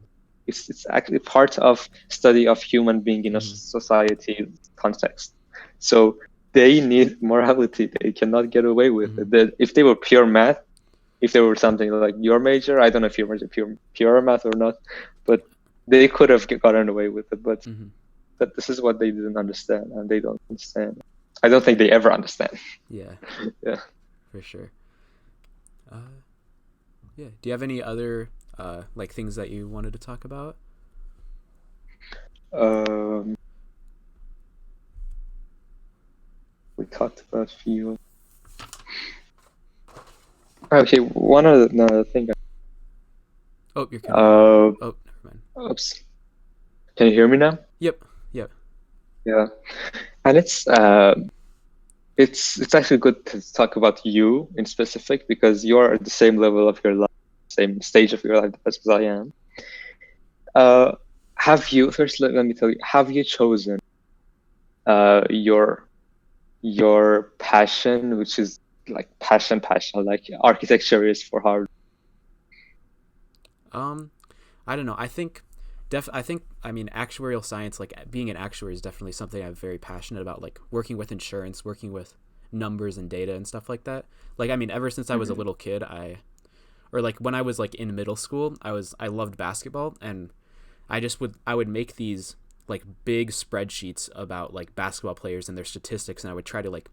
It's actually part of study of human being in a society context. So they need morality. They cannot get away with it. If they were pure math, if they were something like your major, I don't know if your major pure math or not, but they could have gotten away with it. But this is what they didn't understand, and they don't understand. I don't think they ever understand. Yeah. Yeah. For sure. Yeah. Do you have any other like things that you wanted to talk about? We talked about a few. Okay, one other thing. Oh, you're kidding. Oh, never mind. Oops. Can you hear me now? Yep. Yeah, and it's actually good to talk about you in specific because you're at the same level of your life, same stage of your life as I am. Have you, first let me tell you, have you chosen your passion, which is like passion, like architecture is for hard? I don't know. I think actuarial science, like being an actuary, is definitely something I'm very passionate about, like working with insurance, working with numbers and data and stuff like that. Like, I mean, ever since I was a little kid, when I was like in middle school, I loved basketball, and I would make these like big spreadsheets about like basketball players and their statistics, and I would try to like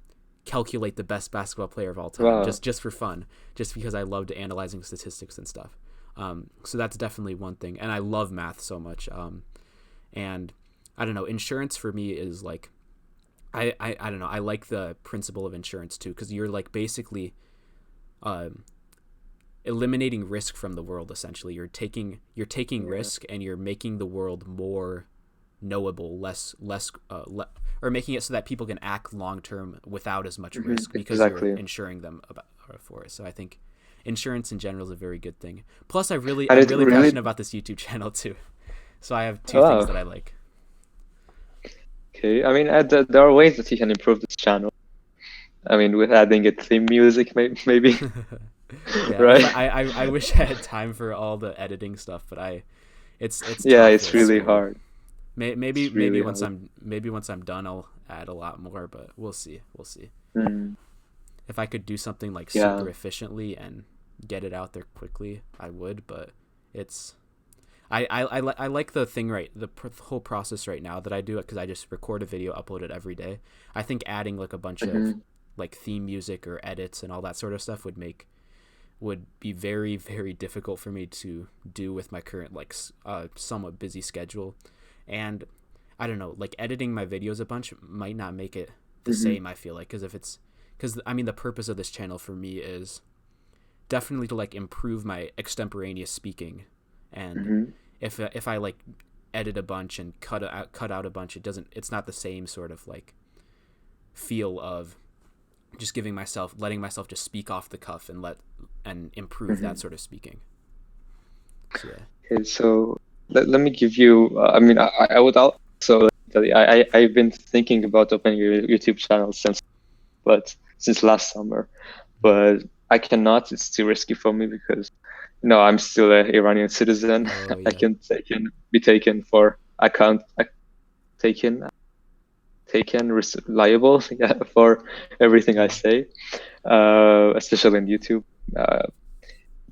calculate the best basketball player of all time, just for fun, just because I loved analyzing statistics and stuff. So that's definitely one thing, and I love math so much. And I don't know, insurance for me is like, I don't know, I like the principle of insurance too, because you're like basically eliminating risk from the world. Essentially, you're taking risk, and you're making the world more knowable, or making it so that people can act long term without as much risk, because you're insuring them for it. So I think insurance in general is a very good thing. Plus, I'm really passionate about this YouTube channel too. So I have two things that I like. Okay, I mean, there are ways that you can improve this channel. I mean, with adding a theme music, maybe. Yeah, right. I wish I had time for all the editing stuff, but it's really hard. Maybe once I'm done, I'll add a lot more, but we'll see. If I could do something like super efficiently and get it out there quickly, I would. But I like the thing, right? The whole process right now that I do it, because I just record a video, upload it every day. I think adding like a bunch of like theme music or edits and all that sort of stuff would be very, very difficult for me to do with my current like somewhat busy schedule. And I don't know, like editing my videos a bunch might not make it the same, I feel like, because I mean, the purpose of this channel for me is definitely to like improve my extemporaneous speaking, and if I like edit a bunch and cut out a bunch, it's not the same sort of like feel of just letting myself just speak off the cuff and improve that sort of speaking. So, yeah. Okay, so let me give you. I would also tell you, I've been thinking about opening a YouTube channel since last summer, but I cannot. It's too risky for me because I'm still an Iranian citizen. Oh, yeah. I can be taken for account, taken liable for everything I say, especially on YouTube.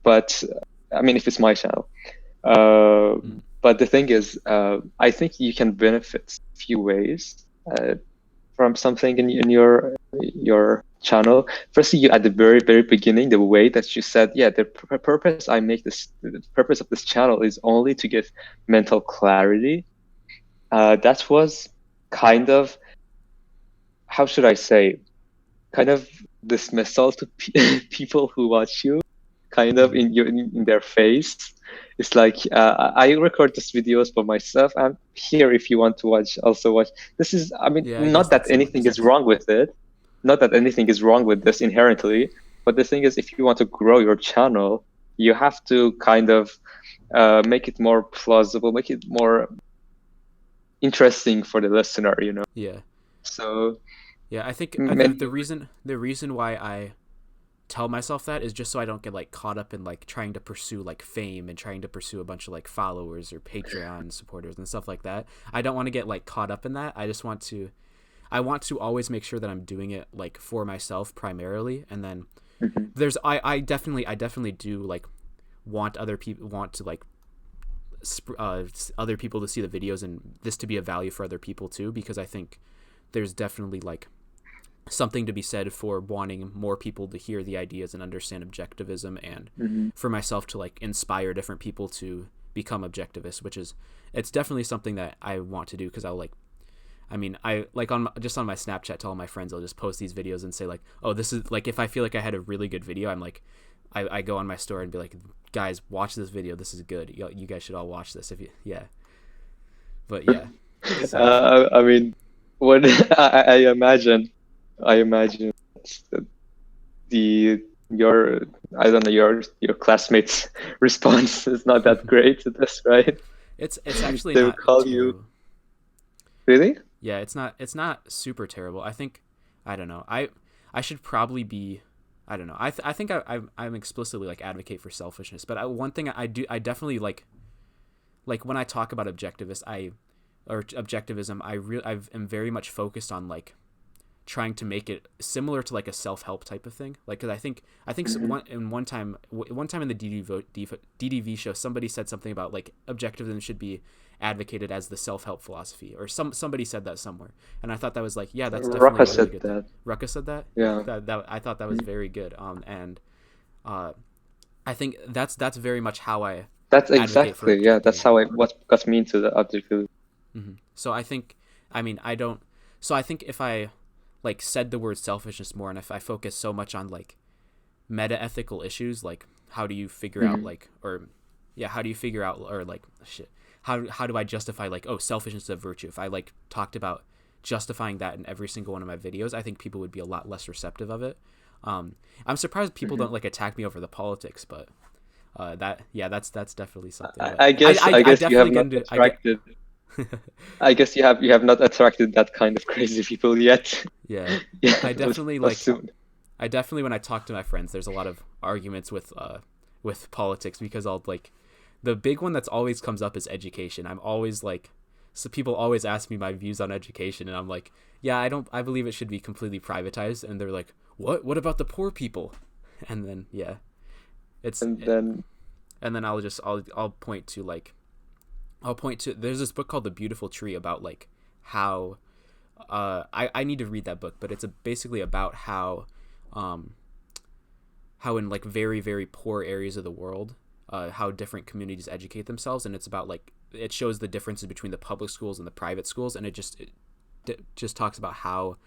But I mean, if it's my channel. But the thing is, I think you can benefit a few ways from something in your channel. Firstly, you at the very very beginning, the way that you said, the purpose the purpose of this channel is only to get mental clarity. That was kind of, how should I say, kind of dismissal to people who watch you, kind of in their face. It's like, I record these videos for myself. I'm here if you want to watch. Also watch. This is, not that anything is wrong with it. Not that anything is wrong with this inherently. But the thing is, if you want to grow your channel, you have to kind of make it more plausible, make it more interesting for the listener. Yeah. So. Yeah, I think the reason why I tell myself that is just so I don't get like caught up in like trying to pursue like fame and trying to pursue a bunch of like followers or Patreon supporters and stuff like that. I don't want to get like caught up in that. I want to always make sure that I'm doing it like for myself primarily, and then I definitely do like want other people other people to see the videos and this to be a value for other people too, because I think there's definitely like something to be said for wanting more people to hear the ideas and understand objectivism, and for myself to like inspire different people to become objectivists, which is, it's definitely something that I want to do, because I like on my Snapchat to all my friends, I'll just post these videos and say like, oh, this is like, if I feel like I had a really good video, I'm like, I go on my story and be like, guys, watch this video, this is good, you guys should all watch this. But yeah. So. When I imagine your classmates' response is not that great to this, right? It's actually they not would call terrible. You. Really? Yeah, it's not super terrible. I think, I don't know. I should probably be, I don't know. I think I'm explicitly like advocate for selfishness, but one thing I definitely like when I talk about objectivism, I am very much focused on like trying to make it similar to like a self-help type of thing. Like, cause I think one time in the DDV show, somebody said something about like objectivism should be advocated as the self-help philosophy, or somebody said that somewhere, and I thought that was like, yeah, that's definitely Rucka really good. That. Rucka said that. Yeah. That I thought that was very good. I think that's very much how I. That's exactly, yeah. That's how what got me into the objectivism. So I think, I think if I like said the word selfishness more, and if I focus so much on like meta ethical issues, like how do you figure out how do I justify like, oh, selfishness is a virtue? If I like talked about justifying that in every single one of my videos, I think people would be a lot less receptive of it. I'm surprised people don't like attack me over the politics, but that's definitely something. I guess you have not attracted. I guess you have not attracted that kind of crazy people yet. Yeah. I definitely I definitely, when I talk to my friends, there's a lot of arguments with politics, because I'll like, the big one that's always comes up is education. I'm always like, so people always ask me my views on education, and I'm like, yeah, I believe it should be completely privatized, and they're like, what about the poor people? And then and then I'll point to there's this book called The Beautiful Tree about like how I need to read that book, but it's basically about how in like very very poor areas of the world, how different communities educate themselves, and it's about like, it shows the differences between the public schools and the private schools, and it just talks about how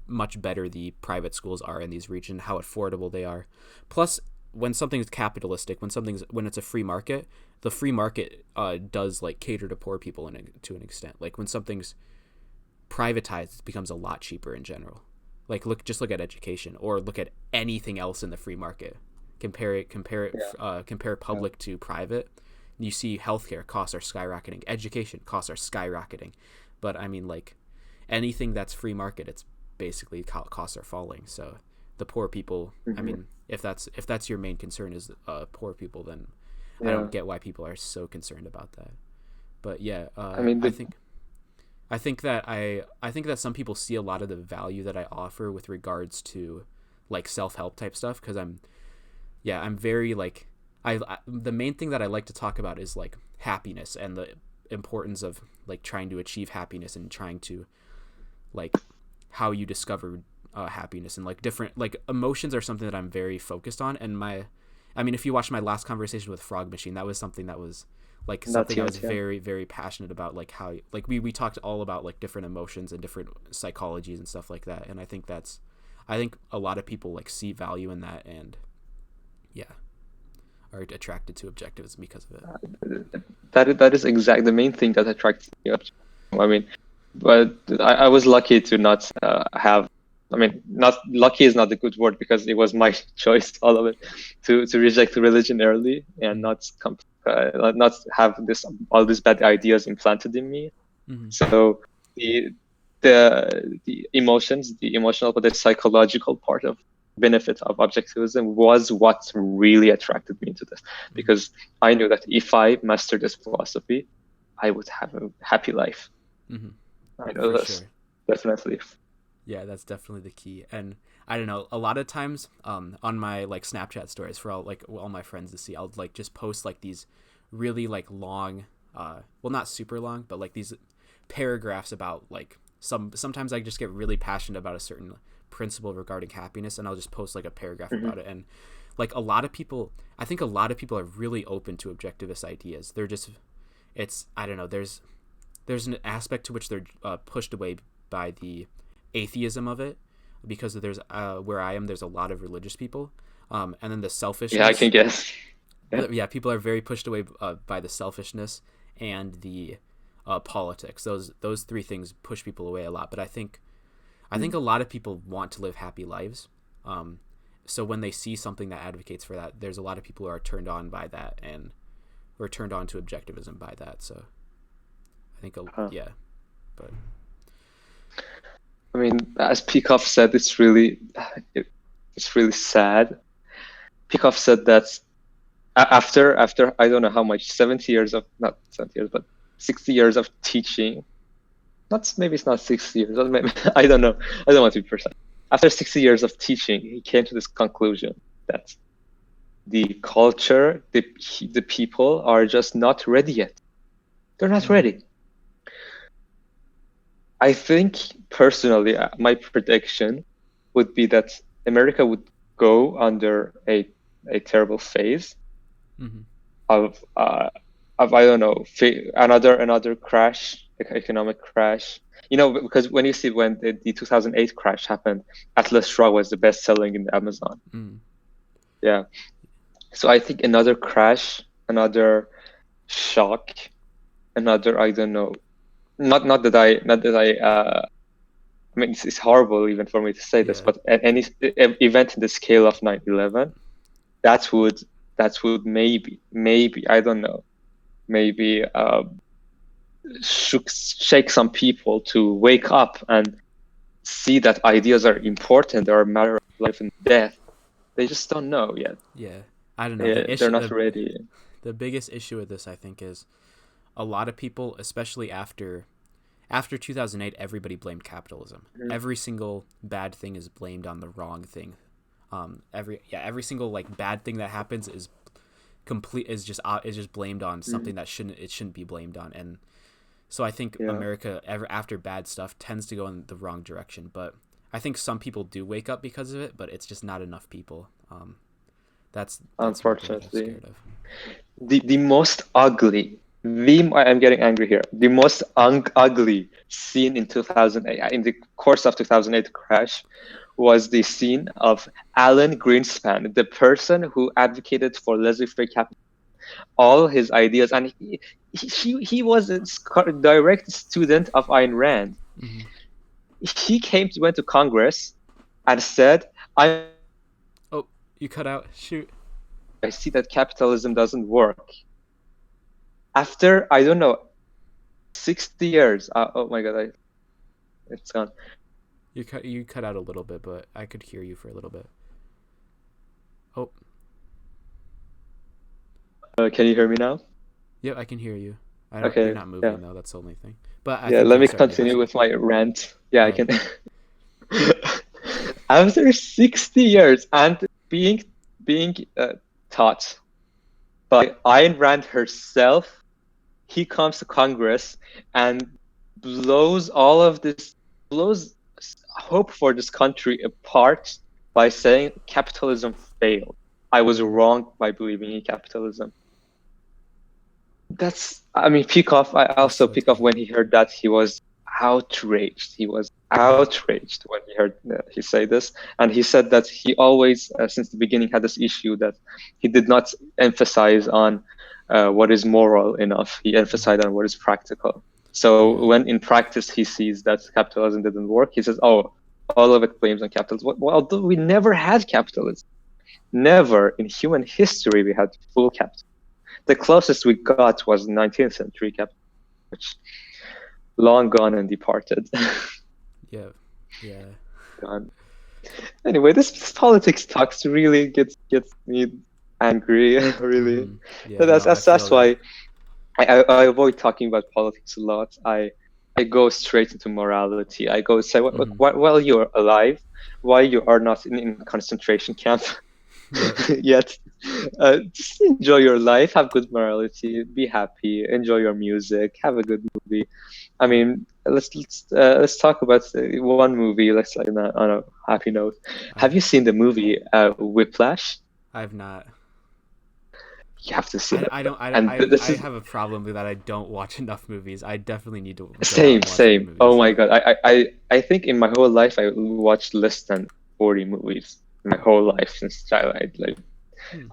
much better the private schools are in these regions, how affordable they are. Plus, when something's capitalistic, when it's a free market, the free market does like cater to poor people to an extent. Like when something's privatized, it becomes a lot cheaper in general. Like just look at education, or look at anything else in the free market. Compare public to private. You see healthcare costs are skyrocketing, education costs are skyrocketing, but I mean, like, anything that's free market, it's basically costs are falling. So the poor people, I mean, if that's your main concern is poor people, then I don't get why people are so concerned about that. But yeah, I think that some people see a lot of the value that I offer with regards to like self-help type stuff, because I'm very like the main thing that I like to talk about is like happiness and the importance of like trying to achieve happiness and trying to like how you discover happiness, and like different like emotions are something that I'm very focused on. And if you watch my last conversation with Frog Machine, that was something that was like something I was very, very passionate about, like how like we talked all about like different emotions and different psychologies and stuff like that. And I think a lot of people like see value in that, and are attracted to objectivism because of it. That is exactly the main thing that attracts me. I mean, but I was lucky to not have. I mean, not lucky is not a good word, because it was my choice, all of it, to reject religion early and not have all these bad ideas implanted in me. So the emotions, the emotional but the psychological part of benefit of objectivism was what really attracted me to this, because I knew that if I mastered this philosophy, I would have a happy life. I know this. Sure. Definitely. Yeah, that's definitely the key. And I don't know, a lot of times on my like Snapchat stories for all my friends to see, I'll like just post like these really like long, well, not super long, but like these paragraphs about like sometimes I just get really passionate about a certain principle regarding happiness, and I'll just post like a paragraph about it. And like I think a lot of people are really open to objectivist ideas. They're just, I don't know, there's an aspect to which they're pushed away by the atheism of it, because there's where I am, there's a lot of religious people, and then the selfishness. Yeah, I can guess. Yeah, people are very pushed away by the selfishness and the politics. Those three things push people away a lot. But I think a lot of people want to live happy lives. So when they see something that advocates for that, there's a lot of people who are turned on by that, and who are turned on to objectivism by that. So I think but I mean, as Peikoff said, it's really sad. Peikoff said that after I don't know how much, 70 years of, not 70 years, but 60 years of teaching, maybe it's not 60 years, maybe, I don't know, I don't want to be precise. After 60 years of teaching, he came to this conclusion that the culture, the people are just not ready yet. They're not ready. I think personally, my prediction would be that America would go under a terrible phase of I don't know, another crash, economic crash. You know, because when the 2008 crash happened, Atlas Shrugged was the best selling in Amazon. Yeah, so I think another crash, another shock, another, I don't know. Not that I mean, it's horrible even for me to say this, but any event in the scale of 9/11, that would maybe, I don't know, maybe shake some people to wake up and see that ideas are important, they are a matter of life and death. They just don't know yet. Yeah, I don't know. Yeah, they're not ready. The biggest issue with this, I think, is a lot of people, especially after 2008, everybody blamed capitalism. Every single bad thing is blamed on the wrong thing. Every single like bad thing that happens is just blamed on something that shouldn't be blamed on. And so I think America after bad stuff tends to go in the wrong direction. But I think some people do wake up because of it, but it's just not enough people. That's unfortunately the most ugly. I'm getting angry here. The most ugly scene in 2008, in the course of 2008 crash, was the scene of Alan Greenspan, the person who advocated for laissez-faire capitalism. All his ideas, and he was a direct student of Ayn Rand. went to Congress and said, I Oh, you cut out. Shoot. see that capitalism doesn't work. After, I don't know, 60 years. Oh my God, it's gone. You cut out a little bit, but I could hear you for a little bit. Oh. Can you hear me now? Yep, I can hear you. Okay, You're not moving though. That's the only thing. But I Yeah, think let me you're starting to continue answer. with my rant. Yeah, I Right. can. After 60 years and being taught by Ayn Rand herself, he comes to Congress and blows hope for this country apart by saying capitalism failed. I was wrong by believing in capitalism. I also so pick off tough. when he heard that he was outraged. He was outraged when he heard he say this, and he said that he always, since the beginning, had this issue that he did not emphasize on what is moral enough. He emphasized on what is practical. So when in practice he sees that capitalism didn't work, he says, "Oh, all of it blames on capitalism." Well, although we never had capitalism, never in human history we had full capitalism. The closest we got was 19th century capitalism, which long gone and departed. Yeah. Gone. Anyway, this politics talks really gets me angry. Really, Yeah. that's why I avoid talking about politics a lot. I go straight into morality. I go say, while you're alive, why you are not in concentration camp yet, just enjoy your life, have good morality, be happy, enjoy your music, have a good movie. I mean, let's talk about one movie. Let's on a happy note. Have you seen the movie Whiplash? I've not. You have to see it. I have a problem with that. I don't watch enough movies. I definitely need to. Same. Oh my God. I think in my whole life I watched less than 40 movies. My whole life since childhood. Like,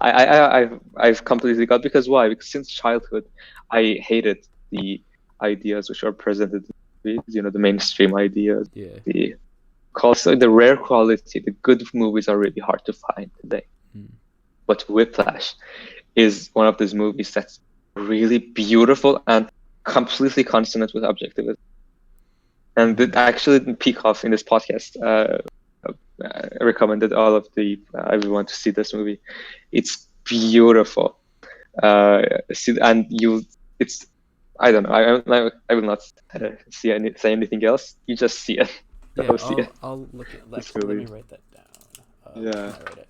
I've completely got, because why? Because since childhood, I hated the ideas which are presented in movies. The mainstream ideas. Yeah. The rare quality, the good movies are really hard to find today. But Whiplash is one of those movies that's really beautiful and completely consonant with Objectivism. And it actually didn't peak off in this podcast. I recommended all of everyone to see this movie. It's beautiful. It's I don't know. I will not say anything else. You just see it. Yeah, I'll look at that. Let me write that down. Yeah. Can I write it?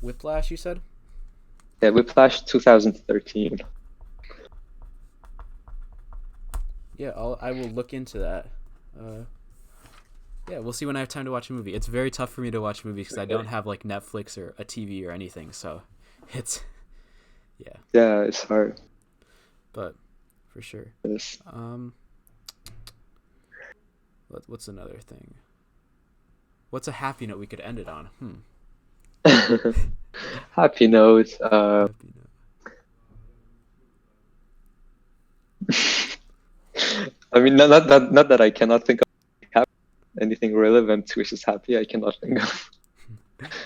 Whiplash, you said? Yeah, Whiplash 2013. Yeah, I will look into that. Yeah, we'll see when I have time to watch a movie. It's very tough for me to watch movies because I don't have like Netflix or a TV or anything. So it's Yeah, it's hard. But for sure. Yes. What's another thing? What's a happy note we could end it on? Happy note. I mean, not that I cannot think of anything relevant which is happy. I cannot think of.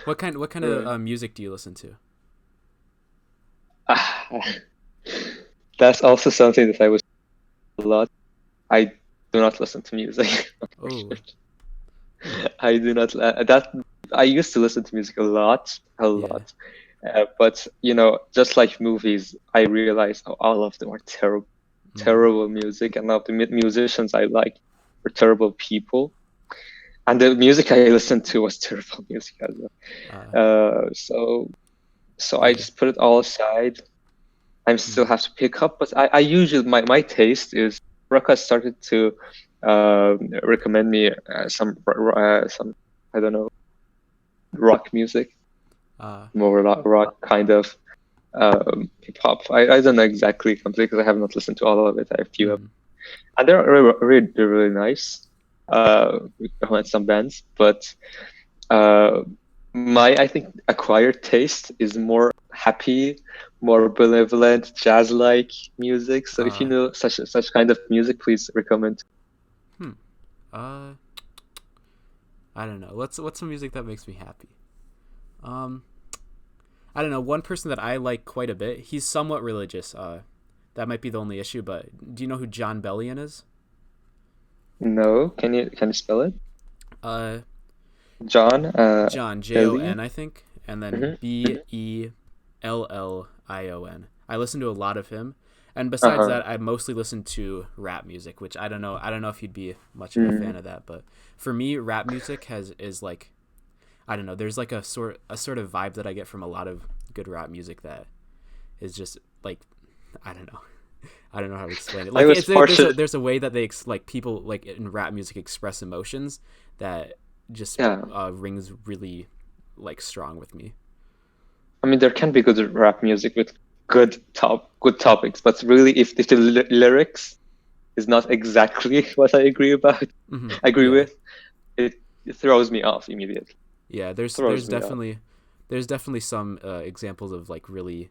What kind of music do you listen to? That's also something that I was a lot. I do not listen to music. Oh. I do not. I used to listen to music a lot. But just like movies, I realized all of them are terrible music, and all the musicians I like were terrible people. And the music I listened to was terrible music as well. So I just put it all aside. I still have to pick up, but I usually my taste is, Raka started to recommend me some I don't know, rock music, more rock kind of hip hop. I don't know exactly completely because I have not listened to all of it. I have a few of them, and they're really nice. We recommend some bands, but my, I think, acquired taste is more happy, more benevolent, jazz-like music. So if you know such kind of music, please recommend. I don't know. What's some music that makes me happy? I don't know. One person that I like quite a bit. He's somewhat religious. That might be the only issue. But do you know who John Bellion is? No, can you spell it? John Bellion? Jon, I think, and then Mm-hmm. Bellion. I listen to a lot of him, and besides that, I mostly listen to rap music, which I don't know if you'd be much of a fan of that, but for me, rap music is like, I don't know. There's like a sort of vibe that I get from a lot of good rap music that is just like, I don't know. I don't know how to explain it. Like, there's a way that they like people like in rap music express emotions that just rings really like strong with me. I mean, there can be good rap music with good topics, but really, if the lyrics is not exactly what I agree with, it throws me off immediately. Yeah, there's definitely some examples of like really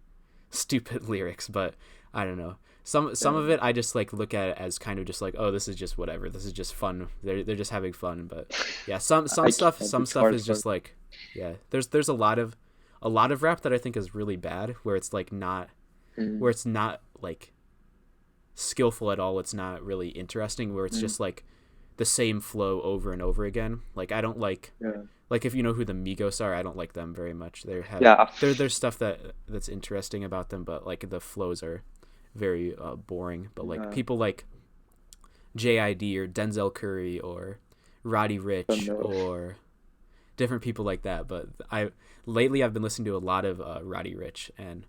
stupid lyrics, but I don't know. Some of it I just like look at it as kind of just like, oh, this is just whatever. This is just fun. They're just having fun. But yeah, some stuff is just like, yeah. There's a lot of rap that I think is really bad, where it's like not where it's not like skillful at all. It's not really interesting, where it's just like the same flow over and over again. Like I don't like like if you know who the Migos are, I don't like them very much. There's stuff that's interesting about them, but like the flows are very boring. But like people like JID or Denzel Curry or Roddy Ricch or different people like that. But lately I've been listening to a lot of Roddy Ricch, and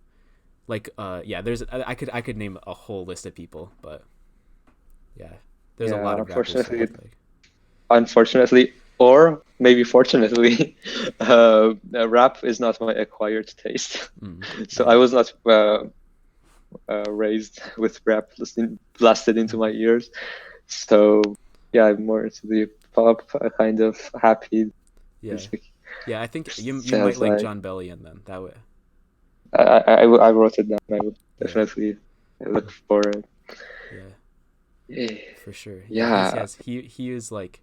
like there's I could name a whole list of people, but there's a lot of rappers unfortunately, or maybe fortunately, rap is not my acquired taste. So I was not raised with rap blasted into my ears. So I'm more into the pop kind of happy music. Yeah, I think you might like John Bellion then. That way. I wrote it down. I would definitely look for it. Yeah, for sure. He is like,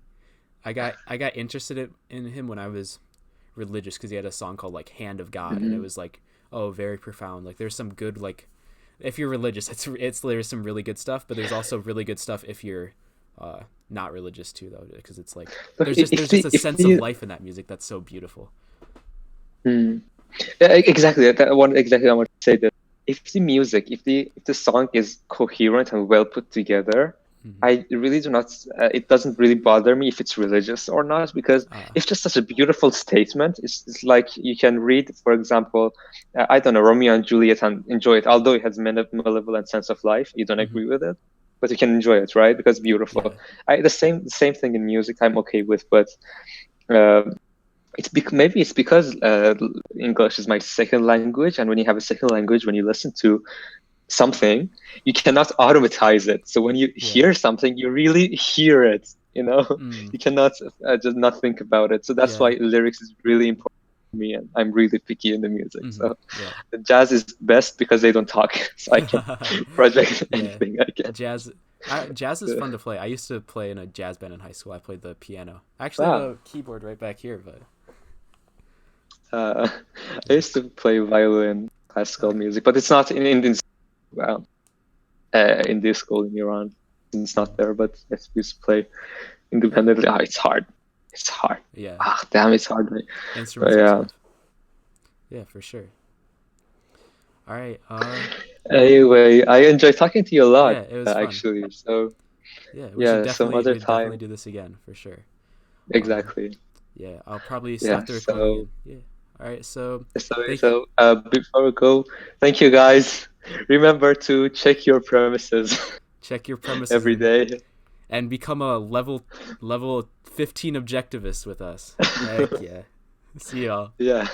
I got interested in him when I was religious, because he had a song called like Hand of God, and it was like, oh, very profound. Like there's some good, like if you're religious, there's some really good stuff, but there's also really good stuff if you're not religious too, though, because it's like there's just a sense of life in that music that's so beautiful. Exactly. I want to say that if the song is coherent and well put together, I really do not. It doesn't really bother me if it's religious or not, because it's just such a beautiful statement. It's like you can read, for example, I don't know, Romeo and Juliet, and enjoy it, although it has malevolent sense of life. You don't agree with it, but you can enjoy it, right? Because it's beautiful. The same thing in music I'm okay with, but maybe it's because English is my second language, and when you have a second language, when you listen to something, you cannot automatize it. So when you hear something, you really hear it. You cannot just not think about it. So that's why lyrics is really important to me, and I'm really picky in the music. So the jazz is best because they don't talk, so I can project anything I can. Jazz is fun to play. I used to play in a jazz band in high school. I played the piano. I actually have a keyboard right back here, but I used to play violin, classical music, but it's not in this school in Iran. It's not there, but I used to play independently. It's hard. Yeah. Damn, it's hard. Instruments. Yeah, for sure. All right. Anyway, I enjoyed talking to you a lot. Yeah, it was fun. Actually. So we should definitely do this again for sure. Exactly. I'll probably stop the recording. All right. So before we go, thank you guys. Remember to check your premises. Check your premises every day, and become a level 15 objectivist with us. Heck yeah. See y'all. Yeah.